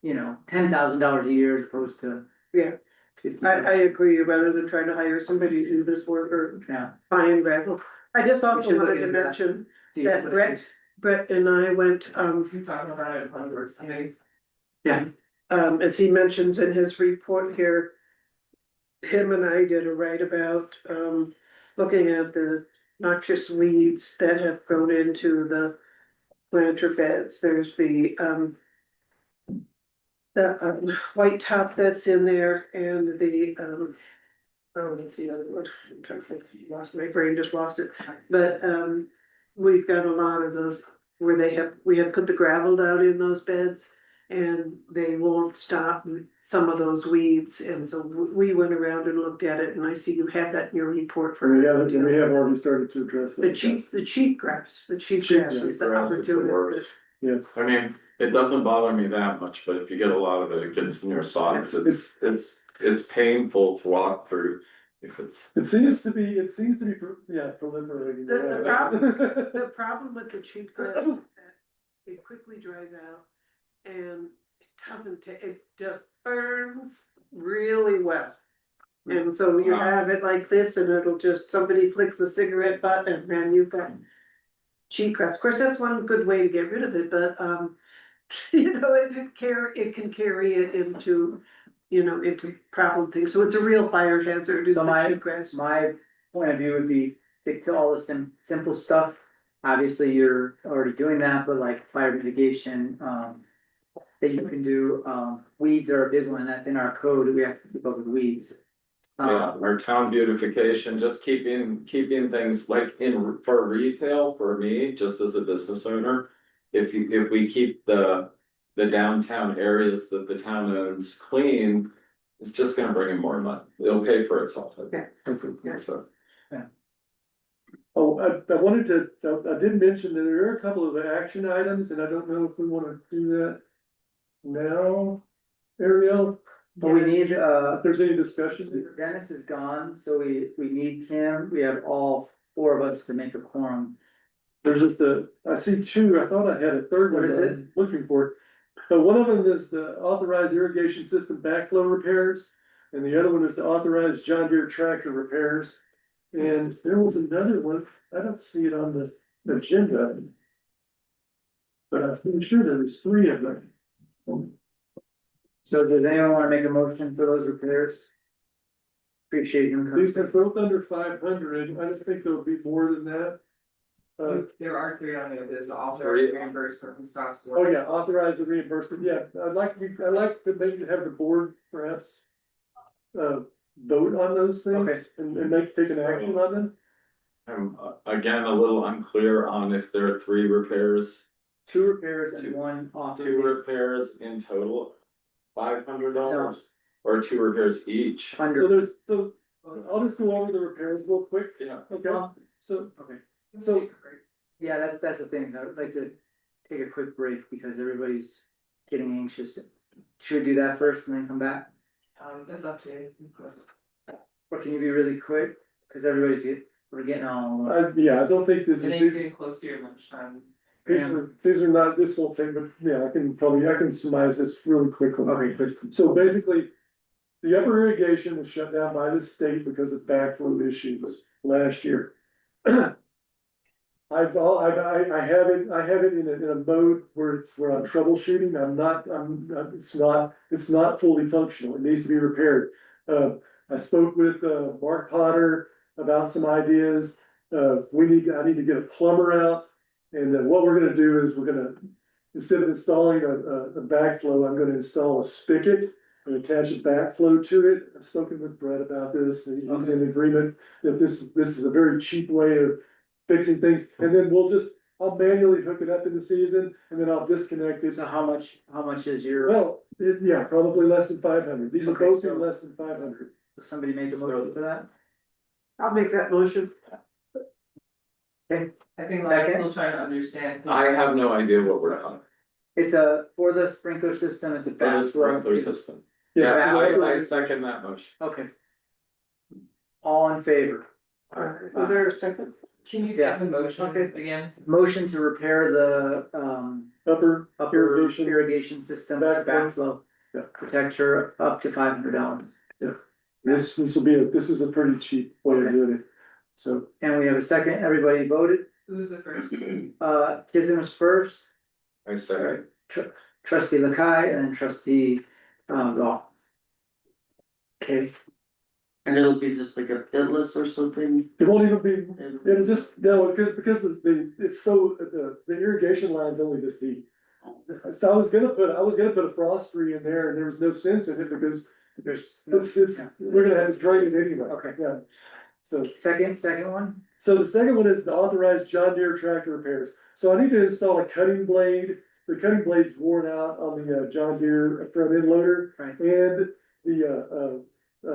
$10,000 a year as opposed to. Yeah. I agree, rather than trying to hire somebody to do this work or find gravel. I just We also should look wanted to into that. mention See that what it is. Brett and I went, You talk about it afterwards, Yeah. as he mentions in his report here, him and I did a write about, looking at the noxious weeds that have grown into the planter beds. There's the white top that's in there and oh, let's see, other word, I'm trying to think, lost my brain, just lost it, but, we've got a lot of those where we have put the gravel down in those beds. And they won't stop some of those weeds, and so we went around and looked at it, and I see you have that in your report for. We have already started to address that. The cheap grass is the grass is the worst. Yes. I mean, it doesn't bother me that much, but if you get a lot of it, it gets in your socks. It's painful to walk through. If it's. It seems to be, proliferating. The problem with the cheap grass is that it quickly dries out. And it just burns really well. And so you have it like this and it'll just, somebody flicks a cigarette butt and then you've got cheatgrass. Of course, that's one good way to get rid of it, but, it can carry it into, into problem things. So it's a real fire hazard, is the So cheatgrass. my point of view would be stick to all the simple stuff. Obviously, you're already doing that, but like fire mitigation, that you can do, weeds are a big one, that in our code, we have to keep up with weeds. Yeah, our town beautification, just keeping things like for retail, for me, just as a business owner. If we keep the downtown areas that the town owns clean, it's just gonna bring in more money. It'll pay for itself, I think. Yeah. So. Oh, I did mention that there are a couple of action items, and I don't know if we wanna do that now, Ariel, But we need, if there's any discussion. Dennis is gone, so we need Kim, we have all four of us to make a quorum. There's just I see two, I thought I had a third one. What is but it? I'm looking for it. But one of them is the authorized irrigation system backflow repairs, and the other one is the authorized John Deere tractor repairs. And there was another one, I don't see it on the agenda. But I'm pretty sure there was three of them. So does anyone wanna make a motion for those repairs? Appreciate him coming. These are both under 500, I don't think there'll be more than that. There are three on there, there's authorized reimbursement from Scott's. Oh yeah, authorize the reimbursement, yeah, I'd like to maybe have the board perhaps. Vote on those things Okay. and take an action on them. I'm again a little unclear on if there are three repairs, 2 repairs and 1 two authorization. repairs in total, $500, or 2 repairs each. I'll just go over the repairs real quick, Yeah. okay, so, Okay. so, Yeah, that's the thing, I would like to take a quick break because everybody's getting anxious. Should we do that first and then come back? It's up to you. Or can you be really quick? Cause we're getting all. yeah, I don't think this And then you're is, getting close to your lunchtime. these are not, this won't take, but yeah, I can surmise this really quickly. Okay. So basically, the upper irrigation was shut down by the state because of backflow issues last year. I have it in a mode where I'm troubleshooting, it's not fully functional, it needs to be repaired. I spoke with, Mark Potter about some ideas, I need to get a plumber out. And what we're gonna do is instead of installing a backflow, I'm gonna install a spigot and attach a backflow to it. I've spoken with Brett about this, and he's in agreement that this is a very cheap way of fixing things, and then I'll manually hook it up in the season, and then I'll disconnect it. So how much is your, Well, yeah, probably less than 500, these are Okay, both so- less than 500. somebody make a motion for that? I'll make that motion. Okay, I think a lot of people trying to understand. I have no idea what we're on. it's for the sprinkler system, it's a For the backflow. sprinkler system. Yeah, I second that motion. Okay. All in favor? Is there a second? Can you Yeah. say the motion Okay. again? Motion to repair the, upper upper irrigation, irrigation system Backflow. backflow. Yeah. Protector up to $500. this is a pretty cheap way of doing it, so. And we have a second, everybody voted, Who was the first? Kizim was first, I second. trustee Lakai, and then trustee, Gall. Okay. And it'll be just like a pitless or something? It won't even be, it'll just, no, because it's so, the irrigation line's only this deep. So I was gonna put a frost free in there and there was no sense in it because we're gonna have to drain it anyway. Okay. Yeah. So, Second one? so the second one is the authorized John Deere tractor repairs. So I need to install a cutting blade. The cutting blade's worn out on the John Deere front end loader. Right. And the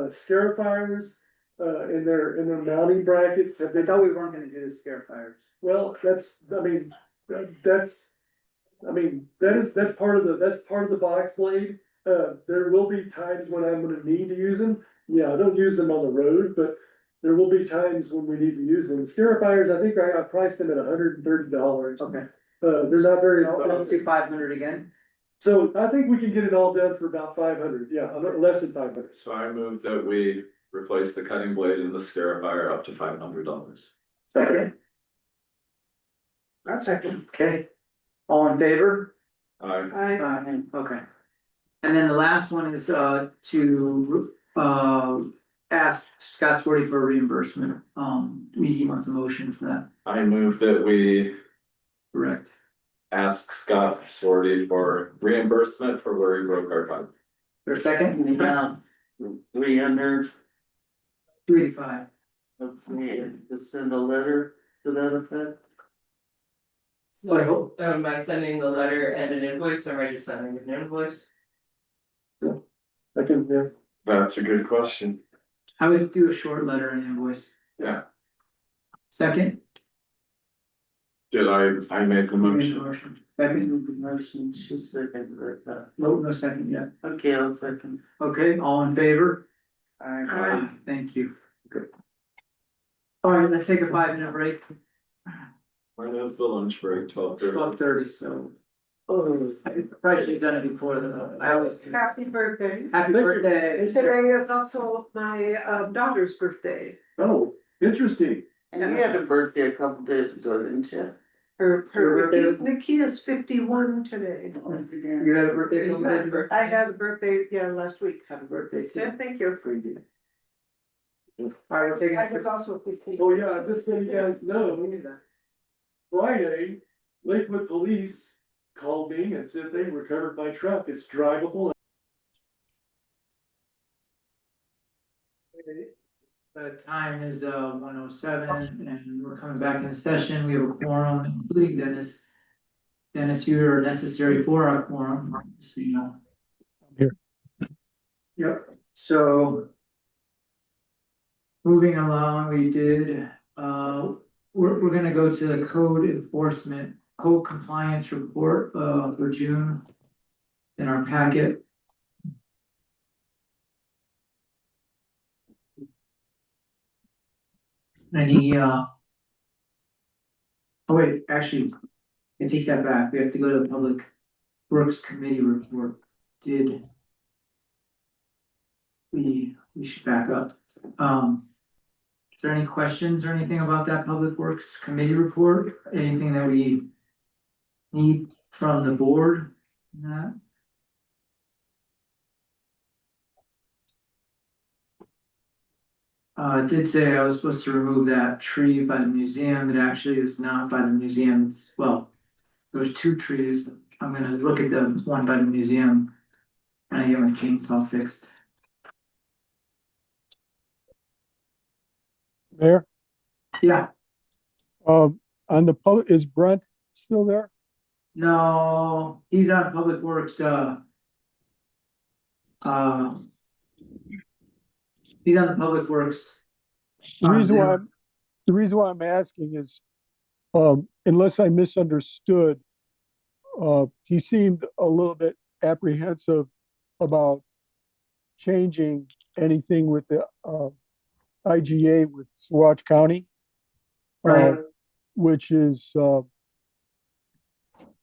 scarifiers in their mounting brackets have I been. thought we weren't gonna do the scare fires. Well, that's part of the box blade. There will be times when I'm gonna need to use them. Yeah, I don't use them on the road, but there will be times when we need to use them. Scarifiers, I think I priced them at $130. Okay. They're not very. Let's do 500 again. So I think we can get it all done for about 500, yeah, less than 500. So I move that we replace the cutting blade and the scarifier up to $500. Second. That's second. Okay. All in favor? I, Okay. And then the last one is to ask Scott Sporty for reimbursement. He wants a motion for that, I move that we correct? ask Scott Sorty for reimbursement for where he broke our pipe. For a second? Yeah, 300, 285. to send a letter to that effect. So, am I sending the letter and an invoice, or am I just sending an invoice? I can, yeah. That's a good question. I would do a short letter and invoice. Yeah. Second? Did I make a motion? Second? Motion, she seconded that. No second yet. Okay, I'll second. Okay, all in favor? Aye. Thank you. Good. All right, let's take a 5-minute break. When is the lunch break? 12:30? 12:30, so. Oh, I probably should have done it before I always. happy birthday. Happy birthday. Today is also my daughter's birthday. Oh, interesting. And you had a birthday a couple days ago, didn't you? Her Your birthday? Nikki is 51 today. You had a birthday? I had a birthday, yeah, last week. Happy birthday. Yeah, Too. thank you. All right, we're taking. I was also 15. Oh, yeah, just so you guys know, Friday, Lakewood Police called me and said they recovered my truck. It's drivable. The time is 1:07 and we're coming back in session. We have a quorum, including Dennis. Dennis, you are necessary for our quorum, so you know. Here. Yep, so. Moving along, we did, we're gonna go to the code enforcement, code compliance report for June. In our packet. Any oh wait, actually, I take that back. We have to go to the Public Works Committee report. Did. We should back up. Is there any questions or anything about that Public Works Committee report? Anything that we need from the board? That? It did say I was supposed to remove that tree by the museum. It actually is not by the museum. It's, well, there's 2 trees. I'm gonna look at the one by the museum. And I get my chainsaw fixed. Mayor, Yeah, on the public, is Brent still there? no, he's on Public Works, he's on the Public Works. The reason why, Zoom. the reason why I'm asking is, unless I misunderstood, he seemed a little bit apprehensive about changing anything with the, IGA with Swatch County. Right. Which is,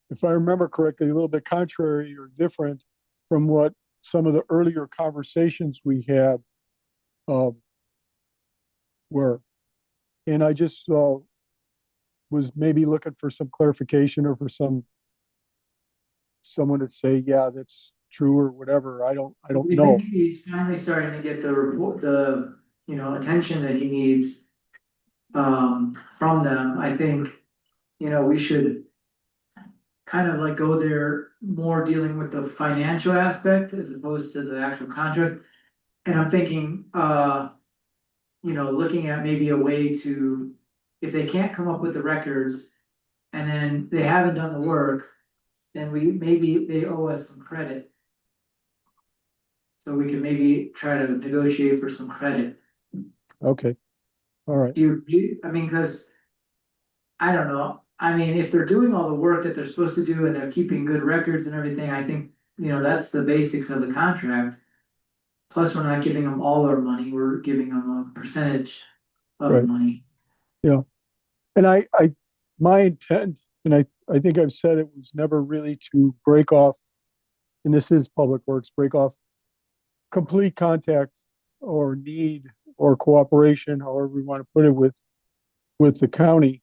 if I remember correctly, a little bit contrary or different from what some of the earlier conversations we had were. And I just was maybe looking for some clarification or for someone to say, yeah, that's true or whatever. I don't We know. think he's finally starting to get the report, the attention that he needs. From them, I think, we should kind of like go there more dealing with the financial aspect as opposed to the actual contract. And I'm thinking, looking at maybe a way to, if they can't come up with the records and then they haven't done the work, then maybe they owe us some credit. So we can maybe try to negotiate for some credit. Okay, all right, I mean, cause I don't know. I mean, if they're doing all the work that they're supposed to do and they're keeping good records and everything, I think, that's the basics of the contract. Plus, we're not giving them all our money, we're giving them a percentage of the Right. money. yeah. And my intent, and I think I've said it was never really to break off, and this is Public Works, break off complete contact or need or cooperation, however we want to put it, with the county.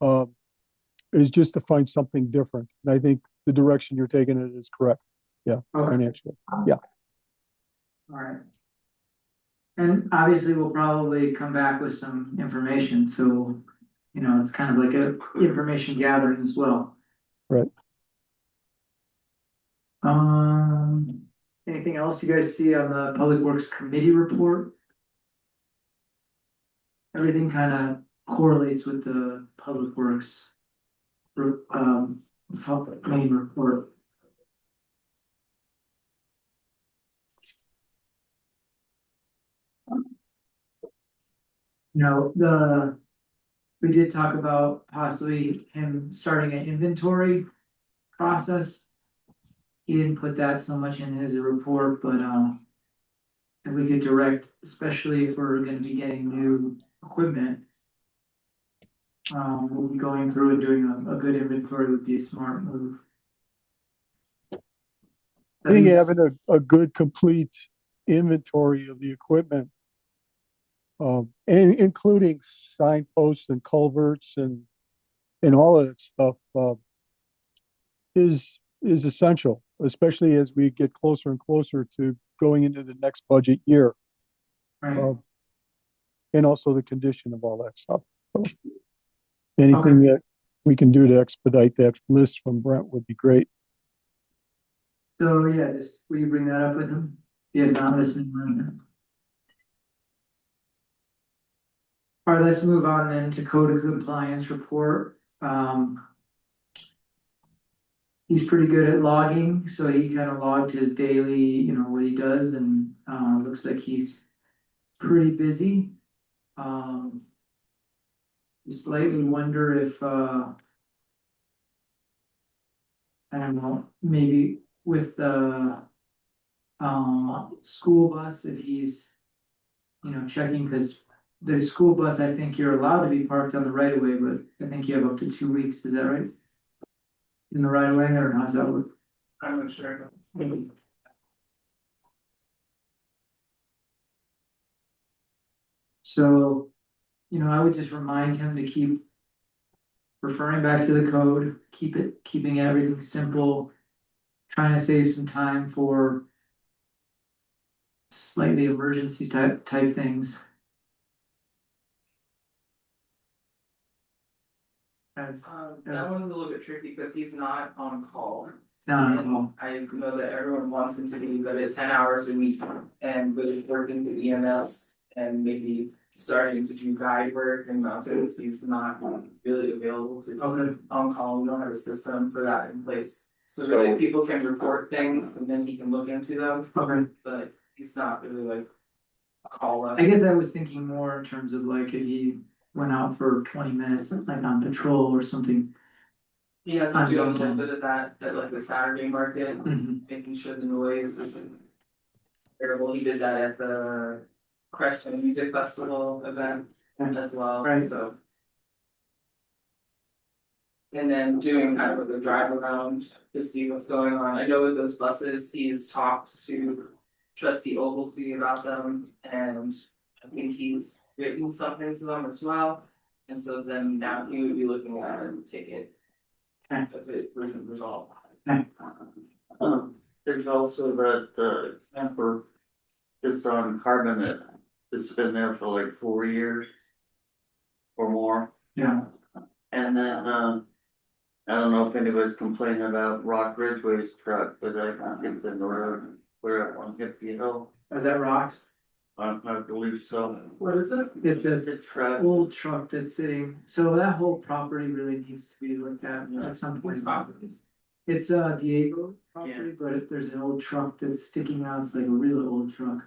Um, is just to find something different. And I think the direction you're taking it is correct. Yeah, Okay. financially. Yeah, All right. And obviously, we'll probably come back with some information, so, it's kind of like a information gathering as well. right. Anything else you guys see on the Public Works Committee report? Everything kind of correlates with the Public Works um, main report. We did talk about possibly him starting an inventory process. He didn't put that so much in his report, but if we could direct, especially if we're gonna be getting new equipment. We'll be going through and doing a good inventory would be a smart move. I think having a good complete inventory of the equipment, and including signposts and culverts and all of that stuff, is essential, especially as we get closer and closer to going into the next budget year. Right. And also the condition of all that stuff. So anything that we can do to expedite that list from Brent would be great. So yeah, will you bring that up with him? He is not listening right now. All right, let's move on then to code of compliance report. He's pretty good at logging, so he kind of logged his daily, what he does, and looks like he's pretty busy. Slightly wonder if I don't know, maybe with the school bus, if he's checking, because the school bus, I think you're allowed to be parked on the right of way, but I think you have up to 2 weeks, is that right? In the right of way, or how's that work? I'm not sure. So, I would just remind him to keep referring back to the code, keeping everything simple, trying to save some time for slightly emergency type things. That one's a little bit tricky because he's not on call. It's not on call. I know that everyone wants him to be, but it's 10 hours a week and with working with EMS and maybe starting to do guide work and mountains, he's not really available to on call. We don't have a system for that in place. So really people can report things and then he can look into them. Okay. But he's not really like a call up. I guess I was thinking more in terms of like if he went out for 20 minutes, like on patrol or something. He has to do a little bit of that at like the Saturday market, Mhm. making sure the noise isn't terrible. He did that at the Crestone Music Festival event as well, Right. so. And then doing kind of like a drive around to see what's going on. I know with those buses, he's talked to Trustee Oglesby about them and I think he's written something to them as well. And so then now he would be looking at a ticket. If it wasn't resolved. There's also that, camper, it's on carbon it's been there for like 4 years. Or more, Yeah. and then, I don't know if anybody's complaining about Rock Ridgeway's truck, but I think it's in the road, where at 150 Hill, Is that rocks? I believe so. What is it? It's a The truck, old truck that's sitting, so that whole property really needs to be looked at some What's point. property? It's Diego property, but there's an old truck that's sticking out, it's like a really old truck.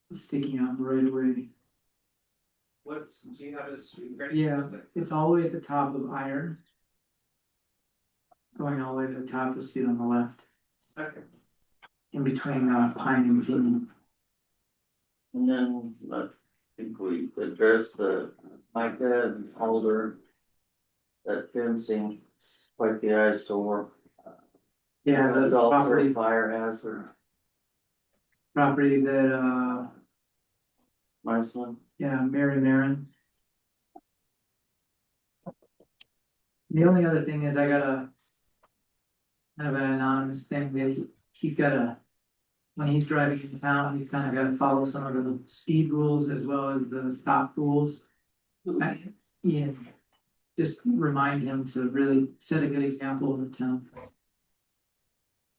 It's sticking out right away. What's, do you have a street? Yeah, it's all the way at the top of Iron. Going all the way to the top, you'll see it on the left, Okay. in between Pine and Pine. and then, I think we addressed the Micah and Alder. That fencing, is quite the eyesore. Yeah, It's the also a property fire hazard, that my son. yeah, Mary Marin. The only other thing is I got a kind of an anonymous thing that he's got when he's driving in town, he's kind of got to follow some of the speed rules as well as the stop rules. Yeah, just remind him to really set a good example in the town.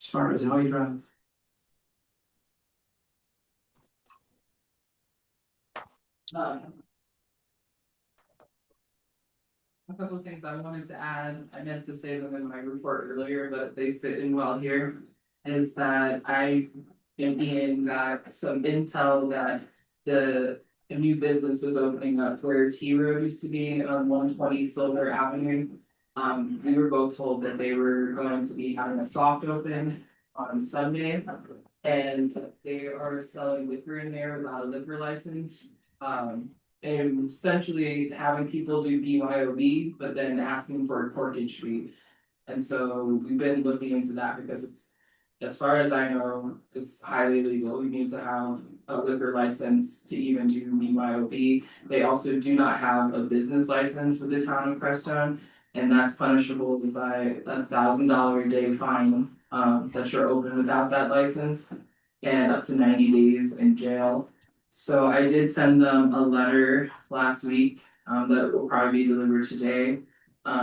As far as how he drives. A couple of things I wanted to add, I meant to say them in my report earlier, but they fit in well here. Is that I, Ian got some intel that a new business was opening up where T Road used to be on 120 Silver Avenue. We were both told that they were going to be having a soft open on Sunday. And they are selling liquor in there without a liquor license. And essentially having people do BYOB, but then asking for a corkage fee. And so we've been looking into that because it's, as far as I know, it's highly illegal. You need to have a liquor license to even do BYOB. They also do not have a business license with the town of Crestone. And that's punishable by $1,000 a day fine, that you're open without that license. And up to 90 days in jail. So I did send them a letter last week, that will probably be delivered today.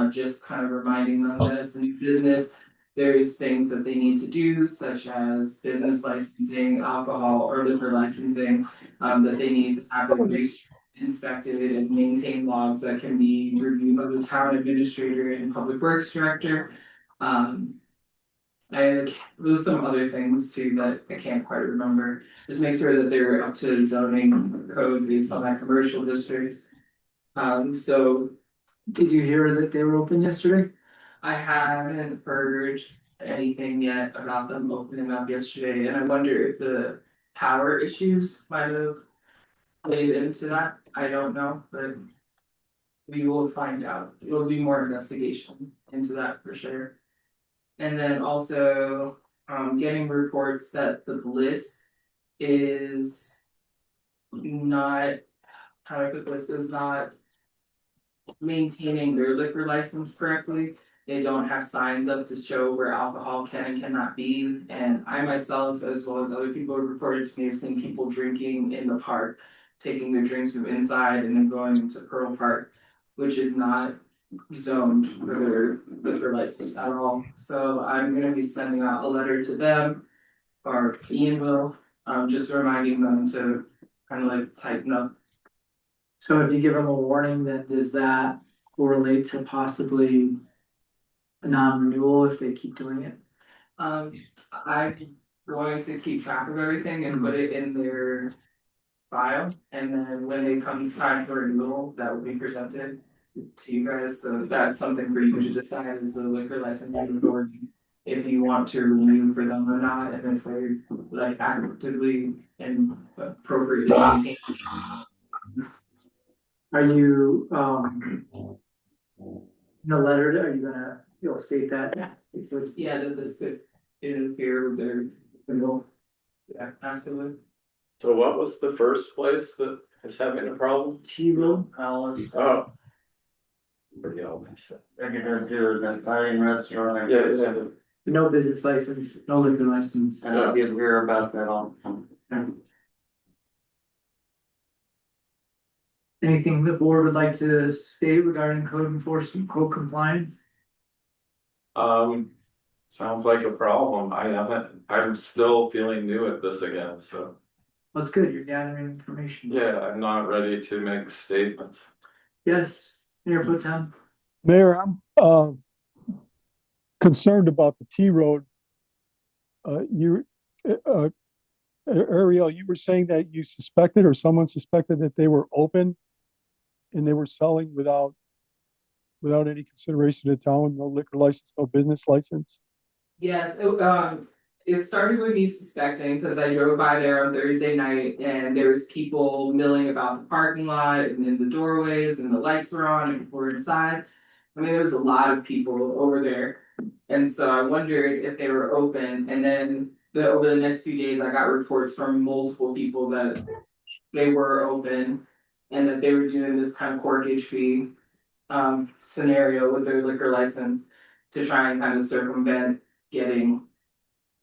Just kind of reminding them that as a new business, there's things that they need to do, such as business licensing, alcohol or liquor licensing. That they need to have it inspected and maintain logs that can be reviewed by the town administrator and public works director. There's some other things too that I can't quite remember. Just make sure that they're up to zoning code based on that commercial districts. So Did you hear that they were open yesterday? I haven't heard anything yet about them opening up yesterday, and I wonder if the power issues might have played into that. I don't know, but we will find out. We'll do more investigation into that for sure. And then also, getting reports that the Bliss is not, how do I put this, is not maintaining their liquor license correctly. They don't have signs up to show where alcohol can and cannot be. And I myself, as well as other people who reported to me, have seen people drinking in the park, taking their drinks from inside and then going to Pearl Park, which is not zoned for their liquor license at all. So I'm gonna be sending out a letter to them, or Ian will, just reminding them to kind of like tighten up. So if you give them a warning, then does that correlate to possibly a non-renewal if they keep doing it? I'm going to keep track of everything and put it in their file, and then when it comes time for renewal, that will be presented to you guys, so that's something for you to decide as the liquor licensing authority. If you want to renew for them or not, and if they're like actively and appropriately maintained. Are you, in the letter, are you you'll state that? Yeah, that this could interfere with their renewal. Yeah, absolutely. So what was the first place that is having a problem? T-Road? Alice, Oh. Pretty obvious. they're gonna do an Italian restaurant. Yeah. No business license, no liquor license. And I did hear about that all the time. Anything the board would like to state regarding code enforcement, code compliance? Sounds like a problem. I'm still feeling new at this again, so, That's good, you're gathering information. yeah, I'm not ready to make statements. Yes, Mayor Pro Tem. Mayor, I'm concerned about the T Road. You, uh, Ariel, you were saying that you suspected or someone suspected that they were open and they were selling without any consideration to town, no liquor license, no business license. Yes, it started with me suspecting, because I drove by there on Thursday night and there was people milling about the parking lot and in the doorways and the lights were on and people were inside. I mean, there was a lot of people over there. And so I wondered if they were open, and then over the next few days, I got reports from multiple people that they were open. And that they were doing this kind of corkage fee scenario with their liquor license to try and kind of circumvent getting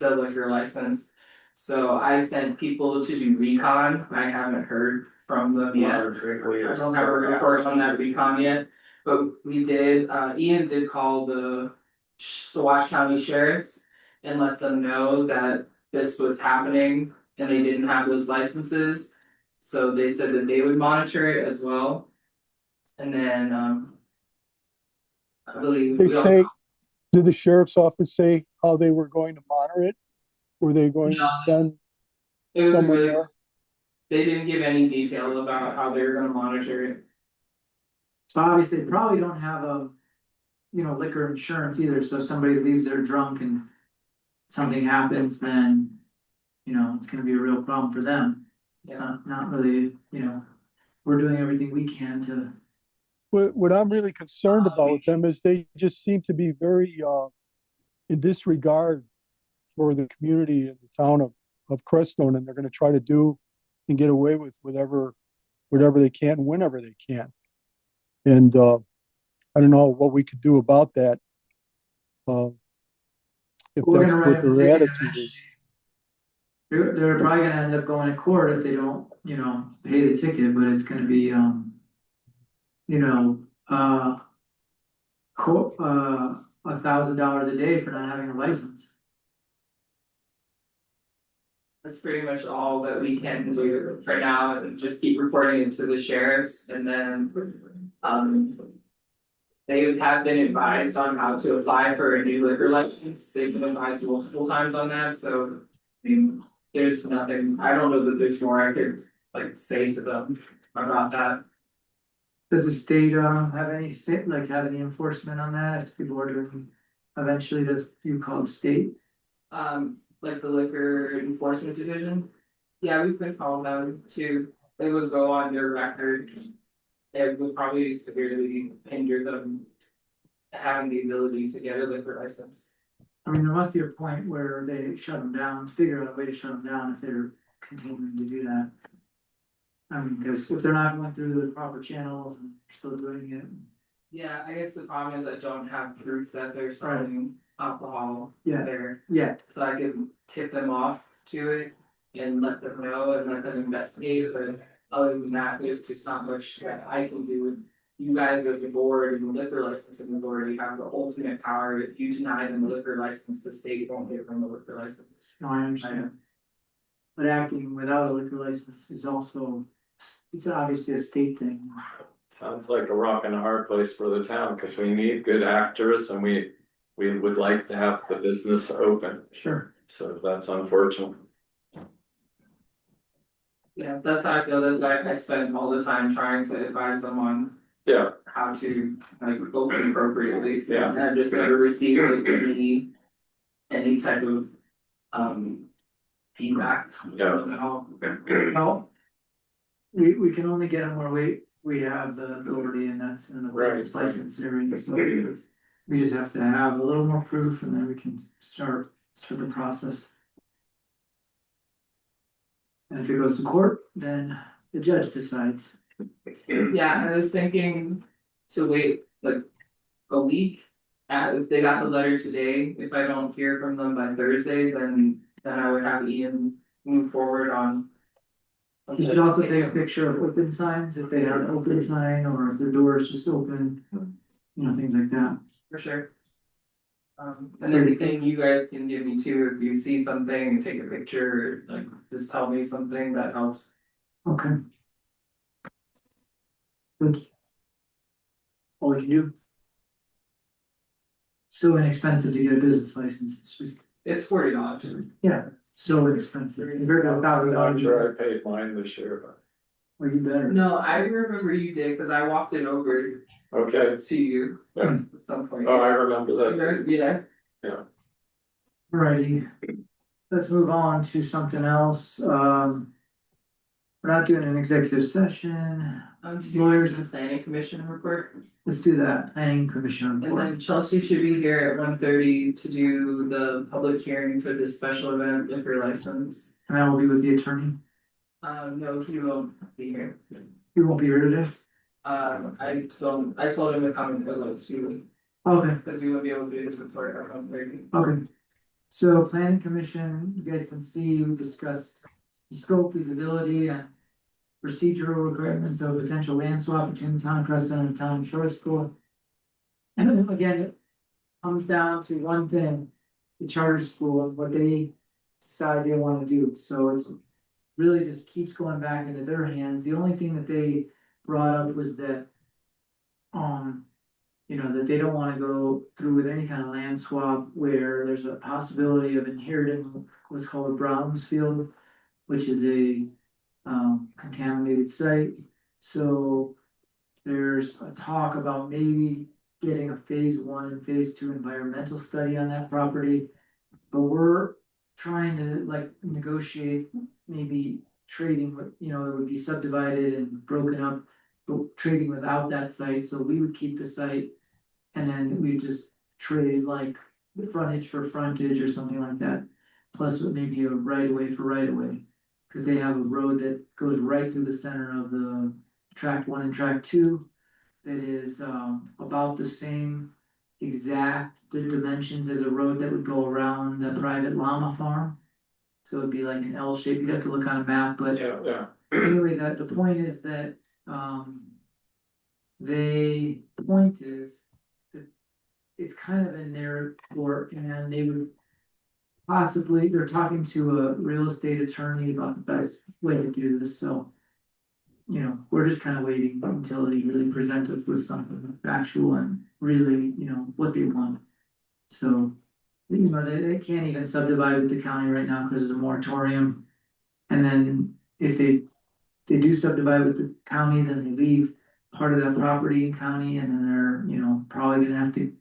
the liquor license. So I sent people to do recon. I haven't heard from them yet. I don't have a report on that recon yet, but we did, Ian did call the Washoe County Sheriffs and let them know that this was happening and they didn't have those licenses. So they said that they would monitor it as well. And then, I believe They we also. say, did the sheriff's office say how they were going to monitor it? Were they going to No. send It was someone really, there? they didn't give any detail about how they were gonna monitor it. So obviously they probably don't have liquor insurance either, so if somebody leaves there drunk and something happens, then, it's gonna be a real problem for them. It's not really, we're doing everything we can to. What I'm really concerned about with them is they just seem to be very in disregard for the community and the town of Crestone, and they're going to try to do and get away with whatever they can, whenever they can. And I don't know what we could do about that. If We're that's gonna what write them a their ticket attitude eventually. is. They're probably gonna end up going to court if they don't, pay the ticket, but it's gonna be, $1,000 a day for not having a license. That's pretty much all that we can do for now, and just keep reporting it to the sheriffs and then, they have been advised on how to apply for a new liquor license. They've been advised multiple times on that, so. I mean, there's nothing, I don't know that there's more I could say to them about that. Does the state, have any, have any enforcement on that, if people are doing, eventually, does you call the state? Like the liquor enforcement division. Yeah, we could call them too. They would go on their record. It would probably severely hinder them having the ability to get a liquor license. I mean, there must be a point where they shut them down, figure out a way to shut them down if they're continuing to do that. I mean, because if they're not going through the proper channels and still doing it. Yeah, I guess the problem is I don't have proof that they're selling alcohol Yeah. there. Yeah, So I can tip them off to it and let them know and let them investigate, but other than that, there's just not much that I can do. You guys as a board and the liquor licensing authority have the ultimate power. If you deny them the liquor license, the state won't give them the liquor license. no, I understand. But acting without a liquor license is also, it's obviously a state thing. Sounds like a rock and a hard place for the town, because we need good actors and we would like to have the business open. Sure. So that's unfortunate. Yeah, that's how I feel, that's why I spend all the time trying to advise them on Yeah, how to open appropriately. Yeah. And I've just never received any type of feedback. Yeah. At all. Well, we can only get them where we have the authority, and that's in the Right. license and everything, so we just have to have a little more proof, and then we can start the process. And if it goes to court, then the judge decides. Yeah, I was thinking to wait like a week. If they got the letter today, if I don't hear from them by Thursday, then I would have Ian move forward on You should also take a picture of open signs, if they have an open sign, or if the door is just open, you know, things like that. For sure. And anything you guys can give me too, if you see something, take a picture, like, just tell me something that helps. Okay. Good. All we can do. So inexpensive to get a business license, it's just, It's $40. yeah, so inexpensive. Compared to $1,000. I'm sure I paid mine this year, Well, you better. No, I remember you did, cause I walked it over but, okay, to you Yeah. at some point. oh, I remember that. too. Yeah, Alrighty, let's move on to something else, we're not doing an executive session, lawyers and planning commission report, let's do that, planning commission and report. then Chelsea should be here at 1:30 to do the public hearing for this special event liquor license. And I will be with the attorney, No, he won't be here. you won't be here today, I told him to come in like 2, okay. because we wouldn't be able to do this report at 1:30. Okay, so planning commission, you guys can see, we discussed the scope, feasibility, and procedural requirements of potential land swap between the town of Crestone and the town of Shore School. And again, it comes down to one thing, the charter school and what they decide they wanna do, so it's really just keeps going back into their hands. The only thing that they brought up was that you know, that they don't wanna go through with any kind of land swap where there's a possibility of inheriting what's called a Browns field, which is a contaminated site. So there's a talk about maybe getting a phase 1 and phase 2 environmental study on that property. But we're trying to like negotiate maybe trading with, you know, it would be subdivided and broken up, but trading without that site, so we would keep the site. And then we just trade like the frontage for frontage or something like that. Plus maybe a right of way for right of way. Cause they have a road that goes right through the center of the tract 1 and tract 2. That is about the same exact dimensions as a road that would go around the private llama farm. So it'd be like an L shape, you'd have to look on a map, but Yeah. anyway, the point is that the point is that it's kind of in their court, and they would possibly, they're talking to a real estate attorney about the best way to do this, so. You know, we're just kind of waiting until they really present us with something factual and really, you know, what they want. So, you know, they can't even subdivide with the county right now because of the moratorium. And then if they do subdivide with the county, then they leave part of that property in county, and then they're, you know, probably gonna have to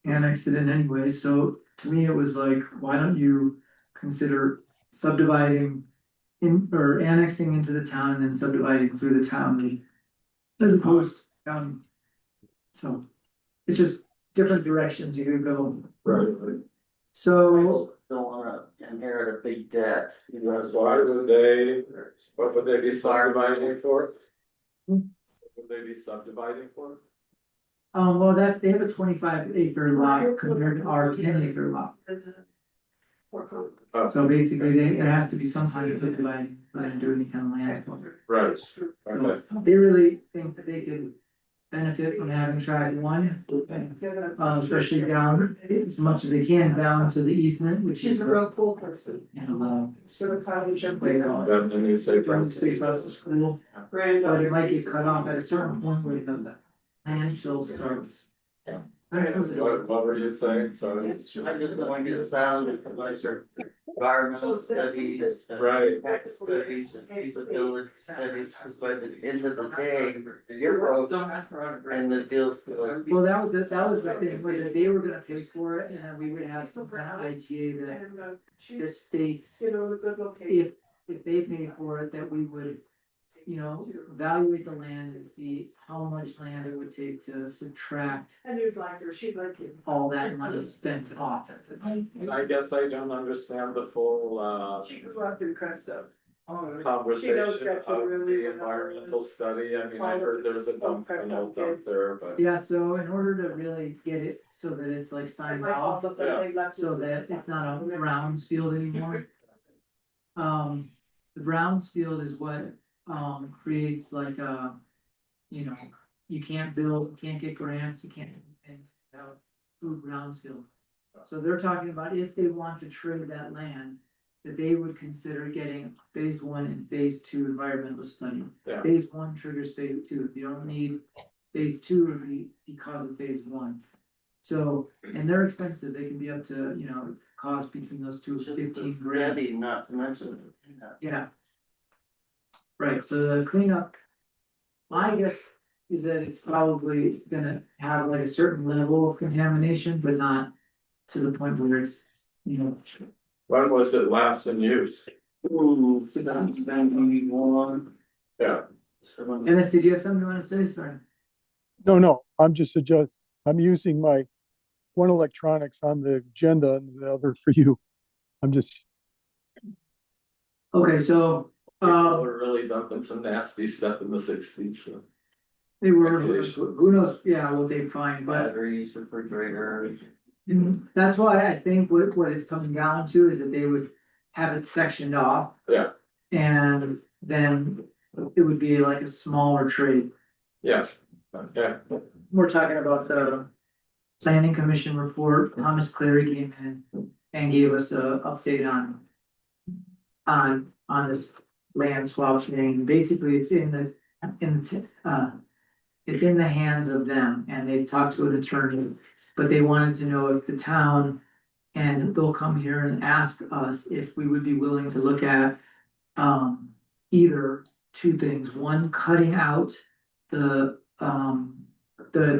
annex it in anyway. So to me, it was like, why don't you consider subdividing in, or annexing into the town and then subdividing through the town as opposed to county. So it's just different directions you could go. Right. So Don't wanna inherit a big debt. Why would they, what would they be subdividing for? What would they be subdividing for? well, that they have a 25-acre lot compared to our 10-acre lot. Oh, So basically, there has to be some kind of subdividing, but didn't do any kind of land swap. right, So okay, they really think that they could benefit from having track 1, especially down as much as they can down to the easement, which is. She's a real cool person. Sort of college and then the new safe Say across the school, but it might get cut off at a certain point where the landfill starts. What were you saying, sorry? I just don't want to get sound of like environmental studies. Right. Tax studies and feasibility studies, because by the end of the day, you're broke Don't ask for and the deal's still. Well, that was the thing, where they were gonna pay for it, and then we would have some kind of IGA that states You know, a good location. if they pay for it, that we would, you know, evaluate the land and see how much land it would take to subtract And you'd like her, she'd like you. all that money spent off. I guess I don't understand the full, She grew up in Crestone. conversation of Crestone really the well. environmental study, I mean, I heard there's a dump, an old dump there, but. Yeah, so in order to really get it so that it's like signed Like all off, the, they left. so that it's not a Browns field anymore. The Browns field is what, creates like a, you know, you can't build, can't get grants, you can't do things without through Brownsfield. So they're talking about if they want to trade that land, that they would consider getting phase one and phase two environmental study. Yeah. Phase one triggers phase two, if you don't need phase two, it would be because of phase one. So, and they're expensive, they can be up to, you know, cost between those two, Just 15 the grand. steady, not to mention. Yeah. Right, so the cleanup, my guess is that it's probably gonna have like a certain level of contamination, but not to the point where it's, you know. When was it last in use? Ooh, it's about 91. Yeah. Dennis, did you have something you wanna say, sorry? No, I'm just I'm using my one electronics on the agenda and the other for you. I'm just, Okay, so, People were really dumping some nasty stuff in the sixties, so. they were, who knows, yeah, what they find, but. Batteries, refrigerators. That's why I think what it's coming down to is that they would have it sectioned off. Yeah. And then it would be like a smaller trade. Yes, okay. We're talking about the planning commission report. Thomas Clary came in and gave us a update on this land swap thing. Basically, it's it's in the hands of them, and they've talked to an attorney, but they wanted to know if the town, and they'll come here and ask us if we would be willing to look at either two things. One, cutting out the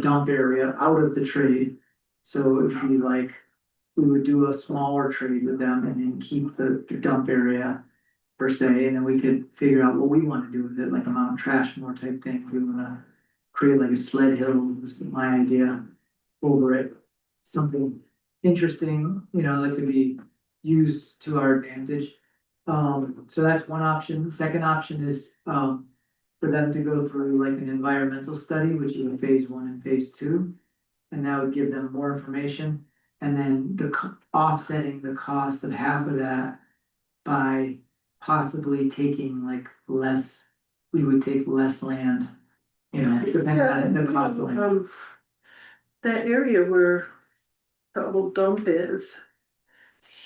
dump area out of the trade. So it would be like, we would do a smaller trade with them and then keep the dump area per se, and then we could figure out what we want to do with it, like a Mount Trashmore type thing. We wanna create like a sled hill, was my idea, over it. Something interesting, you know, that could be used to our advantage. So that's one option. Second option is, for them to go through like an environmental study, which is phase one and phase two. And that would give them more information, and then offsetting the cost of half of that by possibly taking like less, we would take less land. You know, depending on the cost of land. That area where the old dump is,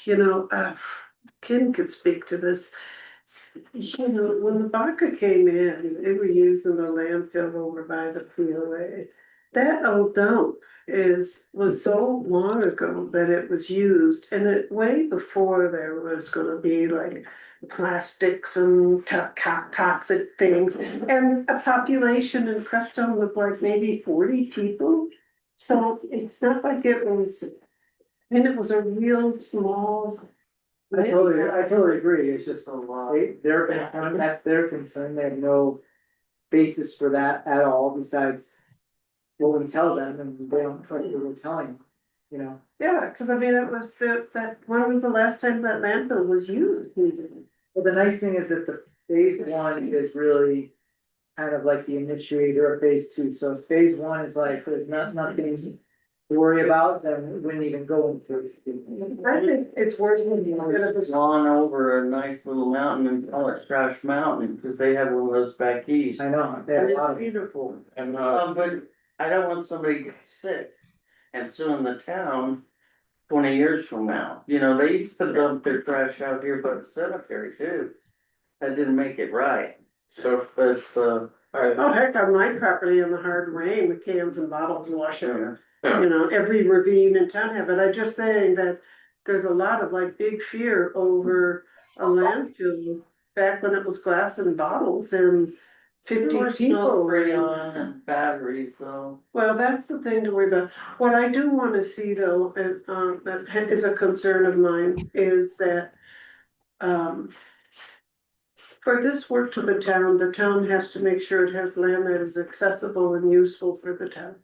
you know, Kim could speak to this. You know, when the Baca came in, they were using the landfill over by the POA. That old dump was so long ago that it was used, and it way before there was gonna be like plastics and toxic things, and a population in Crestone of like maybe 40 people. So it's not like it was, I mean, it was a real small. I totally agree, it's just a lot, that's their concern, they have no basis for that at all, besides what we tell them, and they don't trust what we're telling them, you know? Yeah, cause I mean, it was when was the last time that landfill was used? Well, the nice thing is that the phase one is really kind of like the initiator of phase two, so if phase one is like, there's nothing to worry about, then we wouldn't even go into phase two. I think it's worth it. Gone over a nice little mountain and call it Trash Mountain, because they have one of those back east. I know, they have And a lot it's of. beautiful, And, but I don't want somebody to get sick and suing the town 20 years from now. You know, they used to dump their trash out here by the cemetery too. That didn't make it right. so, But, Oh, heck, on my property in the hard rain, the cans and bottles wash over. yeah, You know, every ravine in town have it. I'm just saying that there's a lot of like big fear over a landfill. Back when it was glass and bottles and there 50 were still people. freon and batteries, so. Well, that's the thing to worry about. What I do wanna see though, and that is a concern of mine, is that. For this work to the town has to make sure it has land that is accessible and useful for the town.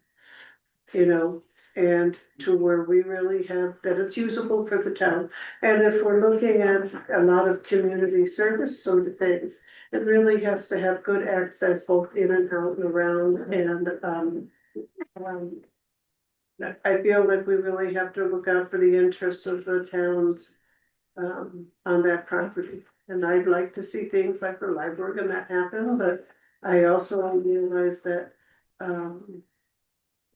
You know, and to where we really have, that it's usable for the town. And if we're looking at a lot of community service sort of things, it really has to have good access both in and out and around, and I feel like we really have to look out for the interests of the towns on that property. And I'd like to see things like for Library and that happen, but I also realize that,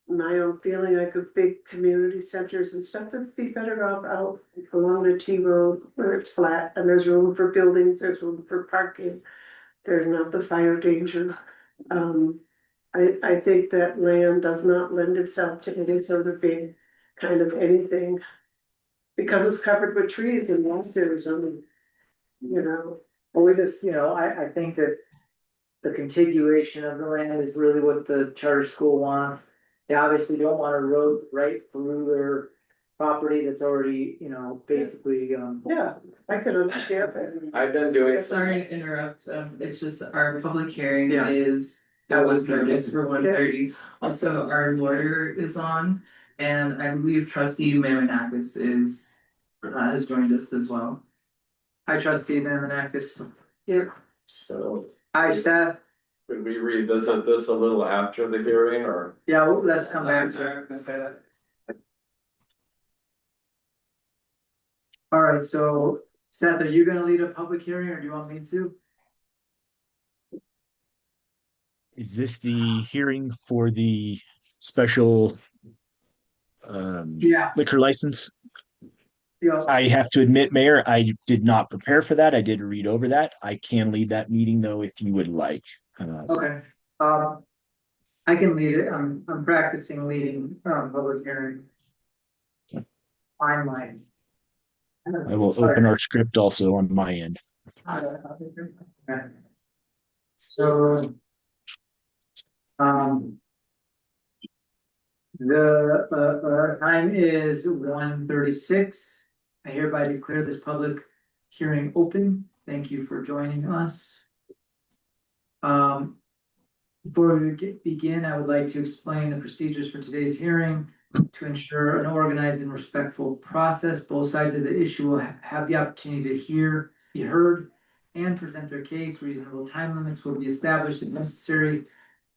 my own feeling, like with big community centers and stuff, it'd be better off out along the T road where it's flat and there's room for buildings, there's room for parking. There's not the fire danger. I think that land does not lend itself to any sort of big kind of anything. Because it's covered with trees and monsters, you know. Well, we just, I think that the contiguation of the land is really what the charter school wants. They obviously don't want a road right through their property that's already, basically, Yeah, I can understand that. I've been doing some, Sorry to interrupt, it's just our public hearing Yeah. that was noticed for 1:30. Also, our lawyer is on, and I believe trustee Marinakis has joined us as well. Hi, trustee Maninakis. Yeah. so Hi, Seth. could we revisit this a little after the hearing or? Yeah, let's come back to it. Sorry, I was gonna say that. All right, so Seth, are you gonna lead a public hearing or do you want me to? Is this the hearing for the special Yeah. liquor license? Yeah. I have to admit, Mayor, I did not prepare for that. I did read over that. I can lead that meeting though, if you would like. Okay, I can lead it. I'm practicing leading, public hearing. Online. I will open our script also on my end. Okay. So. The time is 1:36. I hereby declare this public hearing open. Thank you for joining us. Before we begin, I would like to explain the procedures for today's hearing. To ensure an organized and respectful process, both sides of the issue will have the opportunity to be heard, and present their case. Reasonable time limits will be established if necessary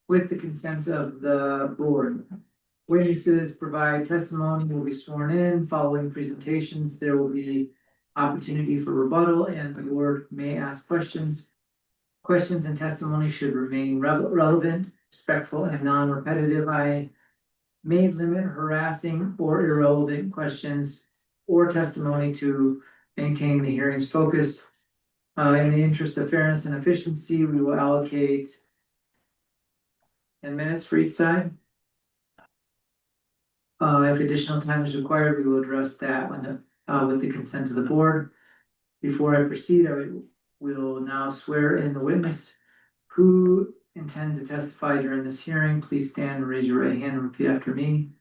with the consent of the board. Witnesses provide testimony will be sworn in. Following presentations, there will be opportunity for rebuttal and the board may ask questions. Questions and testimony should remain relevant, respectful, and non-repetitive. I may limit harassing or irrelevant questions or testimony to maintain the hearing's focus. In the interest of fairness and efficiency, we will allocate 10 minutes for each side. If additional time is required, we will address that with the consent of the board. Before I proceed, will now swear in the witness who intends to testify during this hearing. Please stand and raise your right hand and repeat after me.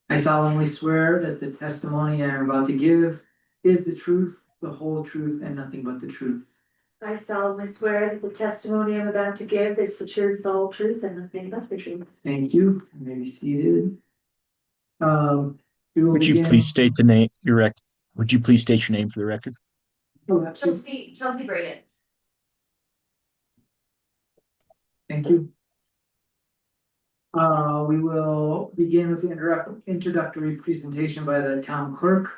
I solemnly swear that the testimony I am about to give is the truth, the whole truth, and nothing but the truth. I solemnly swear that the testimony I'm about to give is the truth, the whole truth, and nothing but the truth. Thank you. You may be seated. Would you please state the name, would you please state your name for the record? Chelsea Braden. Thank you. We will begin with the introductory presentation by the town clerk.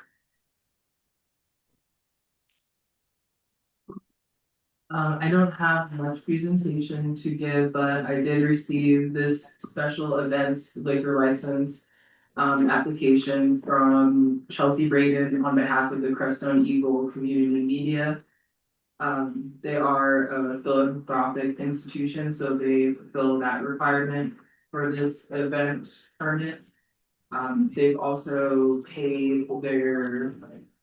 I don't have much presentation to give, but I did receive this special events liquor license application from Chelsea Braden on behalf of the Crestone Eagle Community Media. They are a philanthropic institution, so they fulfill that requirement for this event permit. They've also paid their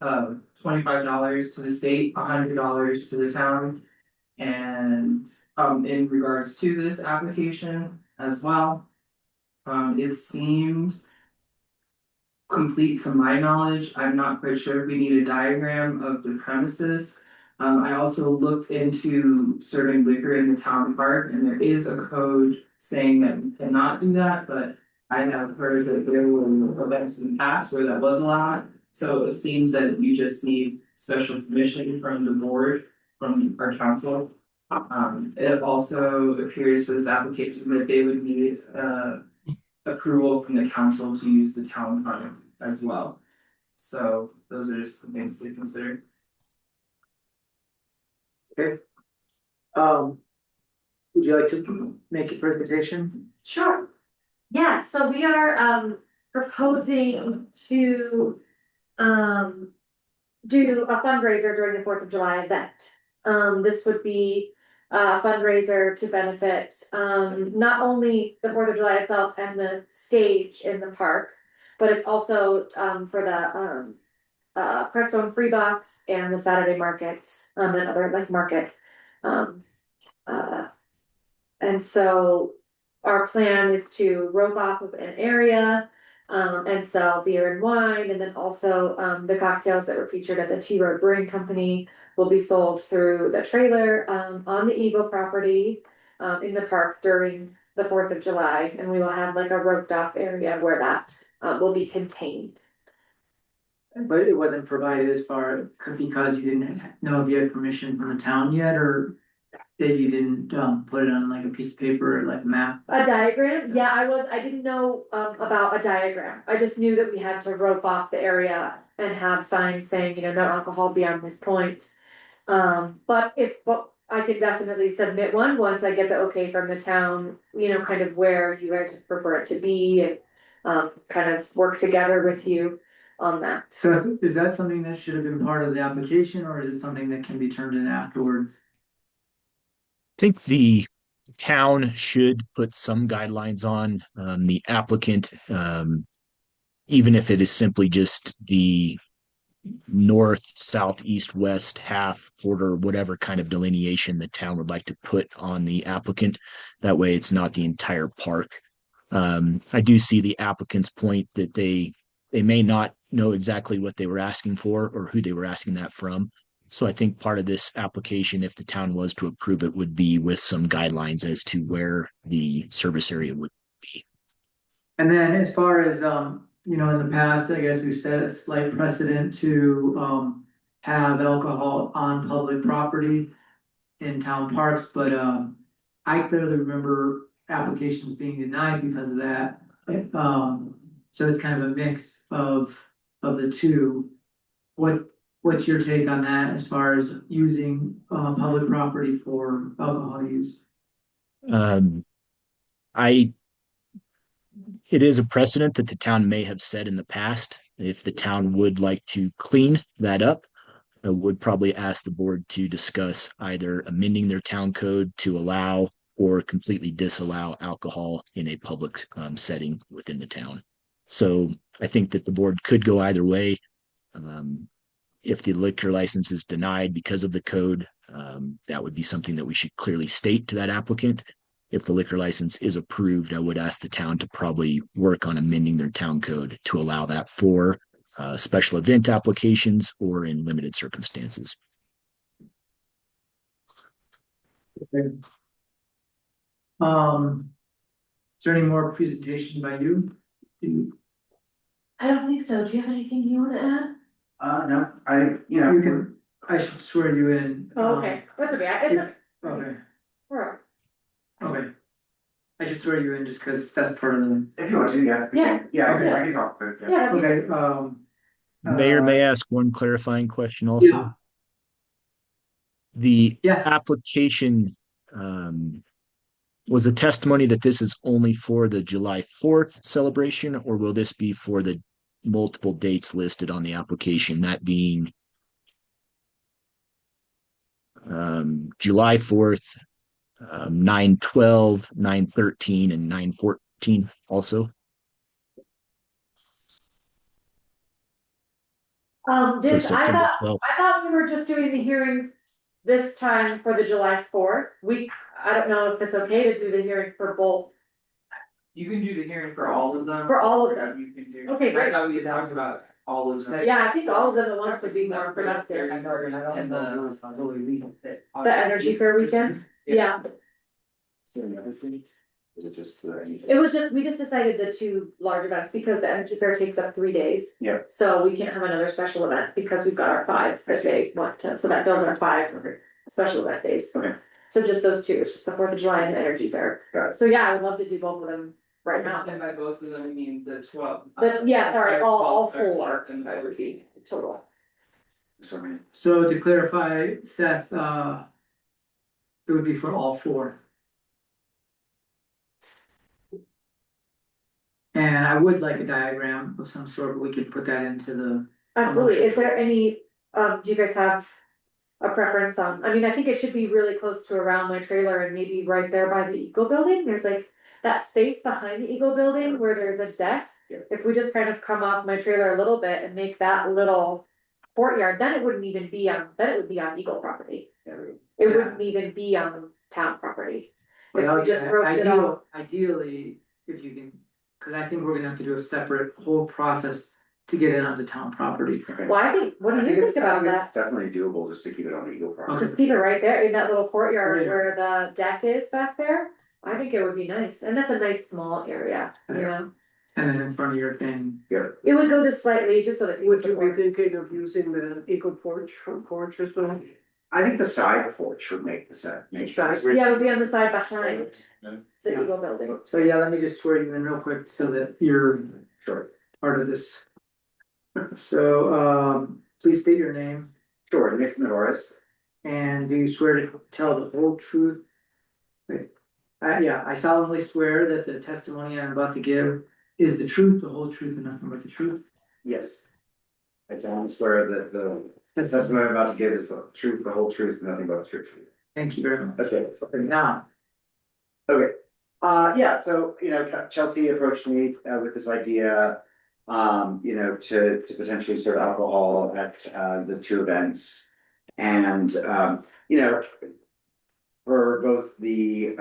$25 to the state, $100 to the town. And in regards to this application as well, it seemed complete to my knowledge. I'm not quite sure if we need a diagram of the premises. I also looked into serving liquor in the town park, and there is a code saying that we cannot do that, but I have heard that there were events in the past where that was allowed. So it seems that you just need special permission from the board, from our council. It also appears for this application that they would need approval from the council to use the town park as well. So those are just the things to consider. Would you like to make a presentation? Sure. Yeah, so we are proposing to do a fundraiser during the Fourth of July event. This would be a fundraiser to benefit not only the Fourth of July itself and the stage in the park, but it's also for the Crestone Free Box and the Saturday markets and other like market. Um, uh, and so our plan is to rope off of an area and sell beer and wine, and then also the cocktails that were featured at the T Road Brewing Company will be sold through the trailer on the Eagle property in the park during the Fourth of July, and we will have like a roped off area where that will be contained. But it wasn't provided as far, because you didn't know if you had permission from the town yet, or that you didn't put it on like a piece of paper or like a map? A diagram? Yeah, I didn't know about a diagram. I just knew that we had to rope off the area and have signs saying, you know, no alcohol beyond this point. But I could definitely submit one once I get the okay from the town, you know, kind of where you guys would prefer it to be and kind of work together with you on that. So I think, is that something that should have been part of the application, or is it something that can be turned in afterwards? I think the town should put some guidelines on the applicant, even if it is simply just the north, south, east, west, half, quarter, whatever kind of delineation the town would like to put on the applicant. That way it's not the entire park. I do see the applicant's point that they may not know exactly what they were asking for or who they were asking that from. So I think part of this application, if the town was to approve it, would be with some guidelines as to where the service area would be. And then as far as, you know, in the past, I guess we've set a slight precedent to, have alcohol on public property in town parks, but, I clearly remember applications being denied because of that. So it's kind of a mix of the two. What's your take on that as far as using, public property for alcohol use? It is a precedent that the town may have said in the past. If the town would like to clean that up, I would probably ask the board to discuss either amending their town code to allow or completely disallow alcohol in a public setting within the town. So I think that the board could go either way. If the liquor license is denied because of the code, that would be something that we should clearly state to that applicant. If the liquor license is approved, I would ask the town to probably work on amending their town code to allow that for special event applications or in limited circumstances. Okay. Is there any more presentation by you? I don't think so. Do you have anything you want to add? No, You can, I should swear you in. Oh, okay, that's okay. Okay, We're- okay. I should swear you in just because that's part of the. if you want to, yeah. Yeah. Yeah, Okay. I can talk to it, yeah. Yeah, that'd be great. Okay, Mayor, may I ask one clarifying question also? Yeah. The Yes. application was a testimony that this is only for the July 4th celebration, or will this be for the multiple dates listed on the application, that being July 4th, 9/12, 9/13, and 9/14 also? So This, September 12th. I thought we were just doing the hearing this time for the July 4th. I don't know if it's okay to do the hearing for both, You can do the hearing for all of them. for all of them. You can do. Okay, I great. thought we had talked about all of them. Yeah, I think all of them at once would be more productive. And The energy fair weekend, yeah. Is it just the? It was just, we just decided the two large events because the energy fair takes up 3 days. Yeah. So we can't have another special event because we've got our 5 if they want to, so that fills our 5 special event days. Okay. So just those two, it's just the 4th of July and the energy fair. Got it. So yeah, I would love to do both of them right now. And by both of them, I mean the 12. Yeah, sorry, all 13 four. And that would be Total. So to clarify, Seth, it would be for all four. And I would like a diagram of some sort, but we could put that into the. Absolutely. Is there any, do you guys have a preference on, I mean, I think it should be really close to around my trailer and maybe right there by the Eagle Building. There's like that space behind the Eagle Building where there's a deck. If we just kind of come off my trailer a little bit and make that little courtyard, then it wouldn't even be on, then it would be on Eagle property. It wouldn't even be on town property. If we just roped it off. Ideally, if you can, cause I think we're gonna have to do a separate whole process to get it onto town property. Well, I think, what do you think about that? It's definitely doable just to keep it on the Eagle property. Just keep it right there in that little courtyard where the deck is back there. I think it would be nice, and that's a nice small area, you know? And then in front of your thing. It would go just slightly, just so that. Would you be thinking of using the Eagle porch, front porch as well? I think the side porch would make the set, make sense. Yeah, it would be on the side behind the Eagle Building. So yeah, let me just swear you in real quick so that you're Sure. part of this. So, please state your name Sure, Nick Norris. and do you swear to tell the whole truth? Wait, yeah, I solemnly swear that the testimony I'm about to give is the truth, the whole truth, and nothing but the truth. Yes. I solemnly swear that the testimony I'm about to give is the truth, the whole truth, and nothing but the truth. Thank you very much. Okay. Now, Okay, yeah, so, Chelsea approached me with this idea, to potentially serve alcohol at the two events. And, for both the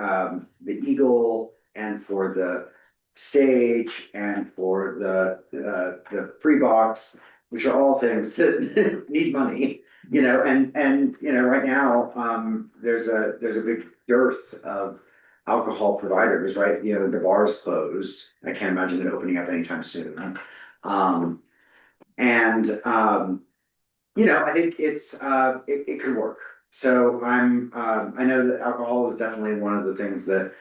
Eagle and for the stage and for the free box, which are all things that need money, and right now, there's a big dearth of alcohol providers, right? The bar's closed. I can't imagine it opening up anytime soon. I think it could work. So I know that alcohol is definitely one of the things that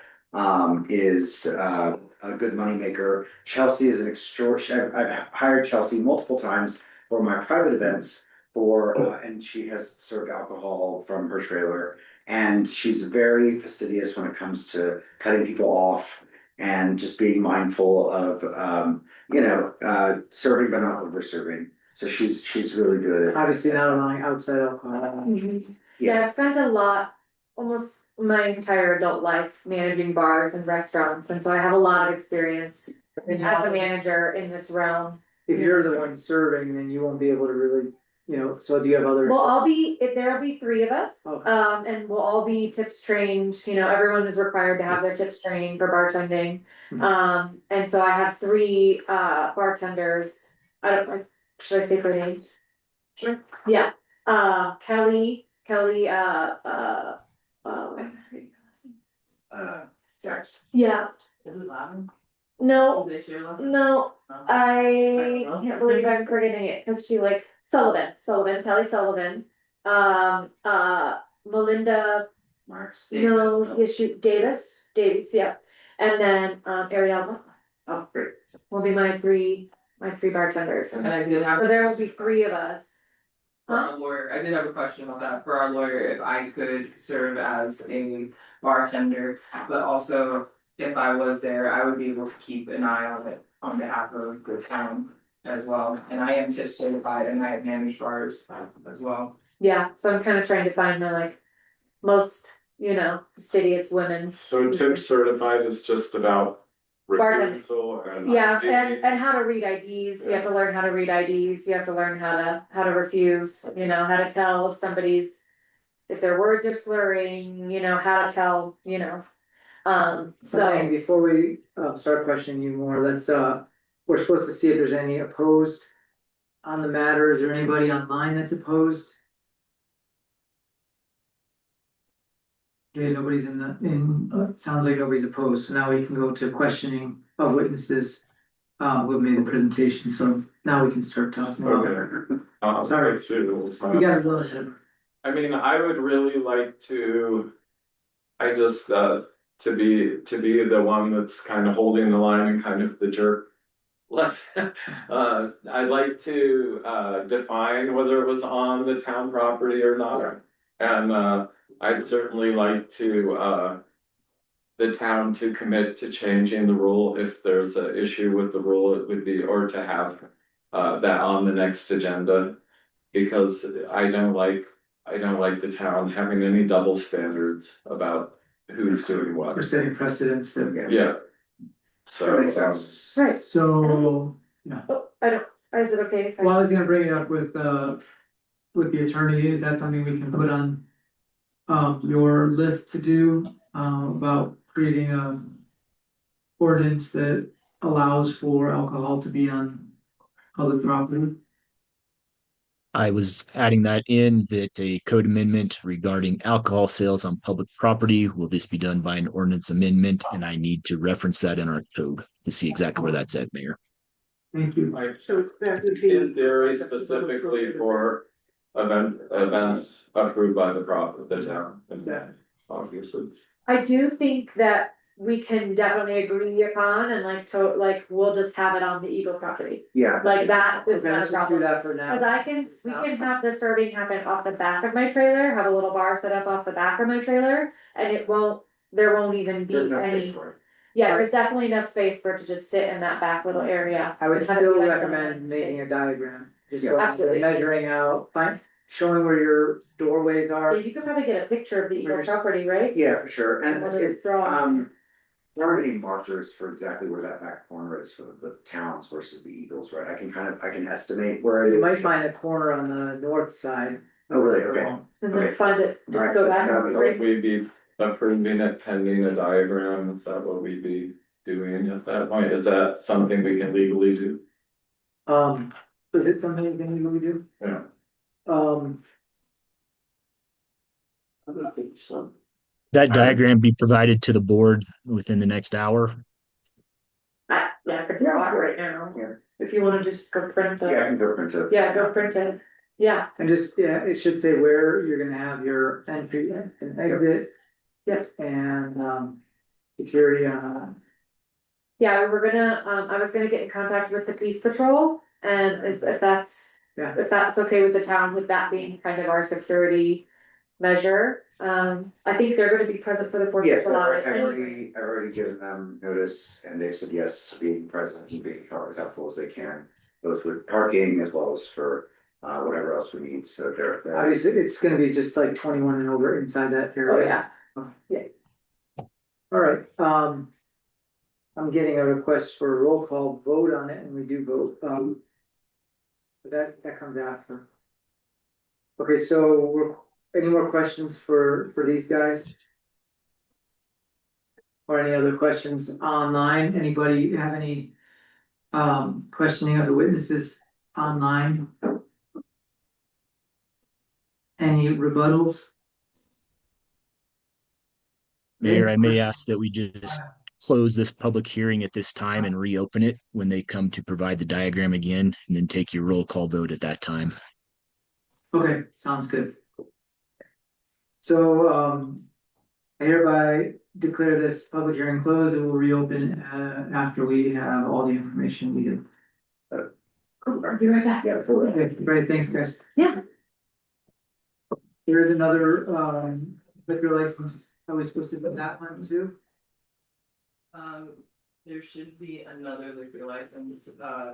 is a good moneymaker. Chelsea is an extraordinary, I've hired Chelsea multiple times for my private events and she has served alcohol from her trailer. And she's very fastidious when it comes to cutting people off and just being mindful of, serving but not over serving. So she's really good at. obviously not allowing outside alcohol. Yeah, I've spent a lot, almost my entire adult life managing bars and restaurants, and so I have a lot of experience as a manager in this realm. If you're the one serving, then you won't be able to really, so do you have other? Well, there'll be three of us, Okay. and we'll all be tips trained, everyone is required to have their tips trained for bartending. And so I have three bartenders, I don't know, should I say their names? Sure. Yeah, Kelly, Sex. yeah, Is it Lavin? no, Did they share last? no, I can't believe I'm forgetting it, cause she Kelly Sullivan, Melinda, Marks. no, Davis, yeah, and then, Ariel Oh, great. will be my three bartenders, And I did have. so there will be three of us. For our lawyer, I did have a question about that, for our lawyer, if I could serve as a bartender, but also if I was there, I would be able to keep an eye on it on behalf of the town as well, and I am tip certified and I have managed bars as well. Yeah, so I'm kind of trying to find the most, fastidious women. So tip certified is just about Bartending. refusal and. Yeah, ID. and how to read IDs, you have to learn how to read IDs, you have to learn how to refuse, how to tell if their words are slurring, how to tell, So so. before we start questioning you more, we're supposed to see if there's any opposed on the matter. Is there anybody online that's opposed? Okay, nobody's sounds like nobody's opposed, so now we can go to questioning of witnesses who have made the presentation, so now we can start talking about it. Sorry. Sue, You gotta go ahead. I mean, I would really like to, I just, to be the one that's kind of holding the line and kind of the jerk. I'd like to define whether it was on the town property or not. And I'd certainly like to the town to commit to changing the rule. If there's an issue with the rule, it would be, or to have that on the next agenda. Because I don't like the town having any double standards about who's doing what. We're setting precedents that. Yeah. That makes sense. Right. So, Oh, is it okay if I? well, I was gonna bring it up with the attorney, is that something we can put on your list to do, about creating a ordinance that allows for alcohol to be on public property? I was adding that in that a code amendment regarding alcohol sales on public property will this be done by an ordinance amendment, and I need to reference that in our code to see exactly where that's at, Mayor. Thank you. Like, So that would be. in theory, specifically for events approved by the town, and that, obviously. I do think that we can definitely agree upon and we'll just have it on the Eagle property. Yeah. Like that is Okay, not a let's just do problem. that for now. Cause we can have the serving happen off the back of my trailer, have a little bar set up off the back of my trailer, and there won't even be There's no place any. for it. Yeah, there's definitely enough space for it to just sit in that back little area. I would and have it still be like a recommend little making a space. diagram, just Yeah. going, Absolutely. measuring out, showing where your doorways Yeah, are. you could probably get a picture of the Eagle Where's- property, right? Yeah, for sure, and We'll if, just draw. there aren't any markers for exactly where that back corner is for the towns versus the Eagles, right? I can estimate where it You is. might find a corner on the north side. Oh, really? Okay. And then Okay. find it, just Alright, go back. that'd be Would we be approving it pending a diagram? Is that what we'd be doing at that point? Is that something we can legally do? Is it something you can legally do? Yeah. I don't think so. That diagram be provided to the board within the next hour. Yeah, I could draw it right now. Yeah. If you wanna just go print Yeah, I it. can go print it. Yeah, go print it. Yeah, And just, yeah, it should say where you're gonna have your entry and exit. Yep. And, security on, yeah, we were gonna, I was gonna get in contact with the police patrol and if that's. Yeah. If that's okay with the town, with that being kind of our security measure, I think they're gonna be present for the Fourth of Yes, July. I've already given them notice and they've said yes, being present and being as helpful as they can. Both with parking as well as for whatever else we need, so they're. obviously, it's gonna be just like 21 and over inside that Oh, area. yeah, Alright, I'm getting a request for a roll call vote on it, and we do vote, but that comes after. Okay, so any more questions for these guys? Or any other questions online? Anybody have any questioning of the witnesses online? Any rebuttals? Mayor, I may ask that we just close this public hearing at this time and reopen it when they come to provide the diagram again, and then take your roll call vote at that time. Okay, sounds good. So, I hereby declare this public hearing closed. It will reopen, after we have all the information needed. I'll be right back. Yeah. Okay, great, thanks, guys. Yeah. Here's another, liquor license. Are we supposed to put that one too? There should be another liquor license,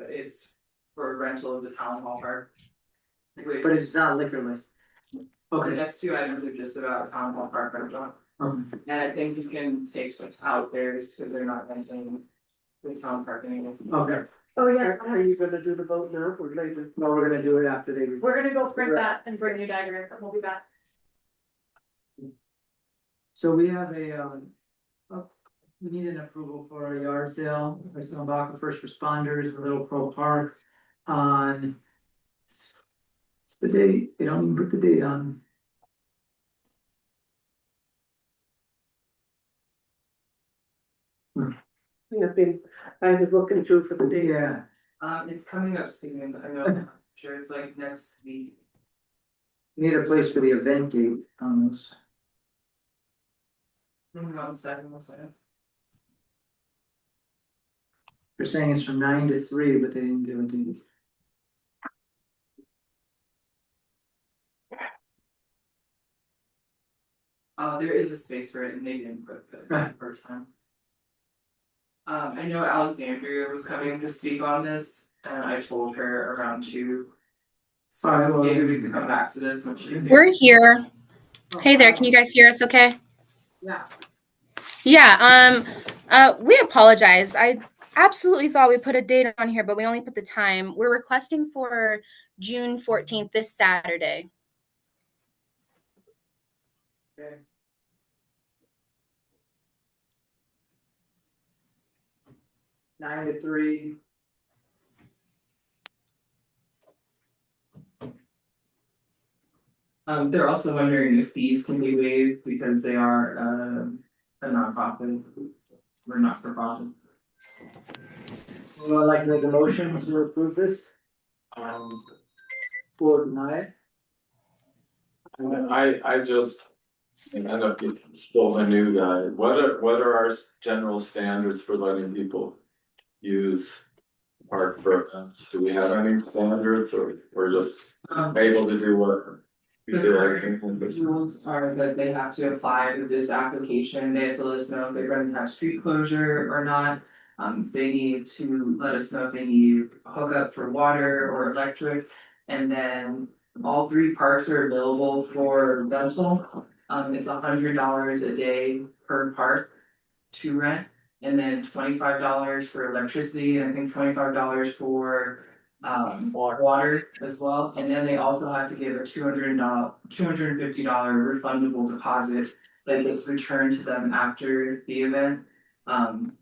it's for rental of the town hall park. Which, But it's not a liquor license. the Okay. next two items are just about town hall park rental. Okay. And I think you can take out theirs, cause they're not renting the town park anymore. Okay, Oh, yes, Are you gonna do the vote now or later? no, we're gonna do it after they. we're gonna go print that and bring you diagram, and we'll be back. So we have we need an approval for a yard sale, by Stonebach First Responders in Little Crow Park on. What's the date? They don't even put the date on. I was looking through for the day. Yeah, It's coming up soon, I know, I'm sure it's like next week. we need a place for the event date on this. 1 second, 1 second. They're saying it's from 9 to 3, but they didn't give a date. There is a space for it and they didn't put the first time. I know Alexandria was coming to speak on this and I told her around 2. So Alright, well- maybe we can come back to this when she's here. We're here. Hey there, can you guys hear us okay? Yeah. Yeah, we apologize. I absolutely thought we put a date on here, but we only put the time. We're requesting for June 14th, this Saturday. Okay. Nine to 3. They're also wondering if fees can be waived because they are a nonprofit. We're not for profit. Would I like to make a motion to approve this or deny it? I just end up being still the new guy. What are our general standards for letting people use park for events? Do we have any standards, or we're just able to do what we The feel like? current rules are that they have to apply with this application, they have to let us know if they're going to have street closure or not. They need to let us know if they need hookup for water or electric, and then all 3 parks are available for rental. It's $100 a day per park to rent, and then $25 for electricity, and I think $25 for water as well, and then they also have to give a $250 refundable deposit that gets returned to them after the event.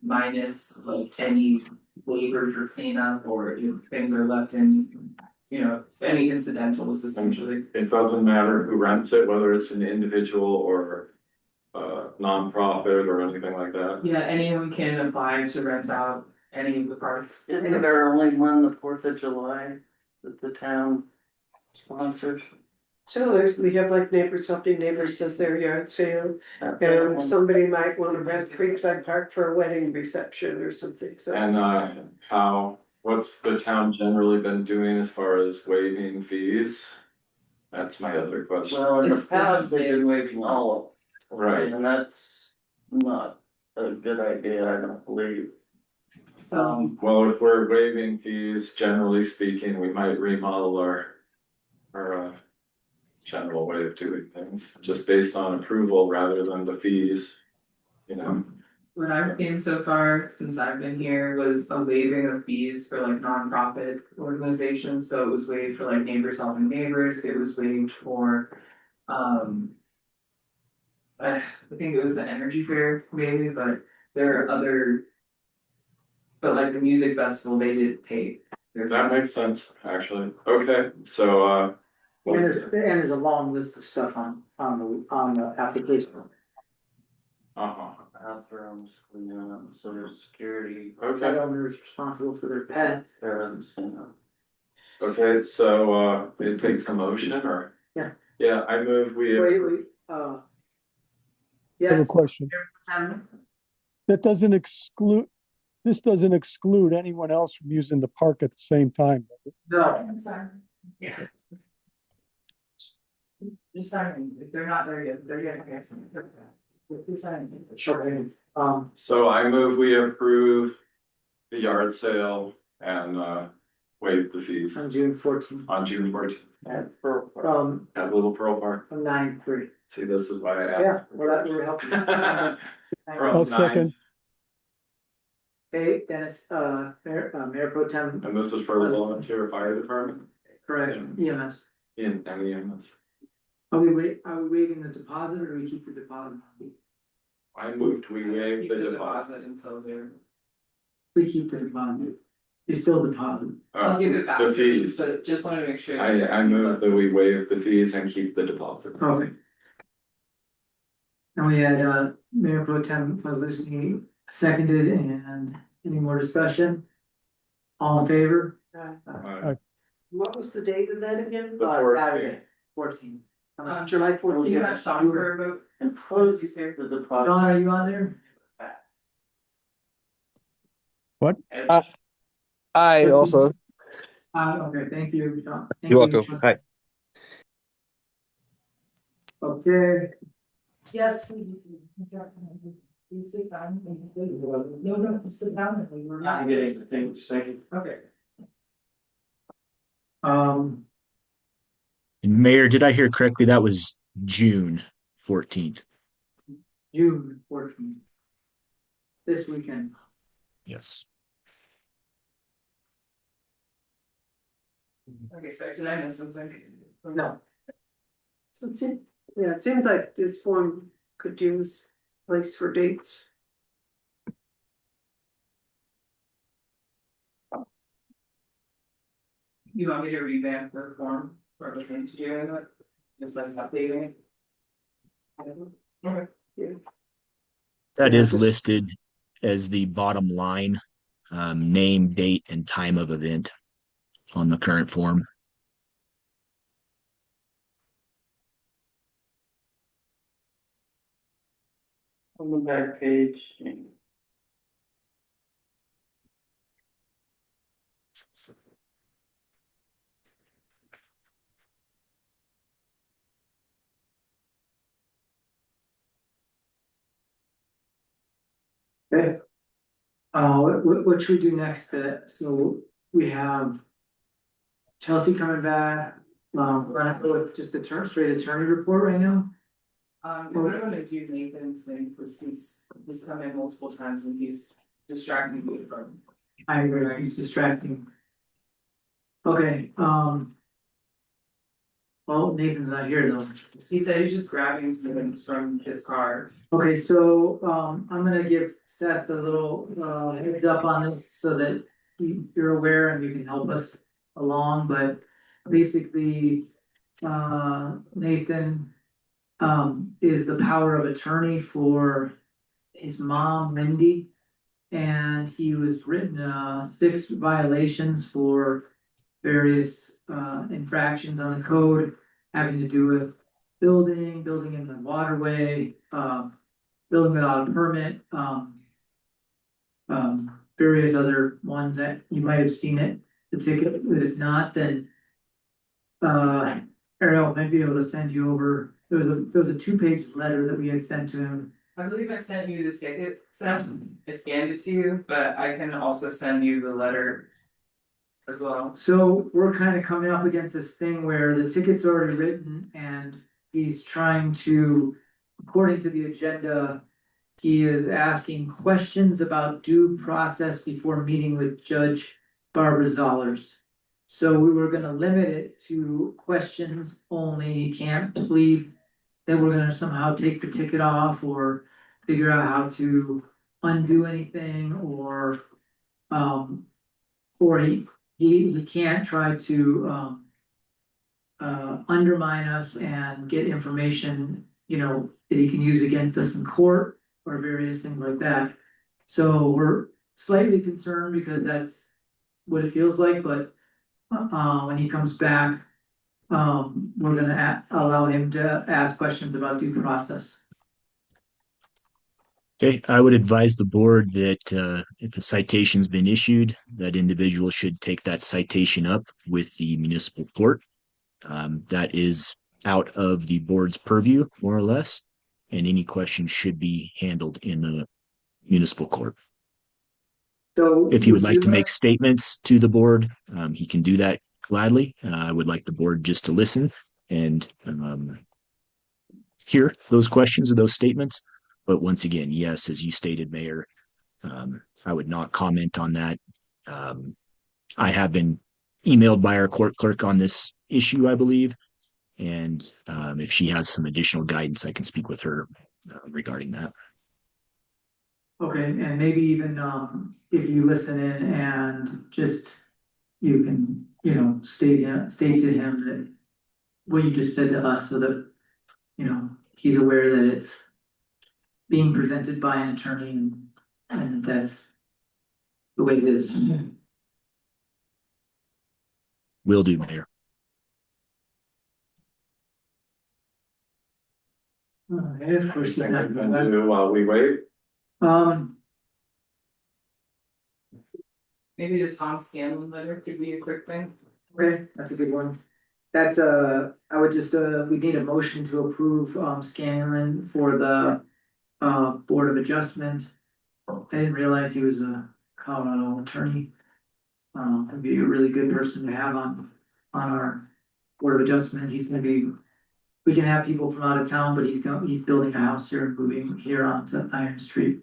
Minus like any waivers for cleanup or if things are left in, any incidentals essentially. It doesn't matter who rents it, whether it's an individual or nonprofit or anything like that. Yeah, anyone can apply to rent out any of the parks. Isn't there only one, the 4th of July, that the town sponsors? So we have like Neighbors Helping Neighbors does their yard sale, and somebody might wanna rent Creekside Park for a wedding reception or something, so. And what's the town generally been doing as far as waiving fees? That's my other question. Well, in the It's past, they've been waiving all of them. Right. And that's not a good idea, I don't believe. Well, if we're waiving fees, generally speaking, we might remodel our general way of doing things, just based on approval rather than the fees, What I've seen so far since I've been here was a waiving of fees for like nonprofit organizations, so it was waived for like Neighbors Helping Neighbors, it was waived for. I think it was the Energy Fair maybe, but there are other. But like the music festival, they did pay. That makes sense, actually. Okay, so And there's a long list of stuff on the application. Bathrooms, social security. Pet Okay, owners responsible for their pets. Parents, okay, so it takes a motion, or? Yeah. Yeah, I move we. Wait, I have a yes. question. That doesn't exclude, this doesn't exclude anyone else from using the park at the same time. No, I'm sorry. Yeah. Just signing, if they're not there yet, they're getting here. Just signing. sure, So I move we approve the yard sale and waive the fees on June 14th. on June 14th From at Little Pearl Park. 9 to 3. See, this is why I asked. Yeah, well, that would help. I'll second. Okay, Dennis, Mayor Pro Tem, And this is for the volunteer fire department correct, EMS. in MEMS. Are we waiving the deposit or do we keep the deposit? I moved, we waived Keep the the deposit. deposit until they're. We keep the deposit. It's still deposit. I'll give it back The to you, fees. but just wanted to make sure. I move that we waive the fees and keep the deposit. Okay. Now we had Mayor Pro Tem Lusney seconded, and any more discussion? All in favor? What was the date of that again? The 14th. Saturday, 14. July Can you 14th. ask Sean for a vote? And opposed to the project. John, are you on there? What? I also. Okay, thank you, John. Thank You're you, welcome. trustee. Hi. Okay, Yes, please. You sit down. No, no, sit down. We're Not getting the thing, second. Okay. um, And Mayor, did I hear correctly? That was June 14th. June 14th. This weekend. Yes. Okay, so did I miss something? No. So it seems like this form could use place for dates. You want me to revamp the form for everything to do in it? Just like updating it? Okay. That Yeah, is just- listed as the bottom line, name, date, and time of event on the current form. On the back page. Okay. What should we do next? So we have Chelsea coming back. We're gonna go with just the straight attorney report right now. We're gonna do Nathan's thing, because he's come in multiple times and he's distracting me from. I agree, he's distracting. Okay, well, Nathan's not here though. He said he's just grabbing some things from his car. Okay, so, I'm gonna give Seth a little, heads up on this so that you're aware and you can help us along, but basically, Nathan, is the power of attorney for his mom, Mindy. And he was written, 6 violations for various, infractions on the code having to do with building in the waterway, building without a permit, various other ones that you might have seen it, the ticket, but if not, then Ariel might be able to send you over, there was a 2-page letter that we had sent to him. I believe I sent you the ticket, I scanned it to you, but I can also send you the letter as well. So we're kind of coming up against this thing where the ticket's already written and he's trying to, according to the agenda, he is asking questions about due process before meeting with Judge Barbara Zollers. So we were gonna limit it to questions only. He can't plead that we're gonna somehow take the ticket off or figure out how to undo anything or he can't try to undermine us and get information, that he can use against us in court or various things like that. So we're slightly concerned because that's what it feels like, but when he comes back, we're gonna allow him to ask questions about due process. Okay, I would advise the board that if a citation's been issued, that individual should take that citation up with the municipal court. That is out of the board's purview, more or less, and any questions should be handled in the municipal court. So if he would like to make statements to the board, he can do that gladly. I would like the board just to listen and hear those questions or those statements. But once again, yes, as you stated, Mayor, I would not comment on that. I have been emailed by our court clerk on this issue, I believe. And if she has some additional guidance, I can speak with her regarding that. Okay, and maybe even, if you listen in and just, you can, state to him that what you just said to us so that, he's aware that it's being presented by an attorney and that's the way it is. Will do, Mayor. Of course, he's not Anything we going can back. do while we wait? Um, Maybe the Tom Scanlon letter could be a quick thing. okay, that's a good one. That's I would just, we need a motion to approve, Scanlon for the, Board of Adjustment. I didn't realize he was a Colorado attorney. That'd be a really good person to have on our Board of Adjustment. He's gonna be, we can have people from out of town, but he's building a house here and moving here onto Iron Street.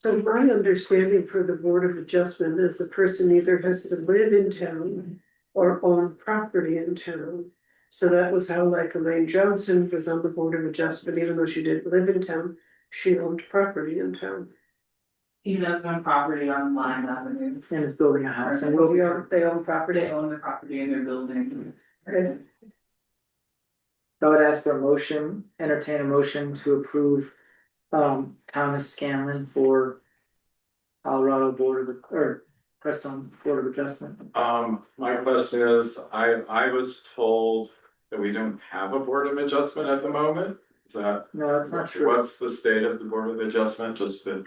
So my understanding for the Board of Adjustment is the person either has to live in town or own property in town. So that was how like Elaine Johnson was on the Board of Adjustment, even though she didn't live in town, she owned property in town. He does own property on Lime Avenue. And is building a house. And they own property. They own the property in their building. Okay. I would ask for a motion, entertain a motion to approve, Thomas Scanlon for Colorado Board of, or Crestone Board of Adjustment. My question is, I was told that we don't have a Board of Adjustment at the moment. Is that? No, that's not true. What's the state of the Board of Adjustment, just to?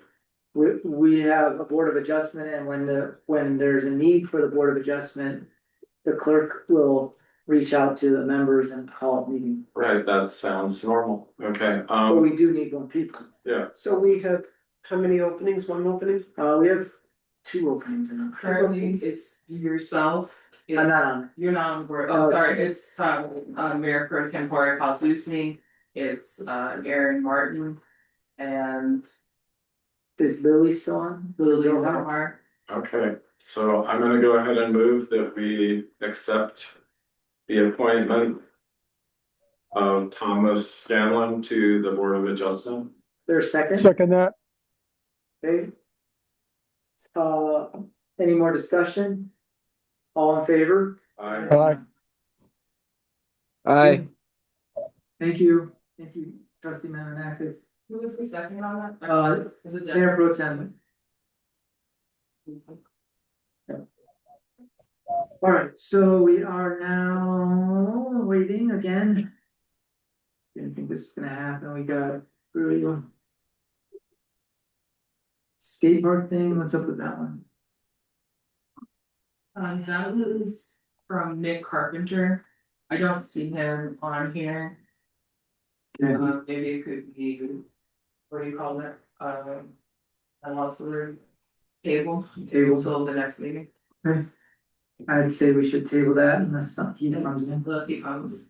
We have a Board of Adjustment, and when there's a need for the Board of Adjustment, the clerk will reach out to the members and call a meeting. Right, that sounds normal, okay, But we do need one people. yeah. So we have, how many openings, one opening? We have 2 openings in Currently, it's yourself. I'm not on. You're not on board. Oh, Sorry, it's Mayor Pro Tempore Pauslucci. It's Aaron Martin and Is Lily still on? Lily Zohar? Zohar. Okay, so I'm gonna go ahead and move that we accept the appointment of Thomas Scanlon to the Board of Adjustment. There's a second? Second that. Okay. Any more discussion? All in favor? Aye. Aye. Thank you, trustee Maninakis. Who was the second on that? Is it Mayor Pro Tem. All right, so we are now waiting again. Didn't think this was gonna happen, we got really one. Skate park thing, what's up with that one? That was from Nick Carpenter. I don't see him on here. Maybe it could be, what do you call it? I lost the word. Table. Until the next meeting. Okay. I'd say we should table that unless he comes in. Unless he comes.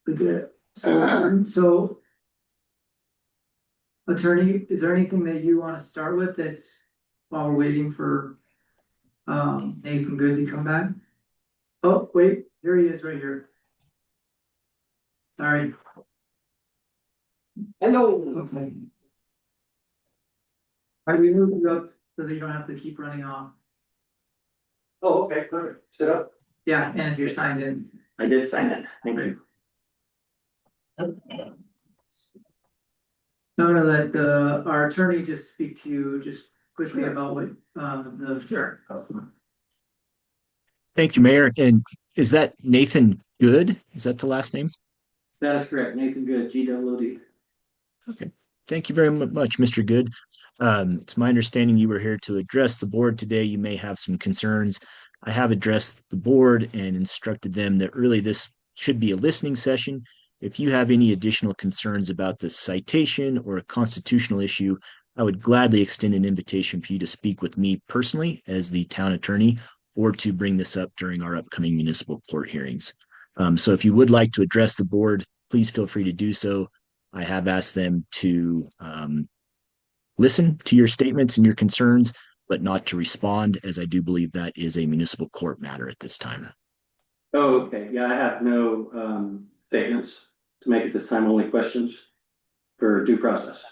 We good, so. Attorney, is there anything that you wanna start with that's while we're waiting for Nathan Good to come back? Oh, wait, here he is right here. Sorry. Hello. Okay. Alright, we moved you up so that you don't have to keep running off. Oh, okay, perfect. Sit up. Yeah, and if you're signed in. I did sign it. Thank you. No, let our attorney just speak to you just quickly about what, the. Sure. Thank you, Mayor. And is that Nathan Good? Is that the last name? That is correct. Nathan Good, GWD. Okay. Thank you very much, Mr. Good. It's my understanding you were here to address the board today. You may have some concerns. I have addressed the board and instructed them that really this should be a listening session. If you have any additional concerns about the citation or a constitutional issue, I would gladly extend an invitation for you to speak with me personally as the town attorney or to bring this up during our upcoming municipal court hearings. So if you would like to address the board, please feel free to do so. I have asked them to listen to your statements and your concerns, but not to respond, as I do believe that is a municipal court matter at this time. Oh, okay. Yeah, I have no statements to make at this time, only questions for due process.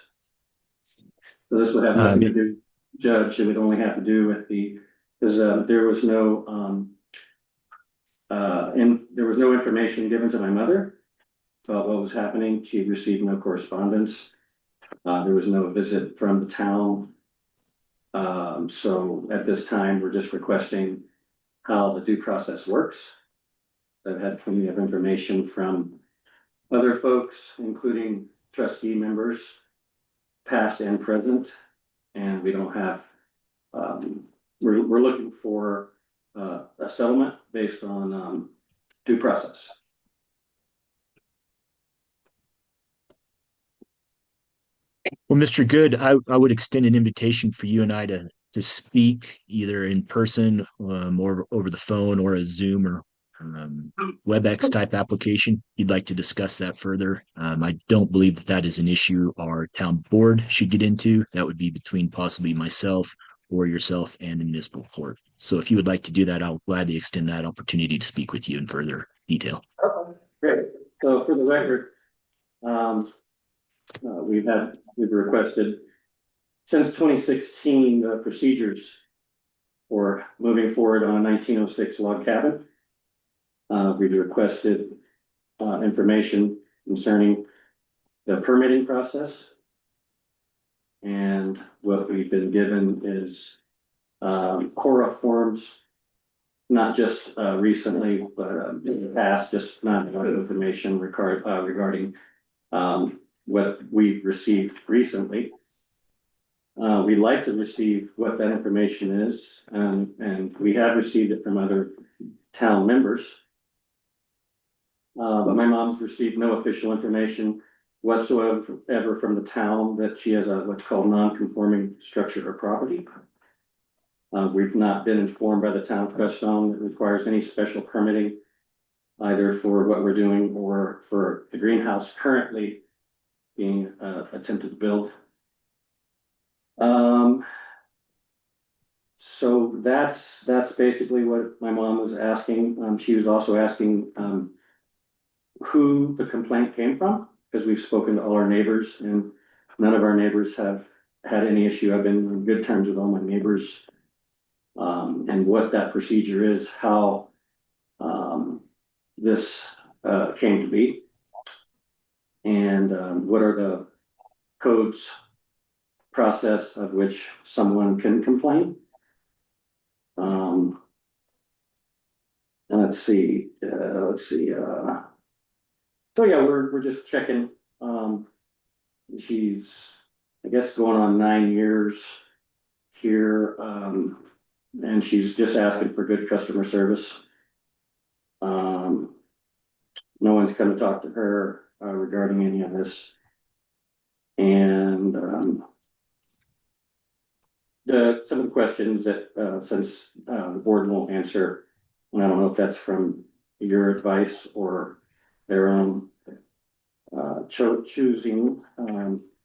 So this would have nothing to do, Judge, it would only have to do with because there was no there was no information given to my mother about what was happening. She received no correspondence. There was no visit from the town. So at this time, we're just requesting how the due process works. I've had plenty of information from other folks, including trustee members, past and present, and we don't have, we're looking for a settlement based on due process. Well, Mr. Good, I would extend an invitation for you and I to speak either in person or over the phone or a Zoom or WebEx type application. You'd like to discuss that further. I don't believe that that is an issue our town board should get into. That would be between possibly myself or yourself and the municipal court. So if you would like to do that, I'll gladly extend that opportunity to speak with you in further detail. Okay, great. So for the record, we've requested since 2016 procedures for moving forward on a 1906 log cabin. We've requested information concerning the permitting process. And what we've been given is Cora forms, not just recently, but in the past, just not a lot of information regarding what we've received recently. We'd like to receive what that information is, and we have received it from other town members. But my mom's received no official information whatsoever from the town that she has what's called non-conforming structure or property. We've not been informed by the town of Crestone that requires any special permitting, either for what we're doing or for the greenhouse currently being attempted to build. So that's basically what my mom was asking. She was also asking who the complaint came from, because we've spoken to all our neighbors and none of our neighbors have had any issue. I've been on good terms with all my neighbors. And what that procedure is, how this came to be, and what are the codes process of which someone can complain. And let's see. So yeah, we're just checking. She's, I guess, going on 9 years here, and she's just asking for good customer service. No one's come to talk to her regarding any of this, and some of the questions that since the board won't answer, and I don't know if that's from your advice or their own choosing,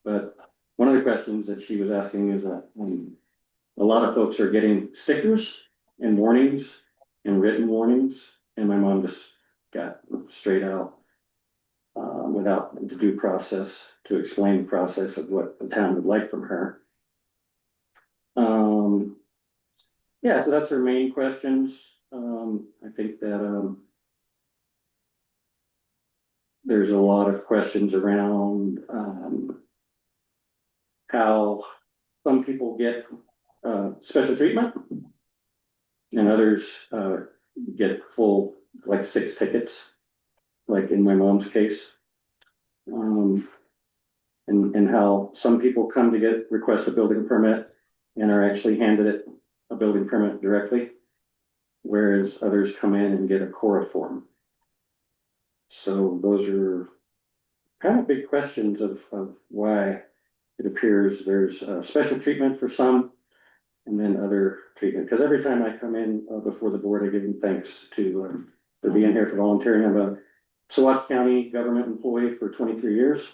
but one of the questions that she was asking is that a lot of folks are getting stickers and warnings and written warnings, and my mom just got straight out without the due process to explain the process of what the town would like from her. Yeah, so that's her main questions. I think that there's a lot of questions around how some people get special treatment and others get full, like 6 tickets, like in my mom's case. And how some people come to request a building permit and are actually handed a building permit directly, whereas others come in and get a Cora form. So those are kind of big questions of why it appears there's special treatment for some and then other treatment. Because every time I come in before the board, I give them thanks for being here, for volunteering. I'm a Sawash County government employee for 23 years.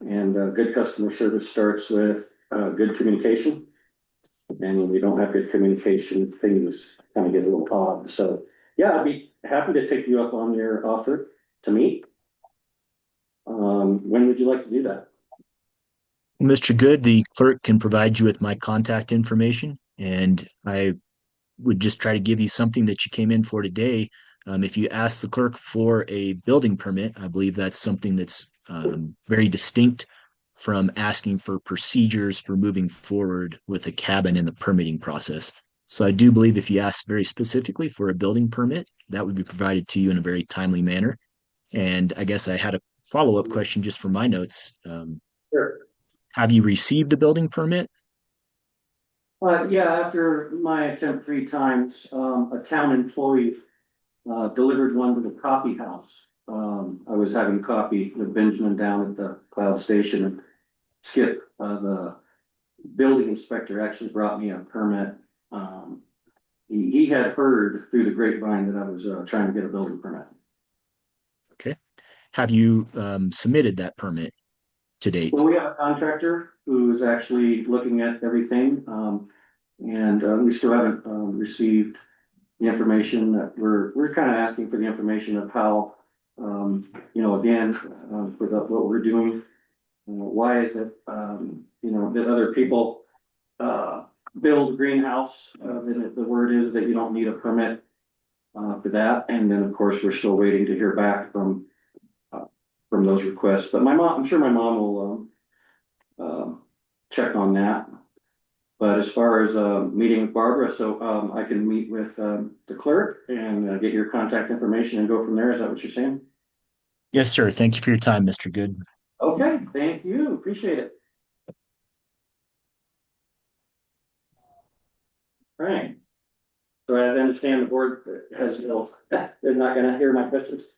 And good customer service starts with good communication. And when we don't have good communication, things kind of get a little odd. So yeah, I'd be happy to take you up on your offer to meet. When would you like to do that? Mr. Good, the clerk can provide you with my contact information, and I would just try to give you something that you came in for today. If you ask the clerk for a building permit, I believe that's something that's very distinct from asking for procedures for moving forward with a cabin in the permitting process. So I do believe if you ask very specifically for a building permit, that would be provided to you in a very timely manner. And I guess I had a follow-up question just for my notes. Sure. Have you received a building permit? Yeah, after my attempt 3 times, a town employee delivered one to the coffee house. I was having coffee with Benjamin down at the Cloud Station, and Skip, the building inspector, actually brought me a permit. He had heard through the grapevine that I was trying to get a building permit. Okay. Have you submitted that permit to date? Well, we have a contractor who's actually looking at everything, and we still haven't received the information that we're kind of asking for the information of how, again, for what we're doing. Why is it, that other people build greenhouse? The word is that you don't need a permit for that. And then, of course, we're still waiting to hear back from those requests. But I'm sure my mom will check on that. But as far as meeting with Barbara, so I can meet with the clerk and get your contact information and go from there. Is that what you're saying? Yes, sir. Thank you for your time, Mr. Good. Okay, thank you. Appreciate it. Right. So I understand the board has, they're not gonna hear my questions.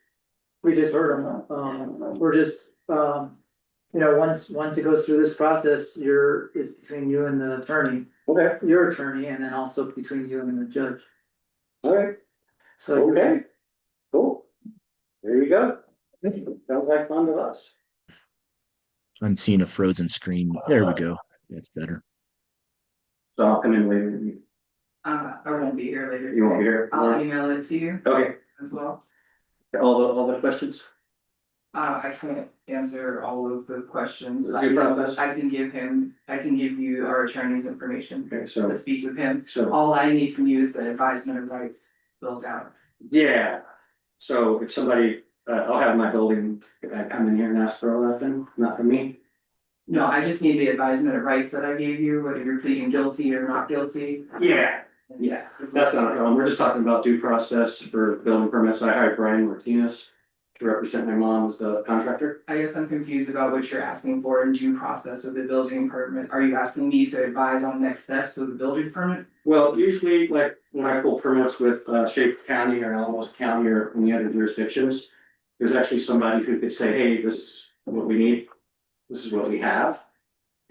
We just heard them, we're just, once it goes through this process, it's between you and the attorney. Okay. Your attorney, and then also between you and the judge. All right. So. Okay. Cool. There you go. Sounds like fun to us. I'm seeing a frozen screen. There we go. That's better. So I'll come in later. I won't be here later. You won't be here? I'll email it to you Okay. as well. All the questions? I can't answer all of the questions. Okay, process. I can give you our attorney's information Okay, so. to speak with him. So. All I need from you is the advisement of rights filled out. Yeah. So if somebody, I'll have my building guy come in here and ask for all that then, not for me. No, I just need the advisement of rights that I gave you, whether you're pleading guilty or not guilty. Yeah. Yeah, that's not a problem. We're just talking about due process for building permits. I hired Brian Martinez to represent my mom as the contractor. I guess I'm confused about what you're asking for in due process of the building permit. Are you asking me to advise on next steps of the building permit? Well, usually like when I pull permits with Schaefer County or Alamos County or any other jurisdictions, there's actually somebody who could say, hey, this is what we need. This is what we have.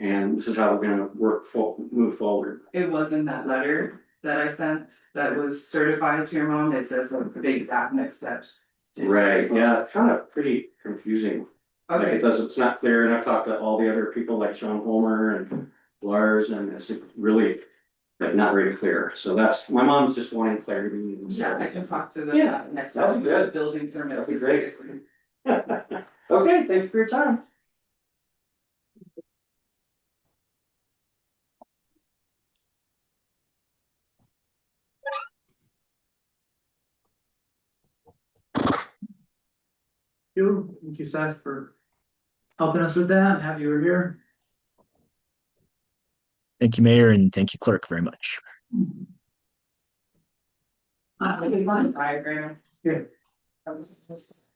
And this is how we're gonna move forward. It wasn't that letter that I sent that was certified to your mom. It says like the exact next steps. Right, yeah, it's kind of pretty confusing. Like Okay, it's not clear, and I've talked to all the other people like Sean Homer and Lars, and it's really like not very clear. So that's, my mom's just wanting clarity. yeah, I can talk to the Yeah, next that'd steps be of the good. building permit That'd be great. specifically. Okay, thank you for your time. Thank you, Seth, for helping us with that, and have you here. Thank you, Mayor, and thank you, Clerk, very much. Diagram. Yeah. That was just.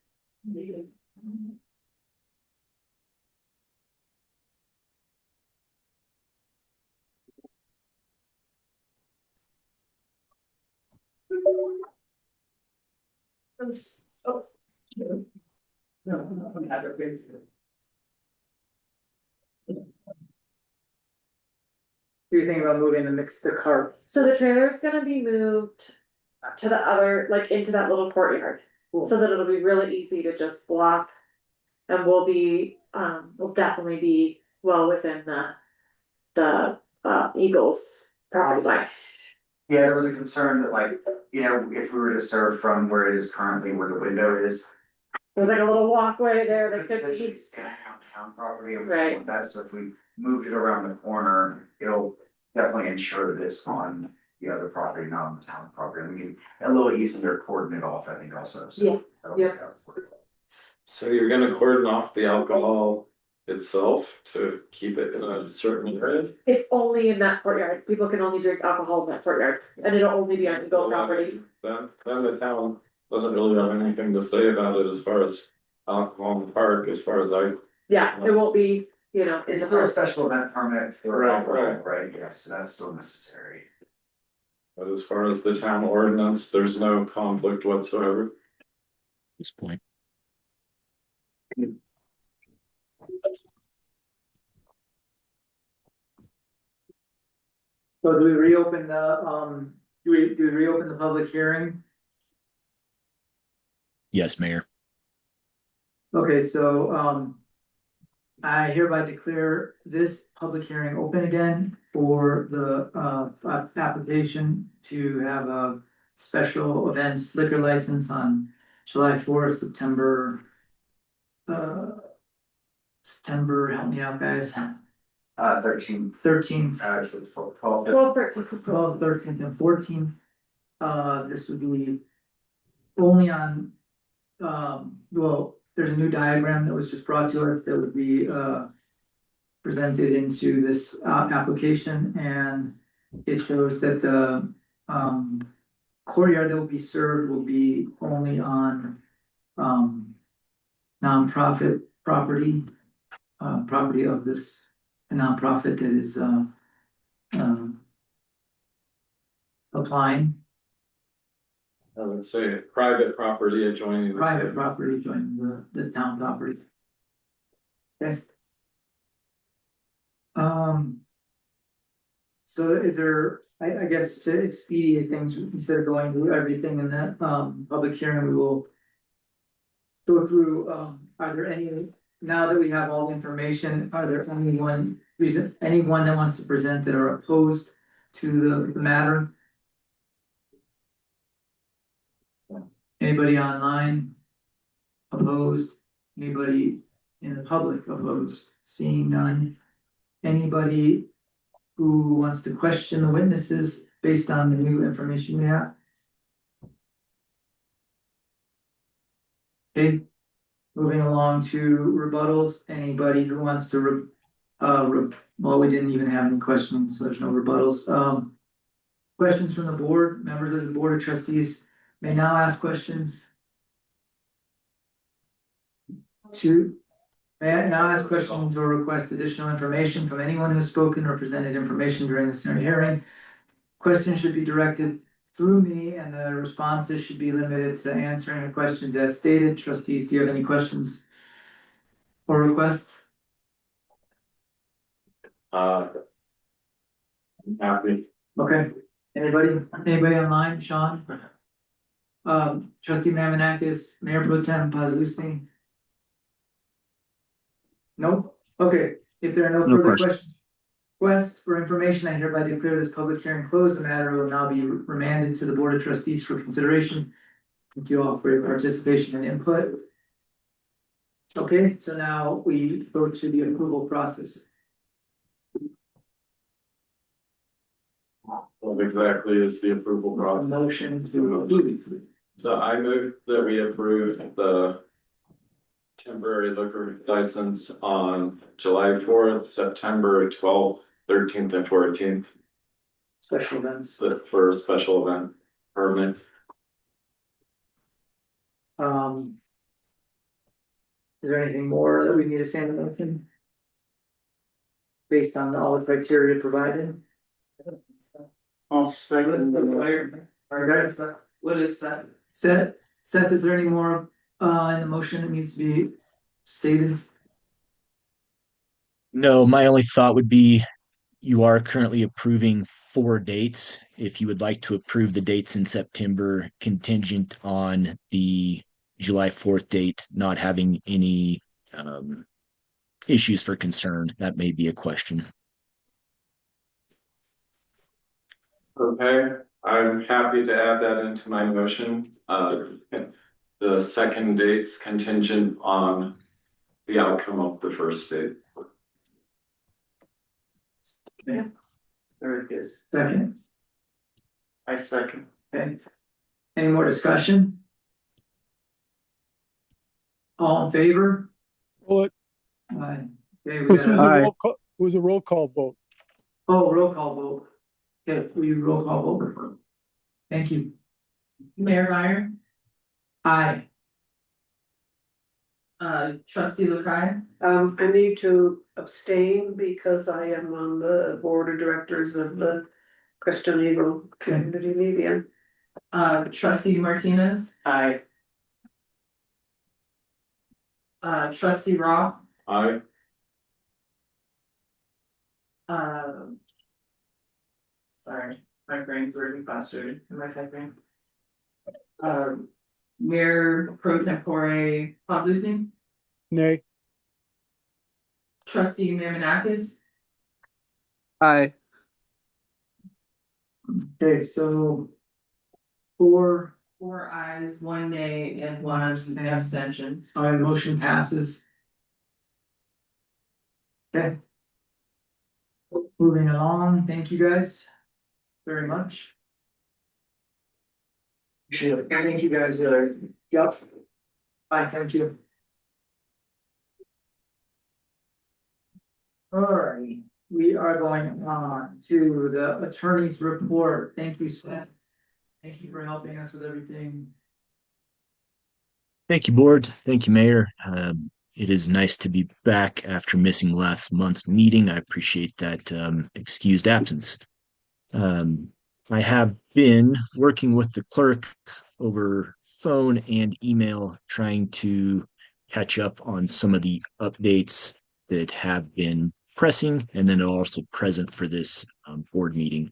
Oh. No, I'm not okay. Do you think about moving the car? So the trailer's gonna be moved to the other, like into that little courtyard, so that it'll be really easy to just block. And we'll definitely be well within the Eagles property line. Yeah, there was a concern that like, if we were to serve from where it is currently, where the window is. There's like a little walkway there that could Potentially be. stand out town property and Right. with that, so if we moved it around the corner, it'll definitely ensure that it's on the other property, not on the town property. I mean, a little easier cordon it off, I think also, so. Yeah, that'll yeah. work out. So you're gonna cordon off the alcohol itself to keep it in a certain area? It's only in that courtyard. People can only drink alcohol in that courtyard, and it'll only be on Eagle property. Then the town doesn't really have anything to say about it as far as alcohol in the park, as far as I. Yeah, it won't be, you know. in It's the still a park. special event permit for Right, alcohol, right? Yes, so that's still necessary. But as far as the town ordinance, there's no conflict whatsoever. At this point. So do we reopen do we reopen the public hearing? Yes, Mayor. Okay, so, I hereby declare this public hearing open again for the, application to have a special events liquor license on July fourth, September, help me out, guys, 13th. 13th, Actually, 12th. 12th, 13th, and 14th. This would be only on, well, there's a new diagram that was just brought to us that would be, presented into this, application, and it shows that the, courtyard that will be served will be only on, nonprofit property, property of this nonprofit that is, applying. I would say private property adjoining. Private property joining the town property. Okay. So is there, I guess to expedite things, instead of going through everything in that, public hearing, we will go through, are there any, now that we have all the information, are there anyone that wants to present that are opposed to the matter? Anybody online opposed? Anybody in the public opposed? Seeing none. Anybody who wants to question the witnesses based on the new information we have? Okay, moving along to rebuttals. Anybody who wants to well, we didn't even have any questions, so there's no rebuttals. Questions from the board, members of the Board of Trustees may now ask questions. May I now ask questions or request additional information from anyone who's spoken or presented information during this hearing. Questions should be directed through me, and the responses should be limited to answering the questions as stated. Trustees, do you have any questions or requests? Happy. Okay, anybody online, Sean? Trustee Mamonakis, Mayor Pro Tem Pazaluski? Nope, okay, if there are no further questions. Requests for information, I hereby declare this public hearing closed. The matter will now be remanded to the Board of Trustees for consideration. Thank you all for your participation and input. Okay, so now we go to the approval process. What exactly is the approval process? Motion to approve. So I move that we approve the temporary liquor license on July 4th, September 12th, 13th, and 14th. Special events. For a special event permit. Is there anything more that we need to say in the motion? Based on all the criteria provided? I'll second What is that? Seth, is there any more in the motion that needs to be stated? No, my only thought would be you are currently approving 4 dates. If you would like to approve the dates in September contingent on the July 4th date not having any issues for concern, that may be a question. Okay, I'm happy to add that into my motion. The second date's contingent on the outcome of the first date. Okay. Very good. Second, I second. okay. Any more discussion? All in favor? Bullet. Aye. Okay, we This was got a a, it was a roll call vote. oh, roll call vote. Okay, will you roll call vote? Thank you. Mayor Meyer, Aye. trustee LaCai, I need to abstain because I am on the board of directors of the Crestone Eagle Community Media. trustee Martinez, Aye. trustee Raw, Aye. uh. Sorry, my brain's working faster than my typing. Mayor Pro Tempore Pazusi, Nay. trustee Mamonakis, Aye. Okay, so four, ayes, 1 nay, and 1 abstention. all right, motion passes. Okay. Moving along, thank you guys very much. Thank you guys, yep. Bye, thank you. Alright, we are going on to the attorney's report. Thank you, Seth. Thank you for helping us with everything. Thank you, board. Thank you, Mayor. It is nice to be back after missing last month's meeting. I appreciate that excused absence. I have been working with the clerk over phone and email, trying to catch up on some of the updates that have been pressing and then also present for this board meeting.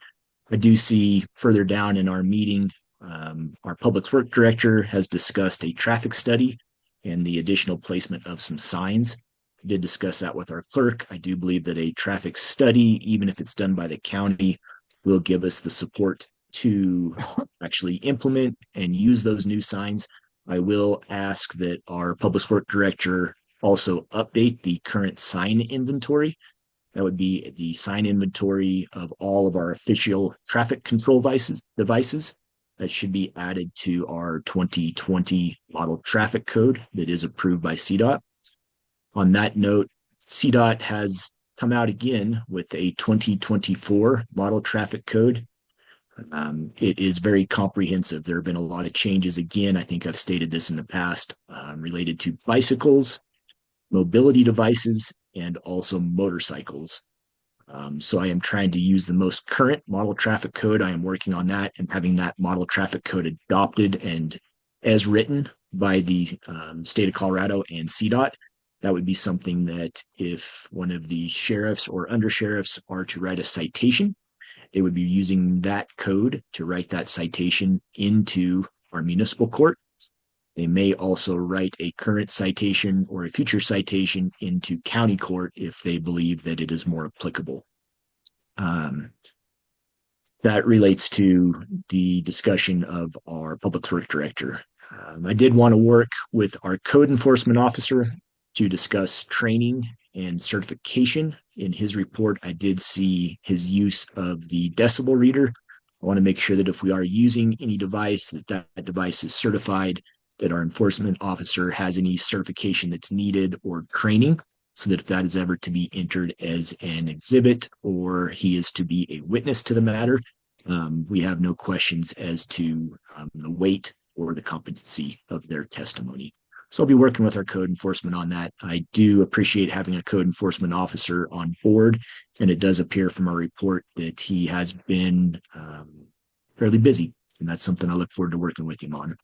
I do see further down in our meeting, our Public Works Director has discussed a traffic study and the additional placement of some signs. I did discuss that with our clerk. I do believe that a traffic study, even if it's done by the county, will give us the support to actually implement and use those new signs. I will ask that our Public Works Director also update the current sign inventory. That would be the sign inventory of all of our official traffic control devices that should be added to our 2020 model traffic code that is approved by CDOT. On that note, CDOT has come out again with a 2024 model traffic code. It is very comprehensive. There have been a lot of changes. Again, I think I've stated this in the past, related to bicycles, mobility devices, and also motorcycles. So I am trying to use the most current model traffic code. I am working on that and having that model traffic code adopted and as written by the state of Colorado and CDOT. That would be something that if one of the sheriffs or undersheriffs are to write a citation, they would be using that code to write that citation into our municipal court. They may also write a current citation or a future citation into county court if they believe that it is more applicable. That relates to the discussion of our Public Works Director. I did want to work with our code enforcement officer to discuss training and certification. In his report, I did see his use of the decibel reader. I want to make sure that if we are using any device, that device is certified, that our enforcement officer has any certification that's needed or training, so that if that is ever to be entered as an exhibit or he is to be a witness to the matter, we have no questions as to the weight or the competency of their testimony. So I'll be working with our code enforcement on that. I do appreciate having a code enforcement officer on board, and it does appear from our report that he has been fairly busy, and that's something I look forward to working with him on.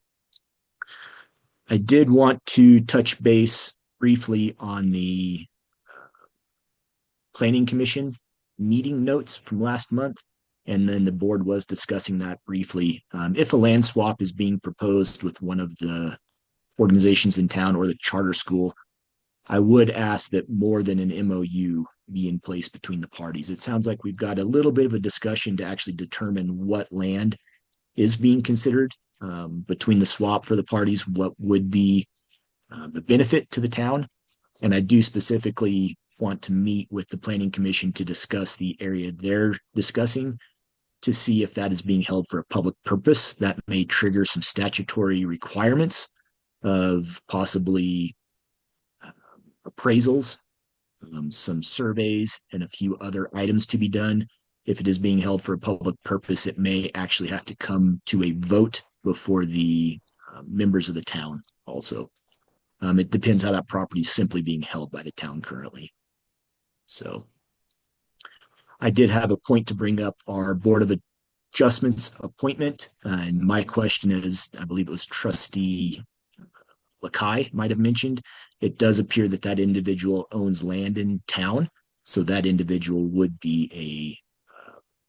I did want to touch base briefly on the Planning Commission meeting notes from last month, and then the board was discussing that briefly. If a land swap is being proposed with one of the organizations in town or the charter school, I would ask that more than an MOU be in place between the parties. It sounds like we've got a little bit of a discussion to actually determine what land is being considered between the swap for the parties, what would be the benefit to the town. And I do specifically want to meet with the Planning Commission to discuss the area they're discussing to see if that is being held for a public purpose. That may trigger some statutory requirements of possibly appraisals some surveys and a few other items to be done. If it is being held for a public purpose, it may actually have to come to a vote before the members of the town also. It depends how that property is simply being held by the town currently. So I did have a point to bring up our Board of Adjustments appointment. And my question is, I believe it was Trustee Lakai might have mentioned, it does appear that that individual owns land in town. So that individual would be a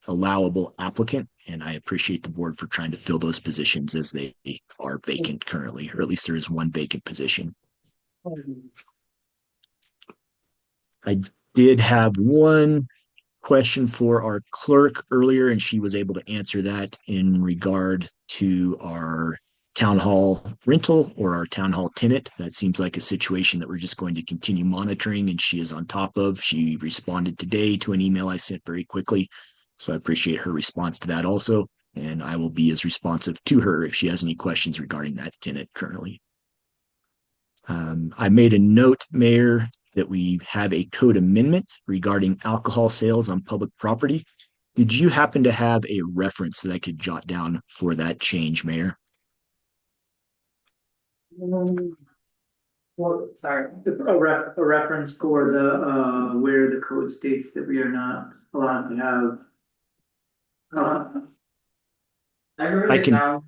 allowable applicant. And I appreciate the board for trying to fill those positions as they are vacant currently, or at least there is one vacant position. I did have one question for our clerk earlier, and she was able to answer that in regard to our town hall rental or our town hall tenant. That seems like a situation that we're just going to continue monitoring, and she is on top of. She responded today to an email I sent very quickly. So I appreciate her response to that also. And I will be as responsive to her if she has any questions regarding that tenant currently. I made a note, Mayor, that we have a code amendment regarding alcohol sales on public property. Did you happen to have a reference that I could jot down for that change, Mayor? Well, sorry, a reference for the, where the code states that we are not allowed to have. I wrote I it can- down.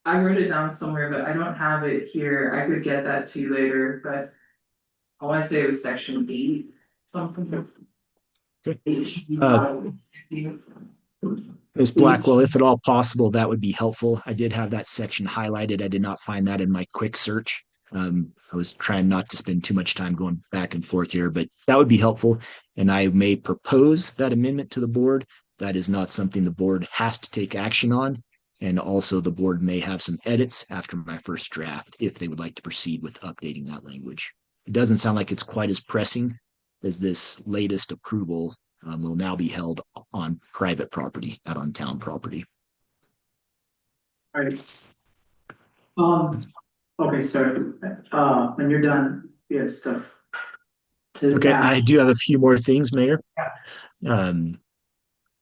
I wrote it down somewhere, but I don't have it here. I could get that to you later, but I wanna say it was section 8, something. Okay. H- Ms. Blackwell, if at all possible, that would be helpful. I did have that section highlighted. I did not find that in my quick search. I was trying not to spend too much time going back and forth here, but that would be helpful. And I may propose that amendment to the board. That is not something the board has to take action on. And also the board may have some edits after my first draft if they would like to proceed with updating that language. It doesn't sound like it's quite as pressing as this latest approval will now be held on private property, not on town property. Right. Okay, sorry, when you're done, you have stuff to Okay, ask. I do have a few more things, Mayor.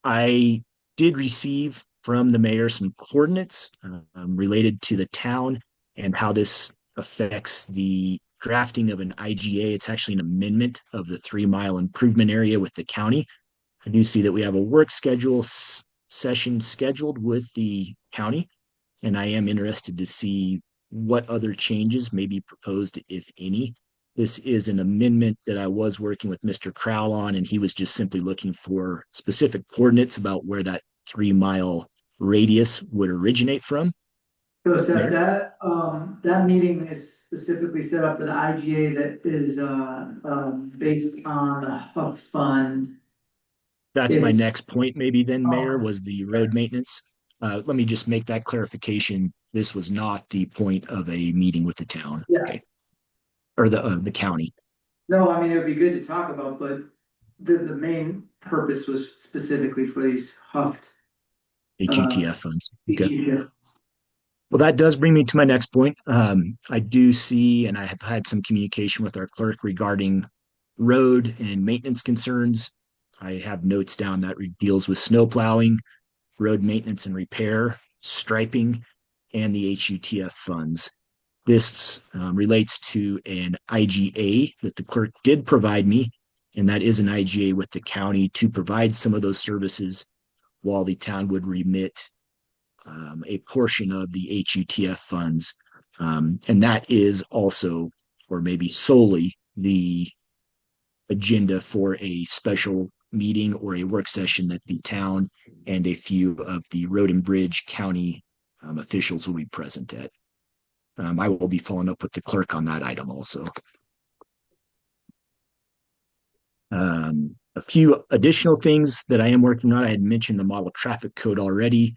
I did receive from the mayor some coordinates related to the town and how this affects the drafting of an IGA. It's actually an amendment of the 3-mile improvement area with the county. I do see that we have a work schedule session scheduled with the county, and I am interested to see what other changes may be proposed, if any. This is an amendment that I was working with Mr. Crowell on, and he was just simply looking for specific coordinates about where that 3-mile radius would originate from. So that meeting is specifically set up for the IGA that is, based on the HUB fund. That's my It's- next point, maybe then, Mayor, was the road maintenance. Let me just make that clarification. This was not the point of a meeting with the town. Yeah. Okay. Or the county. No, I mean, it would be good to talk about, but the main purpose was specifically for these HUFT. HUTF funds. Okay. HUTF. Well, that does bring me to my next point. I do see, and I have had some communication with our clerk regarding road and maintenance concerns. I have notes down that deals with snow plowing, road maintenance and repair, striping, and the HUTF funds. This relates to an IGA that the clerk did provide me, and that is an IGA with the county to provide some of those services while the town would remit a portion of the HUTF funds. And that is also, or maybe solely, the agenda for a special meeting or a work session that the town and a few of the Road and Bridge County officials will be present at. I will be following up with the clerk on that item also. A few additional things that I am working on. I had mentioned the model traffic code already.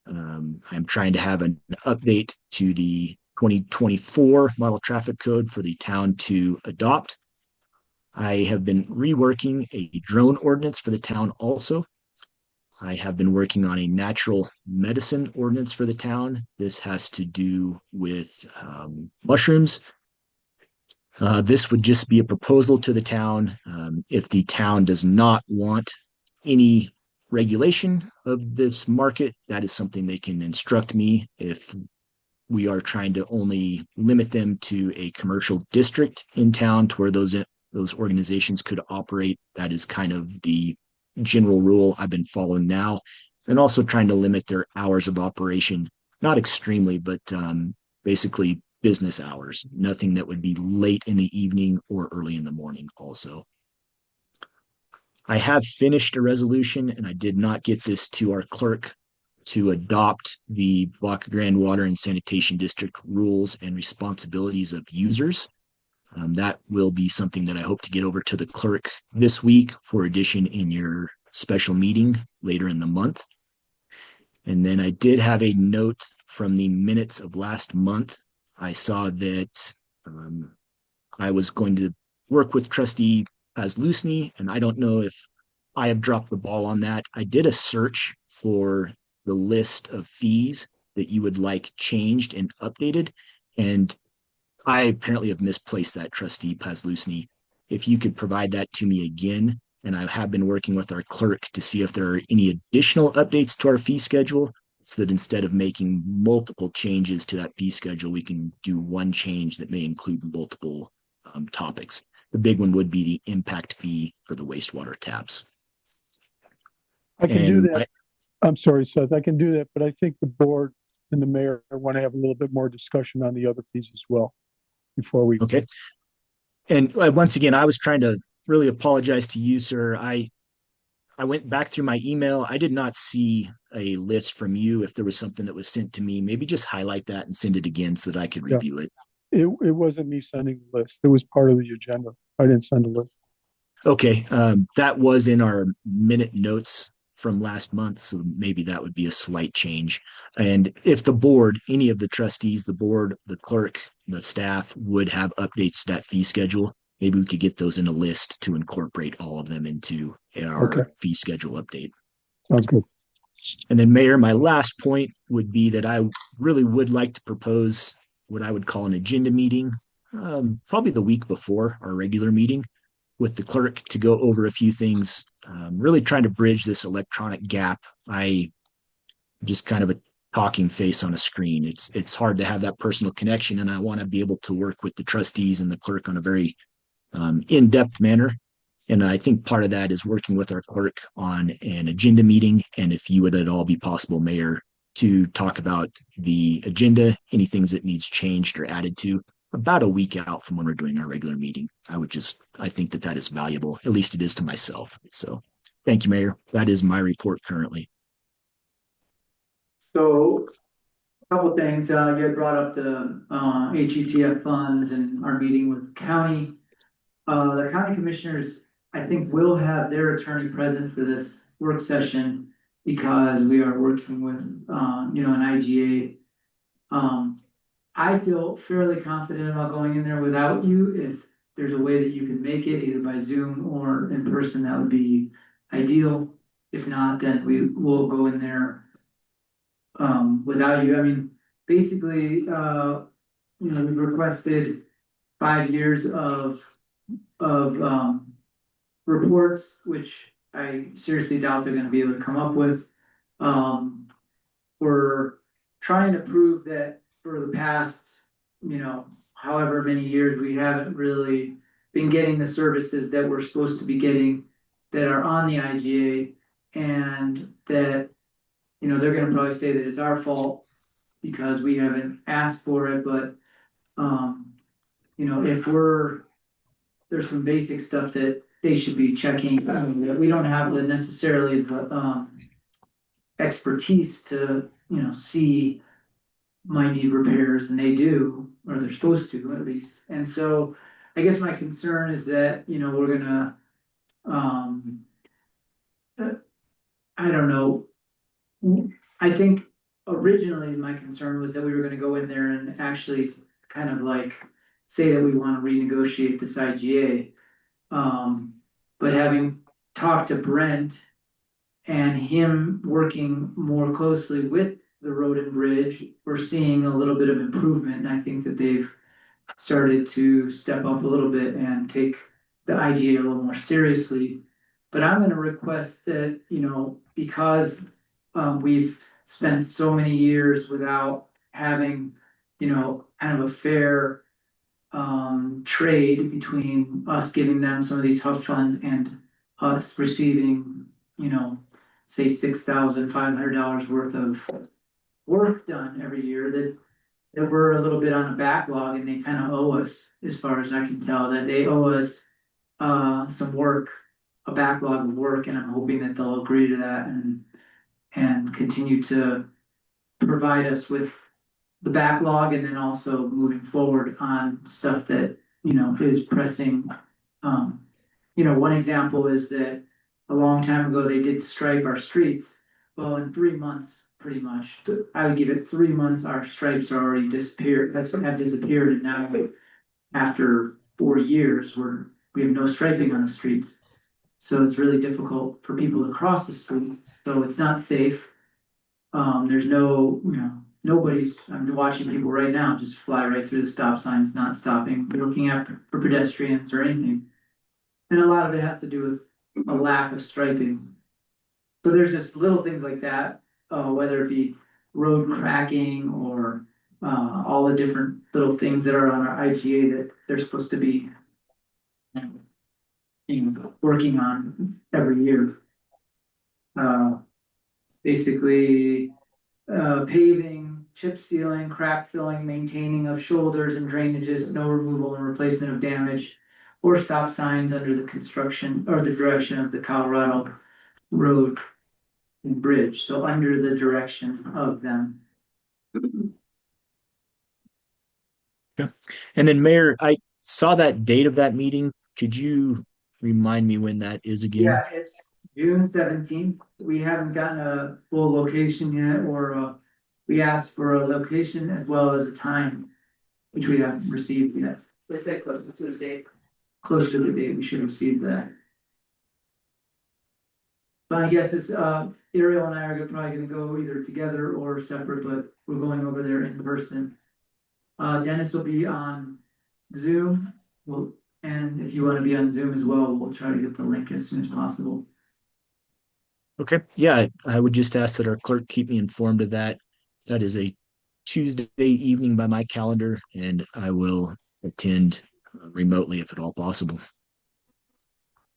I'm trying to have an update to the 2024 model traffic code for the town to adopt. I have been reworking a drone ordinance for the town also. I have been working on a natural medicine ordinance for the town. This has to do with mushrooms. This would just be a proposal to the town. If the town does not want any regulation of this market, that is something they can instruct me. If we are trying to only limit them to a commercial district in town to where those organizations could operate, that is kind of the general rule I've been following now, and also trying to limit their hours of operation, not extremely, but basically business hours, nothing that would be late in the evening or early in the morning also. I have finished a resolution, and I did not get this to our clerk to adopt the Baca Grande Water and Sanitation District rules and responsibilities of users. That will be something that I hope to get over to the clerk this week for addition in your special meeting later in the month. And then I did have a note from the minutes of last month. I saw that I was going to work with Trustee Pazlusny, and I don't know if I have dropped the ball on that. I did a search for the list of fees that you would like changed and updated, and I apparently have misplaced that, Trustee Pazlusny. If you could provide that to me again, and I have been working with our clerk to see if there are any additional updates to our fee schedule, so that instead of making multiple changes to that fee schedule, we can do one change that may include multiple topics. The big one would be the impact fee for the wastewater taps. I can do that. I'm sorry, Seth, I can do that, but I think the board and the mayor want to have a little bit more discussion on the other fees as well before we. Okay. And once again, I was trying to really apologize to you, sir. I went back through my email. I did not see a list from you. If there was something that was sent to me, maybe just highlight that and send it again so that I could review it. It wasn't me sending the list. It was part of the agenda. I didn't send a list. Okay. That was in our minute notes from last month, so maybe that would be a slight change. And if the board, any of the trustees, the board, the clerk, the staff would have updates to that fee schedule, maybe we could get those in a list to incorporate all of them into our fee schedule update. Sounds good. And then, Mayor, my last point would be that I really would like to propose what I would call an agenda meeting, probably the week before our regular meeting, with the clerk to go over a few things, really trying to bridge this electronic gap. I just kind of a talking face on a screen. It's hard to have that personal connection, and I want to be able to work with the trustees and the clerk on a very in-depth manner. And I think part of that is working with our clerk on an agenda meeting. And if you would at all be possible, Mayor, to talk about the agenda, any things that needs changed or added to, about a week out from when we're doing our regular meeting. I think that is valuable, at least it is to myself. So thank you, Mayor. That is my report currently. So a couple of things, you had brought up the HETF funds and our meeting with the county. The county commissioners, I think, will have their attorney present for this work session because we are working with, an IGA. I feel fairly confident about going in there without you. If there's a way that you can make it either by Zoom or in person, that would be ideal. If not, then we will go in there without you. I mean, basically, we've requested 5 years of reports, which I seriously doubt they're gonna be able to come up with. We're trying to prove that for the past, however many years, we haven't really been getting the services that we're supposed to be getting that are on the IGA, and that, they're gonna probably say that it's our fault because we haven't asked for it, but, if there's some basic stuff that they should be checking, that we don't have necessarily the expertise to, see might need repairs, and they do, or they're supposed to at least. And so I guess my concern is that, we're gonna, I don't know. I think originally my concern was that we were gonna go in there and actually kind of like say that we wanna renegotiate this IGA. But having talked to Brent and him working more closely with the road and bridge, we're seeing a little bit of improvement. And I think that they've started to step up a little bit and take the IGA a little more seriously. But I'm gonna request that, because we've spent so many years without having, kind of a fair trade between us giving them some of these HUF funds and us receiving, say $6,500 worth of work done every year, that we're a little bit on a backlog, and they kind of owe us, as far as I can tell, that they owe us some work, a backlog of work, and I'm hoping that they'll agree to that and continue to provide us with the backlog, and then also moving forward on stuff that, is pressing. One example is that a long time ago, they did stripe our streets. Well, in 3 months, pretty much, I would give it 3 months, our stripes are already disappeared, have disappeared, and now after 4 years, we have no striping on the streets. So it's really difficult for people to cross the street, so it's not safe. There's no, I'm watching people right now just fly right through the stop signs, not stopping, looking at for pedestrians or anything. And a lot of it has to do with a lack of striping. So there's just little things like that, whether it be road cracking or all the different little things that are on our IGA that they're supposed to be working on every year. Basically, paving, chip sealing, crack filling, maintaining of shoulders and drainages, snow removal and replacement of damage, or stop signs under the construction or the direction of the Colorado Road and Bridge, so under the direction of them. And then Mayor, I saw that date of that meeting. Could you remind me when that is again? Yeah, it's June 17th. We haven't gotten a full location yet, or we asked for a location as well as a time, which we haven't received yet. They said closer to the date. Close to the date, we should receive that. But I guess it's, Ariel and I are probably gonna go either together or separate, but we're going over there in person. Dennis will be on Zoom, and if you wanna be on Zoom as well, we'll try to get the link as soon as possible. Okay, yeah, I would just ask that our clerk keep me informed of that. That is a Tuesday evening by my calendar, and I will attend remotely if at all possible.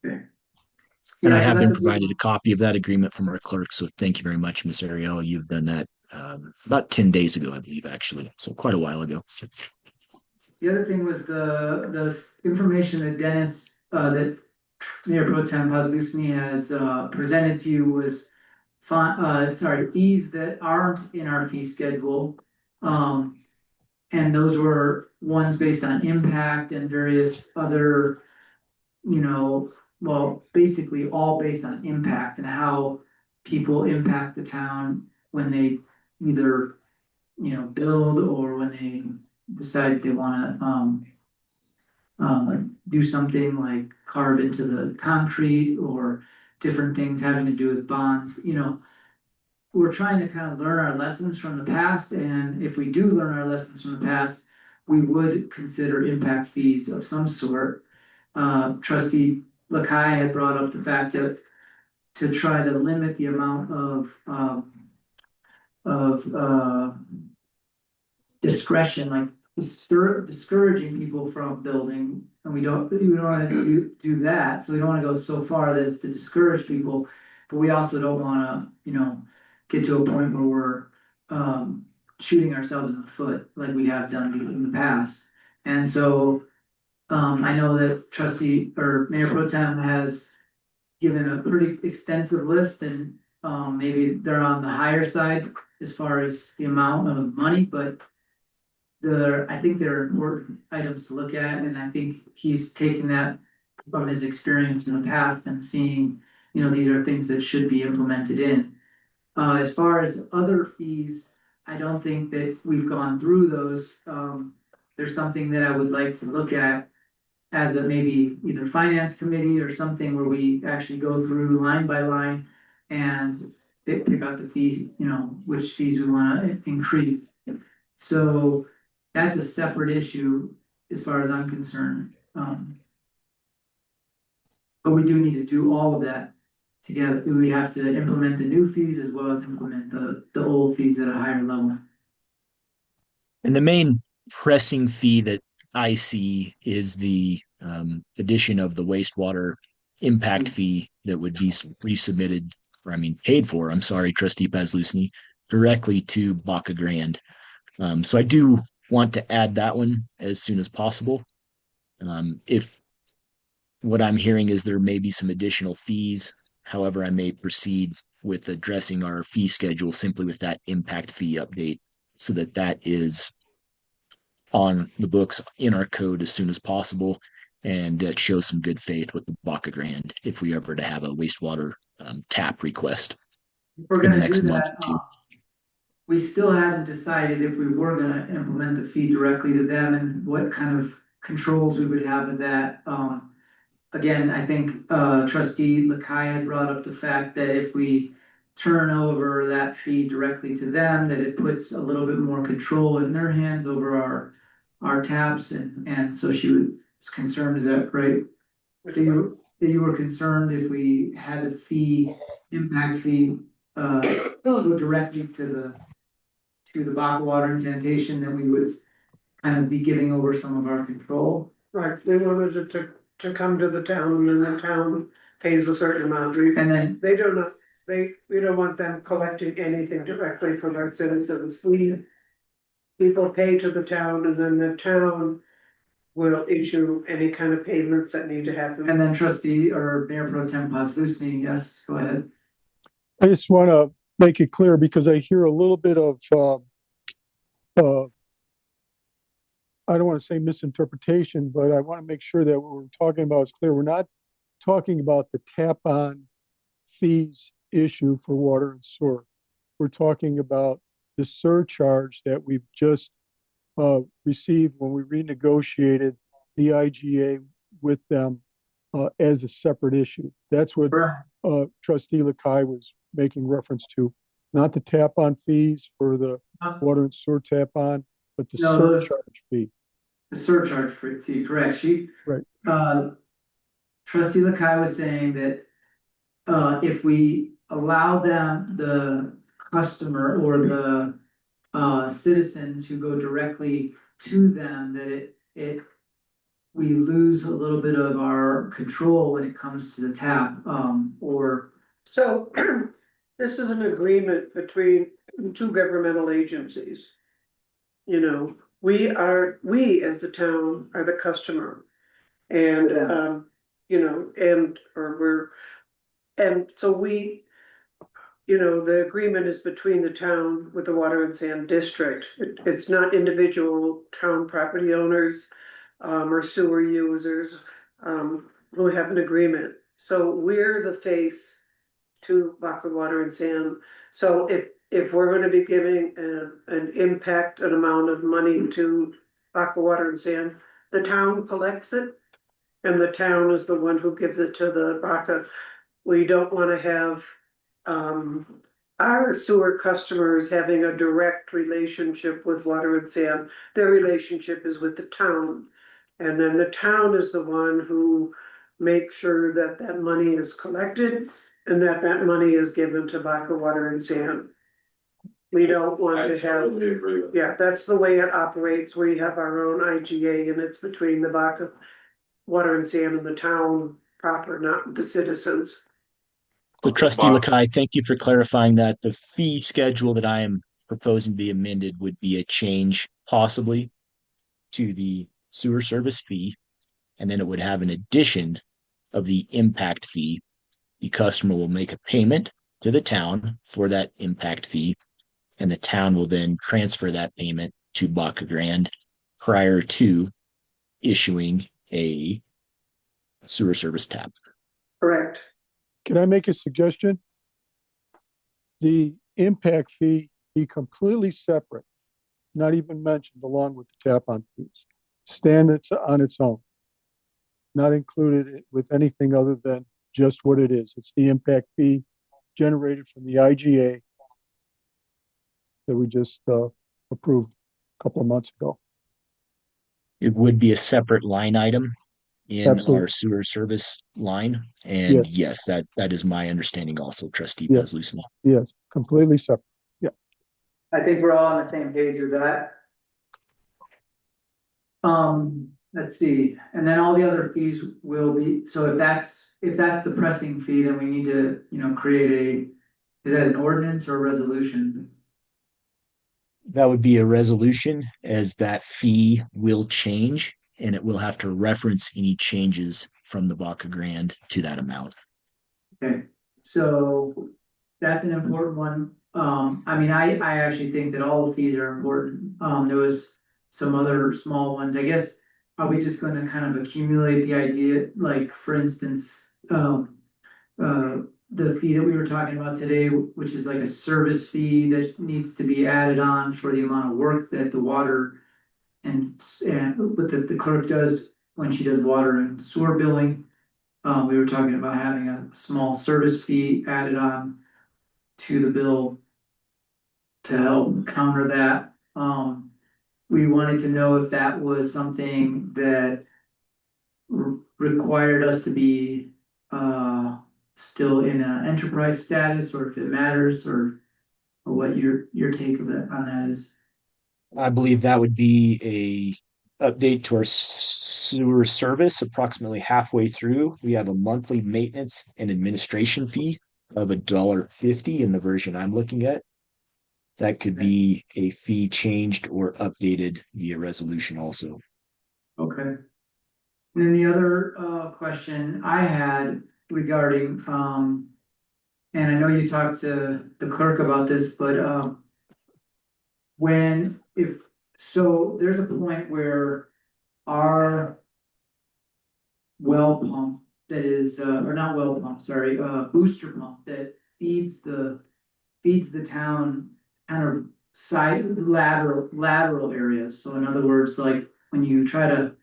Okay. And I Yeah, so have been that's a big provided a copy of that agreement from our clerk, so thank you very much, Miss Ariel. You've done that about 10 days ago, I believe, actually, so quite a while ago. The other thing was the information that Dennis, that Mayor Pro Tem Pazlusny has presented to you was fees that aren't in our fee schedule. And those were ones based on impact and various other, well, basically all based on impact and how people impact the town when they either, build or when they decide they wanna, do something like carve into the concrete or different things having to do with bonds, we're trying to kind of learn our lessons from the past, and if we do learn our lessons from the past, we would consider impact fees of some sort. Trustee Lakai had brought up the fact that to try to limit the amount of discretion, like discouraging people from building, and we don't want to do that, so we don't want to go so far as to discourage people, but we also don't want to, get to a point where we're shooting ourselves in the foot like we have done in the past. And so I know that trustee or Mayor Pro Tem has given a pretty extensive list, and maybe they're on the higher side as far as the amount of money, but I think they're important items to look at, and I think he's taking that from his experience in the past and seeing, these are things that should be implemented in. As far as other fees, I don't think that we've gone through those. There's something that I would like to look at as a maybe either finance committee or something where we actually go through line by line and pick out the fees, which fees we wanna increase. So that's a separate issue as far as I'm concerned. But we do need to do all of that together. We have to implement the new fees as well as implement the old fees at a higher level. And the main pressing fee that I see is the addition of the wastewater impact fee that would be resubmitted, or I mean paid for, I'm sorry, Trustee Paslewski, directly to Baca Grande. So I do want to add that one as soon as possible. If what I'm hearing is there may be some additional fees, however, I may proceed with addressing our fee schedule simply with that impact fee update so that that is on the books in our code as soon as possible, and it shows some good faith with the Baca Grande if we ever to have a wastewater tap request We're in the gonna next do month that. or two. We still hadn't decided if we were gonna implement the fee directly to them and what kind of controls we would have with that. Again, I think trustee Lakai had brought up the fact that if we turn over that fee directly to them, that it puts a little bit more control in their hands over our taps, and so she was concerned, is that right? That you were concerned if we had a fee, impact fee, go directly to the Baca Water and Sanitation, that we would kind of be giving over some of our control. Right, they wanted it to come to the town and the town pays a certain amount. And then we don't want them collecting anything directly from our citizens. People pay to the town and then the town will issue any kind of payments that need to happen. And then trustee or Mayor Pro Tem Paslewski, yes, go ahead. I just want to make it clear because I hear a little bit of, I don't want to say misinterpretation, but I want to make sure that what we're talking about is clear. We're not talking about the tap-on fees issue for water and sewer. We're talking about the surcharge that we've just received when we renegotiated the IGA with them as a separate issue. That's what Trustee Lakai was making reference to, not the tap-on fees for the water and sewer tap-on, but the surcharge fee. The surcharge fee, correct? Right. Trustee Lakai was saying that if we allow them, the customer or the citizen to go directly to them, that we lose a little bit of our control when it comes to the tap, or. So this is an agreement between two governmental agencies. You know, we as the town are the customer. And, you know, and so the agreement is between the town with the water and sand district. It's not individual town property owners, or sewer users, who have an agreement. So we're the face to Baca Water and Sand. So if we're gonna be giving an amount of money to Baca Water and Sand, the town collects it. And the town is the one who gives it to the Baca. We don't wanna have our sewer customers having a direct relationship with water and sand. Their relationship is with the town. And then the town is the one who makes sure that that money is collected and that that money is given to Baca Water and Sand. We don't want to have, totally agree with yeah, that's the way it operates. We have our own IGA and it's between the Baca Water and Sand and the town proper, not the citizens. So Trustee Lakai, thank you for clarifying that. The fee schedule that I am proposing to be amended would be a change possibly to the sewer service fee, and then it would have an addition of the impact fee. The customer will make a payment to the town for that impact fee, and the town will then transfer that payment to Baca Grande prior to issuing a sewer service tap. Correct. Can I make a suggestion? The impact fee be completely separate, not even mentioned along with the tap-on fees. Stand on its own, not included with anything other than just what it is. It's the impact fee generated from the IGA that we just approved a couple of months ago. It would be a separate line item in our Absolutely. sewer service line. And Yes, yes, that is my understanding also, trustee yes, Paslewski. yes, completely separate. Yeah, I think we're all on the same page with that. Let's see, and then all the other fees will be, so if that's the pressing fee, then we need to, create is that an ordinance or a resolution? That would be a resolution as that fee will change and it will have to reference any changes from the Baca Grande to that amount. Okay, so that's an important one. I mean, I actually think that all the fees are important. There was some other small ones, I guess. Are we just gonna kind of accumulate the idea, like, for instance, uh, the fee that we were talking about today, which is like a service fee that needs to be added on for the amount of work that the water and what the clerk does when she does water and sewer billing. We were talking about having a small service fee added on to the bill to help counter that. We wanted to know if that was something that required us to be still in an enterprise status, or if it matters, or what your take of it on that is. I believe that would be a update to our sewer service approximately halfway through. We have a monthly maintenance and administration fee of $1.50 in the version I'm looking at. That could be a fee changed or updated via resolution also. Okay. And then the other question I had regarding and I know you talked to the clerk about this, but so there's a point where our well pump that is, or not well pump, sorry, booster pump that feeds the town kind of side lateral areas. So in other words, like when you try to,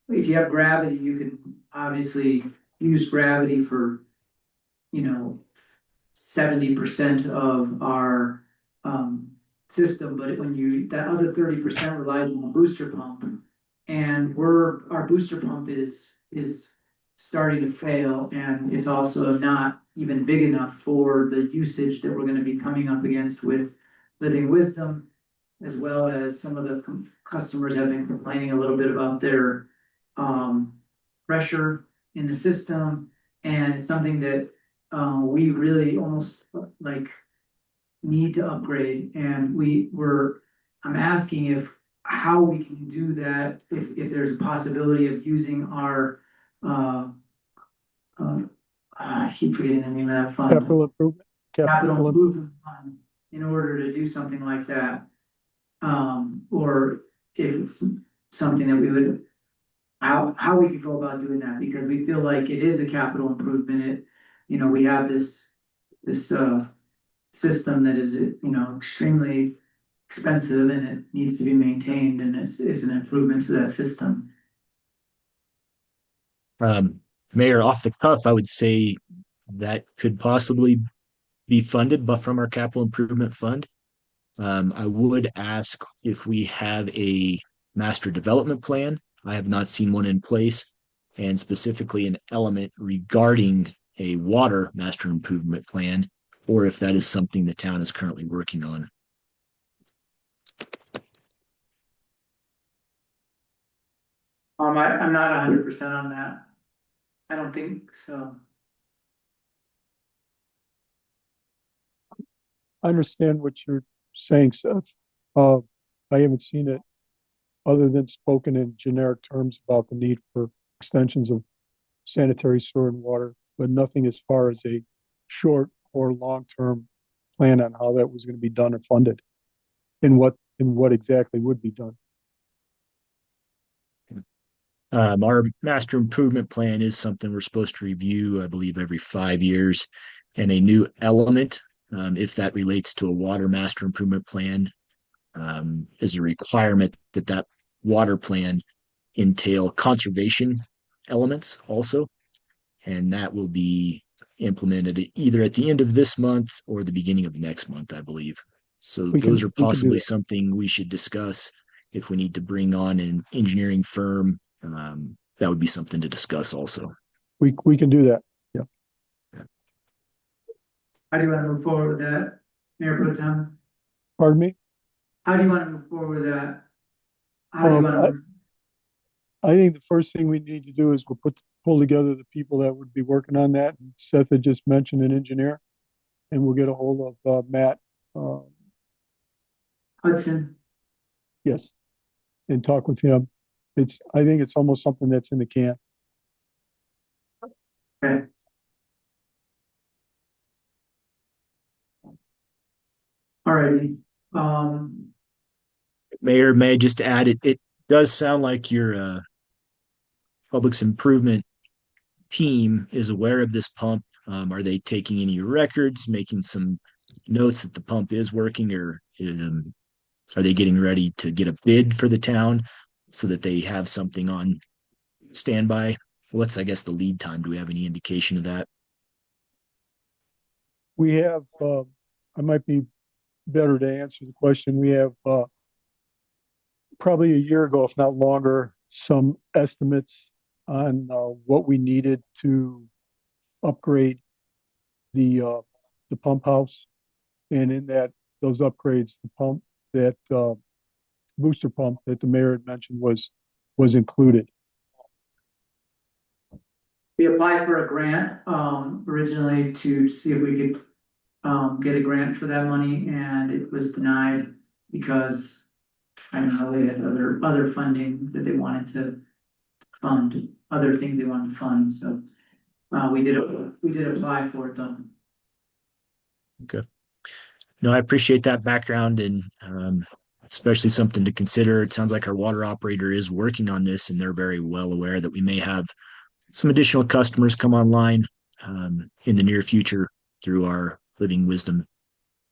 if you have gravity, you can obviously use gravity for, 70% of our system, but when that other 30% relies on a booster pump. And our booster pump is starting to fail, and it's also not even big enough for the usage that we're gonna be coming up against with Living Wisdom, as well as some of the customers have been complaining a little bit about their pressure in the system. And it's something that we really almost like need to upgrade, and I'm asking how we can do that, if there's a possibility of using our I keep forgetting the name of that fund. capital improvement. Capital improvement fund, in order to do something like that. Or if it's something that we would, how we could go about doing that, because we feel like it is a capital improvement. We have this system that is, extremely expensive, and it needs to be maintained, and it's an improvement to that system. Mayor, off the cuff, I would say that could possibly be funded, but from our capital improvement fund. I would ask if we have a master development plan. I have not seen one in place, and specifically an element regarding a water master improvement plan, or if that is something the town is currently working on. I'm not 100% on that. I don't think so. I understand what you're saying, Seth. I haven't seen it other than spoken in generic terms about the need for extensions of sanitary sewer and water, but nothing as far as a short or long-term plan on how that was going to be done or funded, and what exactly would be done. Our master improvement plan is something we're supposed to review, I believe, every 5 years. And a new element, if that relates to a water master improvement plan, is a requirement that that water plan entail conservation elements also. And that will be implemented either at the end of this month or the beginning of next month, I believe. So those are We can do possibly that. something we should discuss if we need to bring on an engineering firm, that would be something to discuss also. We can do that. Yeah. How do you wanna move forward with that, Mayor Pro Tem? Pardon me? How do you wanna move forward with that? How do you wanna? I think the first thing we need to do is pull together the people that would be working on that. Seth had just mentioned an engineer, and we'll get a hold of Matt. Hudson, Yes, and talk with him. I think it's almost something that's in the can. okay. Alrighty, Mayor, may I just add, it does sound like your public's improvement team is aware of this pump. Are they taking any records, making some notes that the pump is working, or are they getting ready to get a bid for the town so that they have something on standby? What's, I guess, the lead time? Do we have any indication of that? We have, I might be better to answer the question. We have probably a year ago, if not longer, some estimates on what we needed to upgrade the pump house. And in those upgrades, the pump, that booster pump that the mayor had mentioned was included. we applied for a grant, originally to see if we could, get a grant for that money, and it was denied because I don't know, they had other funding that they wanted to fund, other things they wanted to fund, so, we did apply for it though. Okay. No, I appreciate that background, and especially something to consider. It sounds like our water operator is working on this, and they're very well aware that we may have some additional customers come online in the near future through our Living Wisdom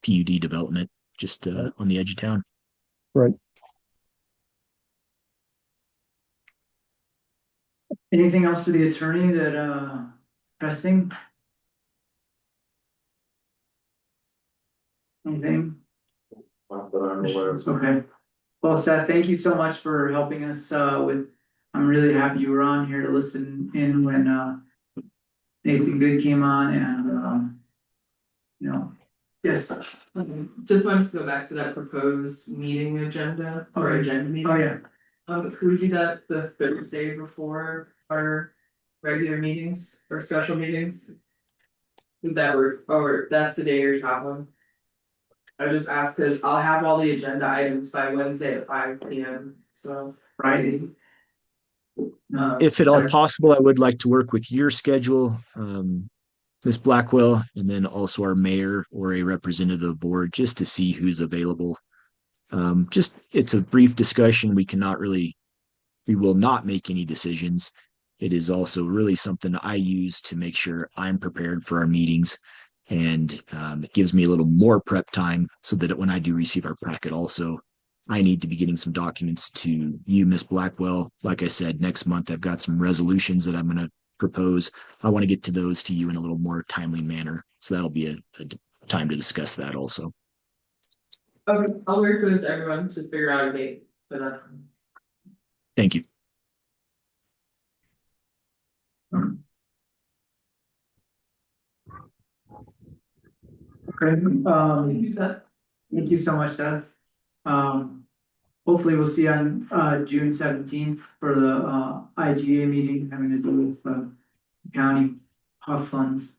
PUD development just on the edge of town. Right. Anything else for the attorney that, pressing? Anything? Not that I'm aware of. Okay. Well, Seth, thank you so much for helping us, I'm really happy you were on here to listen in when, Nathan Good came on and, you know, yes. Just wanted to go back to that proposed meeting agenda or Okay. agenda meeting. Oh, yeah. Could we do that the Thursday before our regular meetings or special meetings? If that were, or that's the day you're traveling. I just asked because I'll have all the agenda items by Wednesday at 5 p.m. So Friday. If at all possible, I would like to work with your schedule, Ms. Blackwell, and then also our mayor or a representative of the board, just to see who's available. It's a brief discussion. We will not make any decisions. It is also really something I use to make sure I'm prepared for our meetings. And it gives me a little more prep time so that when I do receive our packet also, I need to be getting some documents to you, Ms. Blackwell. Like I said, next month I've got some resolutions that I'm going to propose. I want to get to those to you in a little more timely manner. So that'll be a time to discuss that also. okay, I'll work with everyone to figure out a date for that. Thank you. Okay, thank you so much, Seth. Hopefully we'll see you on, June 17th for the, IGA meeting having to do with, county HUF funds.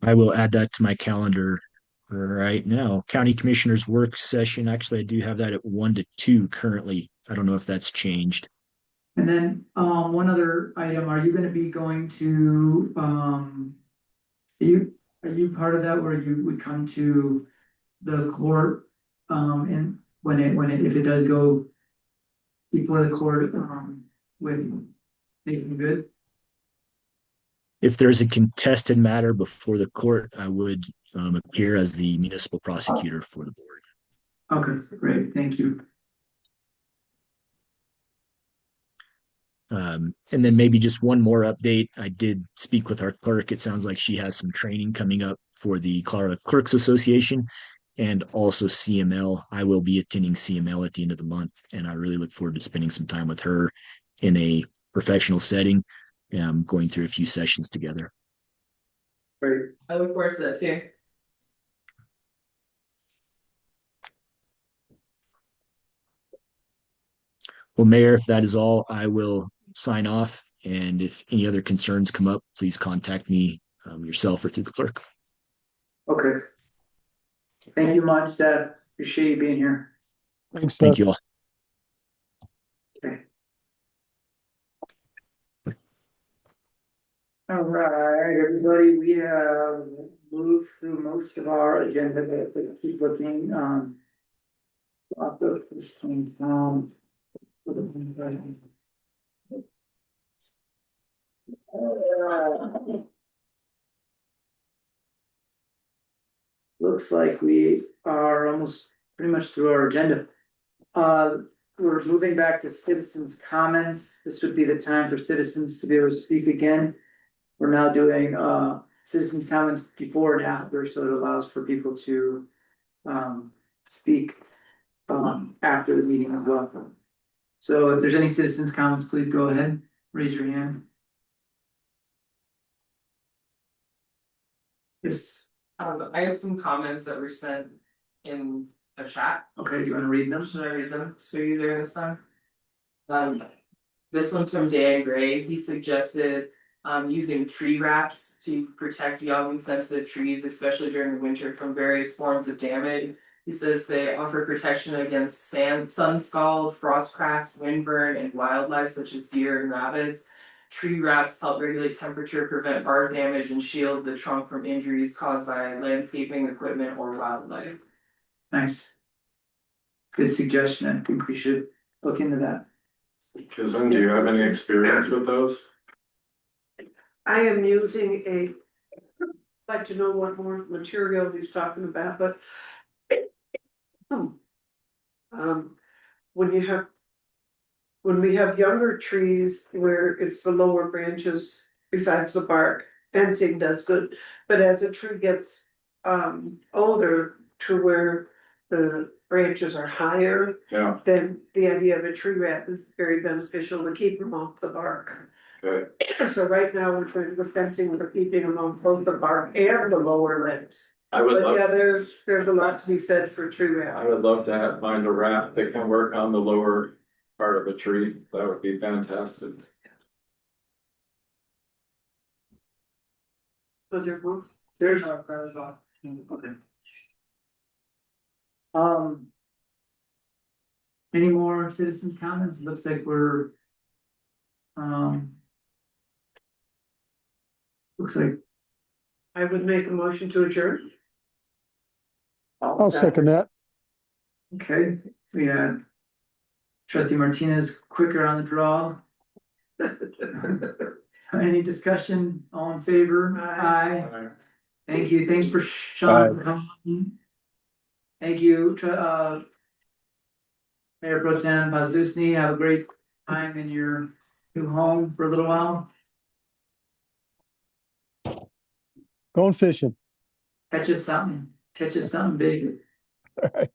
I will add that to my calendar right now. County Commissioners Work Session. Actually, I do have that at 1 to 2 currently. I don't know if that's changed. And then, one other item, are you gonna be going to, are you part of that where you would come to the court, and if it does go before the court, with Nathan Good? If there's a contested matter before the court, I would appear as the municipal prosecutor for the board. Okay, great, thank you. And then maybe just one more update. I did speak with our clerk. It sounds like she has some training coming up for the Colorado Clerks Association. and also CML. I will be attending CML at the end of the month, and I really look forward to spending some time with her in a professional setting, going through a few sessions together. Great. I look forward to that too. Well, Mayor, if that is all, I will sign off. And if any other concerns come up, please contact me yourself or through the clerk. Okay. Thank you much, Seth. Appreciate you being here. Thanks, Thank Seth. you all. Okay. All right, everybody, we have moved through most of our agenda, but keep looking, I'll go to this thing, looks like we are almost pretty much through our agenda. We're moving back to citizens' comments. This would be the time for citizens to be able to speak again. We're now doing citizens' comments before and after, so it allows for people to speak after the meeting as well. So if there's any citizens' comments, please go ahead, raise your hand. Yes, I have some comments that were sent in a chat. okay, do you want to read them? Should I read them to you there this time? This one's from Dan Gray. He suggested using tree wraps to protect young and sensitive trees, especially during the winter, from various forms of damage. He says they offer protection against sun scald, frost cracks, windburn, and wildlife such as deer and rabbits. Tree wraps help regulate temperature, prevent bark damage, and shield the trunk from injuries caused by landscaping equipment or wildlife. Nice. Good suggestion. I think we should look into that. Kizan, do you have any experience with those? I am using I'd like to know what more material he's talking about, but when we have younger trees where it's the lower branches besides the bark, fencing does good. But as a tree gets older to where the branches are higher, Yeah, then the idea of a tree wrap is very beneficial to keep them off the bark. good. So right now we're trying to fencing, we're keeping them on both the bark and the lower limbs. I would But yeah, love, there's a lot to be said for tree wrap. I would love to find a wrap that can work on the lower part of a tree. That would be fantastic. Was there one? There's our prayers on. Okay. Any more citizens' comments? Looks like we're looks like I would make a motion to adjourn. I'll second that. okay. We had Trustee Martinez quicker on the draw. Any discussion? All in favor? Aye. Thank you. Thanks for Sean for coming. Thank you, Mayor Pro Tem Pazlusny. Have a great time in your new home for a little while. Going fishing. Catch us something big. Alright.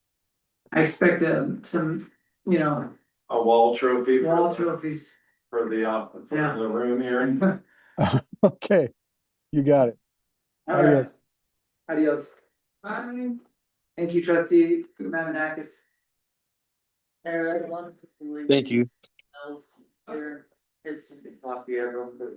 I expect some, A wall trophy. wall trophies. For the Yeah. the room here. Okay, you got it. All right. Adios. Adios. Bye. Thank you, Trustee Mamanakis. Thank you. It's just a coffee, everyone, but